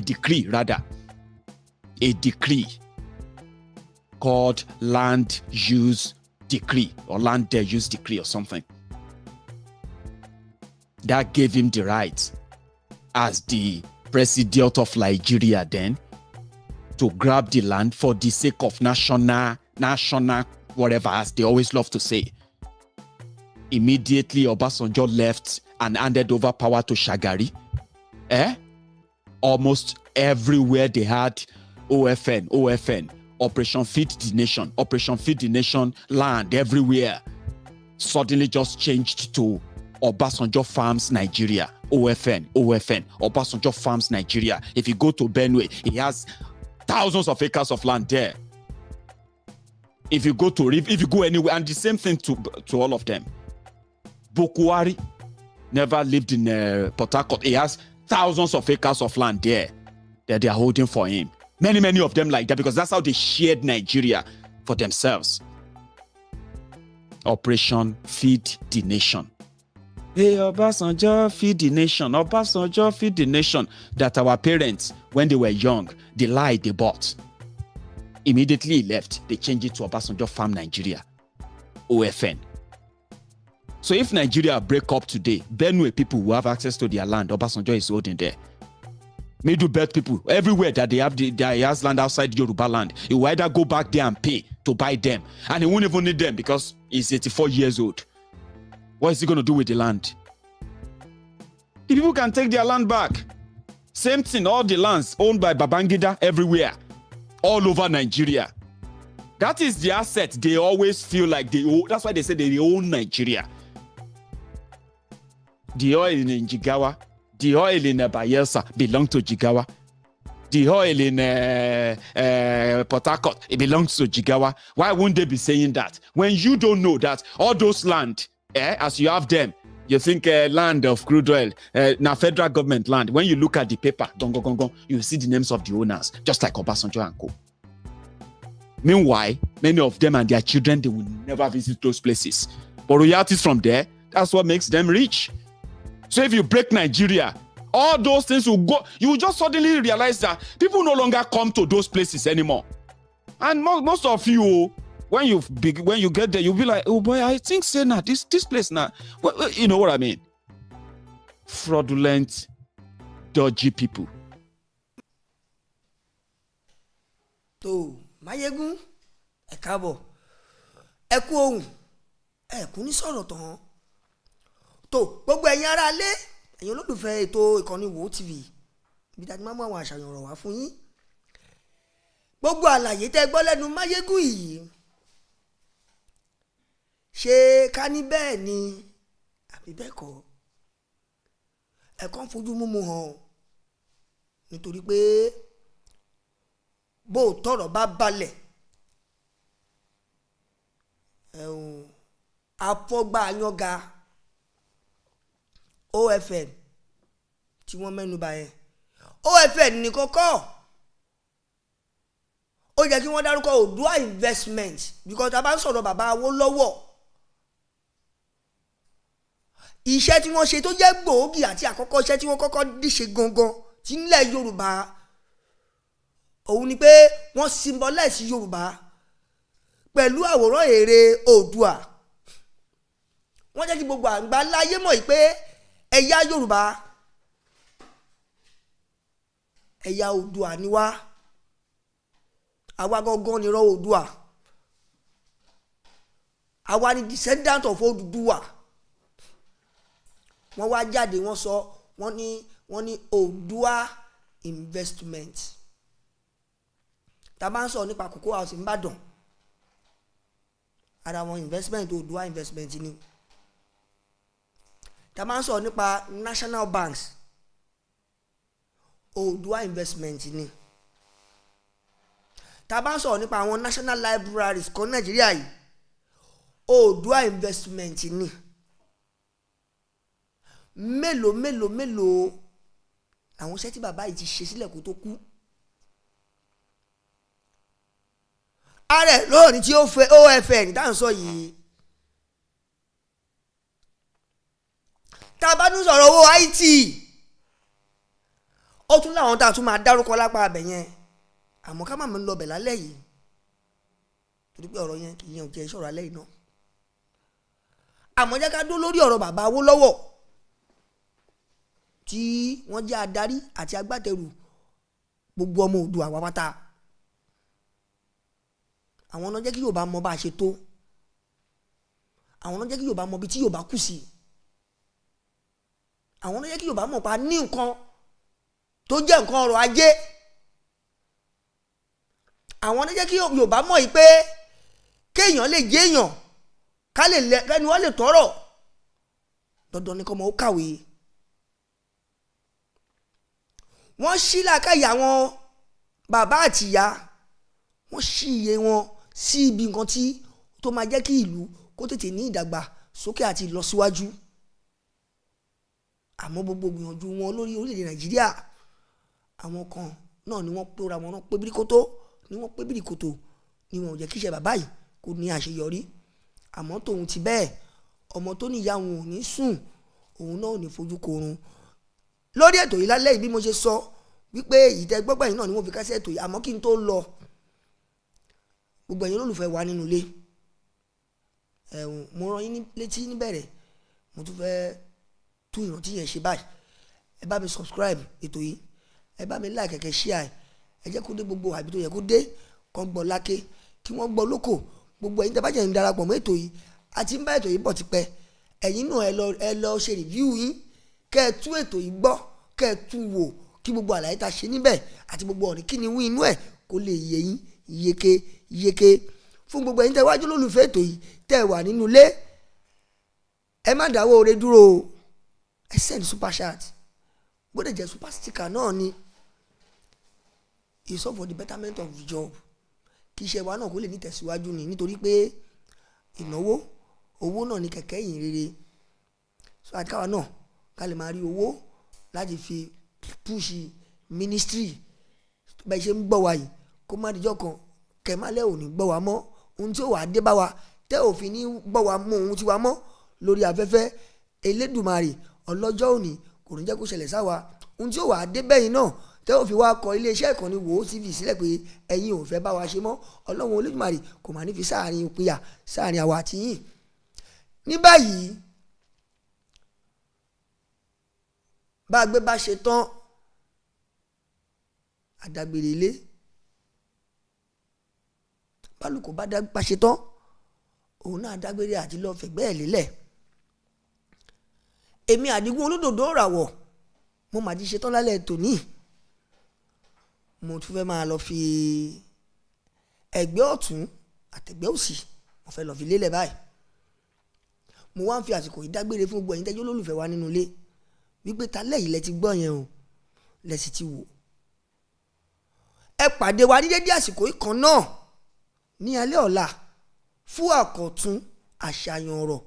decree called Land Use Decree or Land Use Decree or something. That gave him the right as the president of Nigeria then to grab the land for the sake of national, whatever, as they always love to say. Immediately, Obasanjo left and handed over power to Shagari. Almost everywhere they had OFN, Operation Feed the Nation, land everywhere. Suddenly just changed to Obasanjo Farms Nigeria. OFN, Obasanjo Farms Nigeria. If you go to Benue, he has thousands of acres of land there. If you go to Riv, if you go anywhere, and the same thing to all of them. Bokuwari never lived in Port Harcourt. He has thousands of acres of land there that they are holding for him. Many of them like that, because that's how they shared Nigeria for themselves. Operation Feed the Nation. Hey, Obasanjo, feed the nation. Obasanjo, feed the nation. That our parents, when they were young, the lie they bought. Immediately he left, they changed it to Obasanjo Farm Nigeria, OFN. So if Nigeria break up today, Benue people who have access to their land, Obasanjo is holding there. Middle belt people, everywhere that they have their has land outside Yoruba land, he will either go back there and pay to buy them, and he won't even need them because he's 84 years old. What is he going to do with the land? The people can take their land back. Same thing, all the lands owned by Babangida everywhere, all over Nigeria. That is the asset they always feel like they own. That's why they say they own Nigeria. The oil in Jigawa, the oil in Bayelsa belong to Jigawa. The oil in Port Harcourt, it belongs to Jigawa. Why wouldn't they be saying that? When you don't know that all those land, as you have them, You think land of crude oil, now federal government land. When you look at the paper, you see the names of the owners, just like Obasanjo and Co. Meanwhile, many of them and their children, they will never visit those places. But royalties from there, that's what makes them rich. So if you break Nigeria, all those things will go. You will just suddenly realize that people no longer come to those places anymore. And most of you, when you get there, you'll be like, oh boy, I think say now this place now. Well, you know what I mean? Fraudulent, dodgy people. tó Máyégún ẹ káàbọ̀ ẹ kú ohùn ẹ kú ní sọ̀rọ̀ tán tó gbogbo ẹ̀yin ará ilé ẹ̀yin olólùfẹ́ ètò ìkànnì Wo TV ibi tí a ti máa mú àwọn àṣàyàn ọ̀rọ̀ wá fún yín gbogbo àlàyé tẹ́ gbọ́ lẹ́nu Máyégún yìí ṣé ká ní bẹ́ẹ̀ ni àbí bẹ́ẹ̀ kọ́ ẹ̀kọ́ ń fojú múmu hàn nítorí pé bó tọ̀rọ̀ bá balẹ̀ afọgbà yànga OFN tí wọ́n mẹ́nu bà yẹn OFN ní kọ́kọ́ ó jẹ́ kí wọ́n dárúkọ Oòduà investment because tá a bá ń sọ̀rọ̀ bàbá Awólọ́wọ̀ iṣẹ́ tí wọ́n ṣe tó jẹ́ gbòógì àti àkọ́kọ́ iṣẹ́ tí wọ́n kọ́kọ́ díṣe gangan tí nílẹ̀ Yorùbá òun ni pé wọ́n symbolize Yorùbá pẹ̀lú àwòrán ère Oòduà wọ́n jẹ́ kí gbogbo àgbáláyé mọ̀ yìí pé ẹ̀yà Yorùbá ẹ̀yà Oòduà ni wá àwa gangan ni rán Oòduà àwa ni descendant of Odùduwà wọ́n wá jáde wọ́n sọ wọ́n ní Oòduà investment tá a bá ń sọ nípa Cocoa House Ìbàdàn ara wọn investment Oòduà investment ni tá a bá ń sọ nípa national banks Oòduà investment ni tá a bá ń sọ nípa àwọn national libraries kan Nàìjíríà yìí Oòduà investment ni mélòó àwọn iṣẹ́ tí bàbá yìí ti ṣe sílẹ̀ kó tó kú ààrẹ lóòrìn tí ó fẹ́ OFN tá à ń sọ yìí tá a bá tún sọ̀rọ̀ owó IT ó tún láwọn tá a tún máa dárúkọ lápá abẹ yẹn àmọ́ ká má mú lọ bẹ̀ lálẹ́ yìí torí pé ọ̀rọ̀ yẹn ìyẹn ò jẹ́ ìṣọ̀rọ̀ alẹ́ yìí náà àmọ́ jẹ́ ká dó lórí ọ̀rọ̀ bàbá Awólọ́wọ̀ tí wọ́n jẹ́ adarí àti agbátẹrù gbogbo ọmọ Oòduà àwapátá àwọn náà jẹ́ kí Yorùbá mọ bá a ṣe tó àwọn náà jẹ́ kí Yorùbá mọ bí tí Yorùbá kù sí àwọn náà jẹ́ kí Yorùbá mọ̀ pa ní nǹkan tó jẹ́ nǹkan ọrọ̀ ajé àwọn náà jẹ́ kí Yorùbá mọ̀ yìí pé kéèyàn lè jẹ́ èèyàn ká lè lẹ́nu wọ́n lè tọrọ dandan ni kọ́mọ ó kàwé wọ́n ṣí làákàyè àwọn bàbá àtìyá wọ́n ṣí iye wọn sí ibi nǹkan tí tó máa jẹ́ kí ìlú kó tètè ní ìdàgbàsókè àti ìlọsíwájú àmọ́ gbogbo gbìyànjú wọn lórí orílẹ̀-èdè Nàìjíríà àwọn kan náà ni wọ́n pera wọn náà pé bíríkótó ni wọ́n pé bíríkótó ni wọn ò jẹ́ kí iṣẹ́ bàbá yìí kó ní àṣeyọrí àmọ́ tòun ti bẹ́ẹ̀ ọmọ tó níyà wọn ò ní sùn òun náà ò ní fojú korun lórí ètò yìí lálẹ́ yìí bí mo ṣe sọ wípé ìtẹ́gbọ́gbà yìí náà ni wọ́n fi kásẹ̀ ètò yìí àmọ́ kí n tó lọ gbogbo ẹ̀yin olólùfẹ́ wa nínú ilé mo rán yín létí níbẹ̀rẹ̀ mo tún fẹ́ tún ìrántí yẹn ṣe báyìí ẹ bá mi subscribe ètò yìí ẹ bá mi like kẹ̀kẹ́ share ẹ jẹ́ kó dé gbogbo àbí tó yẹ kó dé kó gbọ́ láké kí wọ́n gbọ́ lóko gbogbo ẹ̀yin tẹ́ bá jẹ́ ń darapọ̀ mọ́ ètò yìí àti ń bá ètò yìí bọ̀ tipẹ́ ẹ̀yin náà ẹ lọ ṣe review yín kẹ́ ẹ tún ètò yìí gbọ́ kẹ́ ẹ tún wò kí gbogbo àlàyé tá a ṣe níbẹ̀ àti gbogbo ọ̀rìn kí ni wí inú ẹ̀ kó lè yé yín yéké fún gbogbo ẹ̀yin tẹ́ wájú lólùfẹ́ ètò yìí tẹ́ wà nínú ilé ẹ má dáwọ́ oore dúró ẹ send super chat gbọ́dọ̀ jẹ́ super sticker náà ni it's all for the betterment of the job kí iṣẹ́ wa náà kó lè ní tẹ̀síwájú ni nítorí pé ìnáwó owó náà ni kẹ̀kẹ́ yìí rere so àti káwa náà ká lè máa rí owó láti fi púùsì mínísítírì bẹ́ẹ̀ ṣe ń gbọ́ wa yìí kó má dijọ́ kan kẹ̀málẹ̀ ò ní gbọ́ wa mọ́ ohun tí ó wà á dé bá wa tẹ́ òfin ní gbọ́ wa mọ́ ohun tí wa mọ́ lórí afẹ́fẹ́ Elédùmarè ọlọ́jọ́ òní kò ní jẹ́ kó ṣẹlẹ̀ sáwa ohun tí ó wà á dé bẹ́yìn náà tẹ́ òfin wa kọ iléeṣẹ́ ìkànnì Wo TV sílẹ̀ pé ẹ̀yin ò fẹ́ bá wa ṣe mọ́ Ọlọ́run Olódùmarè kò má ní fi sáàrin òpinya sáàrin àwa àti yín. Ní báyìí bá a gbé bá ṣe tán àdágbére ilé bálùkù bá ṣe tán òun náà dágbére àti lọ́ọ́ fẹ̀gbẹ́ ẹ̀ lélẹ̀. Èmi Àdìgún olódòdó ràwọ̀ mo mà ti ṣe tán lálẹ́ tòní mo tún fẹ́ máa lọ fi ẹgbẹ́ ọ̀tún àtẹ̀gbẹ́ òsì mo fẹ́ lọ fi lélẹ̀ báyìí. Mo wá ń fi àsìkò yìí dágbére fún gbogbo ẹ̀yin tẹ́jọ́ olólùfẹ́ wa nínú ilé wípé talẹ́ yìí lẹ ti gbọ́ yẹn o lẹ sì ti wò. Ẹ pàdé wa ní dédé àsìkò yìí kan náà ní alẹ́ ọ̀la fún àkọ́tún àṣàyàn ọ̀rọ̀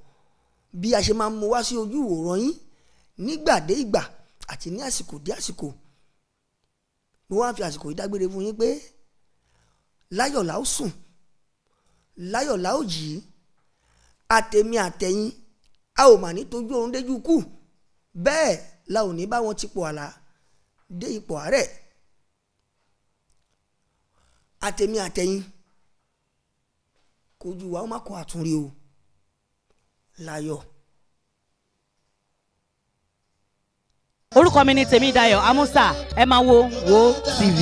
bí a ṣe máa mú wá sí ojú ìwòran yín nígbà dé ìgbà àti ní àsìkò dé àsìkò. Mo wá ń fi àsìkò yìí dágbére fún yín pé láyọ̀ la ó sùn láyọ̀ la ó jí àtèmi àtẹ̀yìn a ò mà ní tójú oorun déjú kù bẹ́ẹ̀ la ò ní bá wọn ti pò àlà dé ipò àárẹ̀. Àtèmi àtẹ̀yìn kojú wa ó má kó àtúnrí o láyọ̀. Orúkọ mi ni Tèmídayọ̀ Amusa ẹ máa wo Wo TV.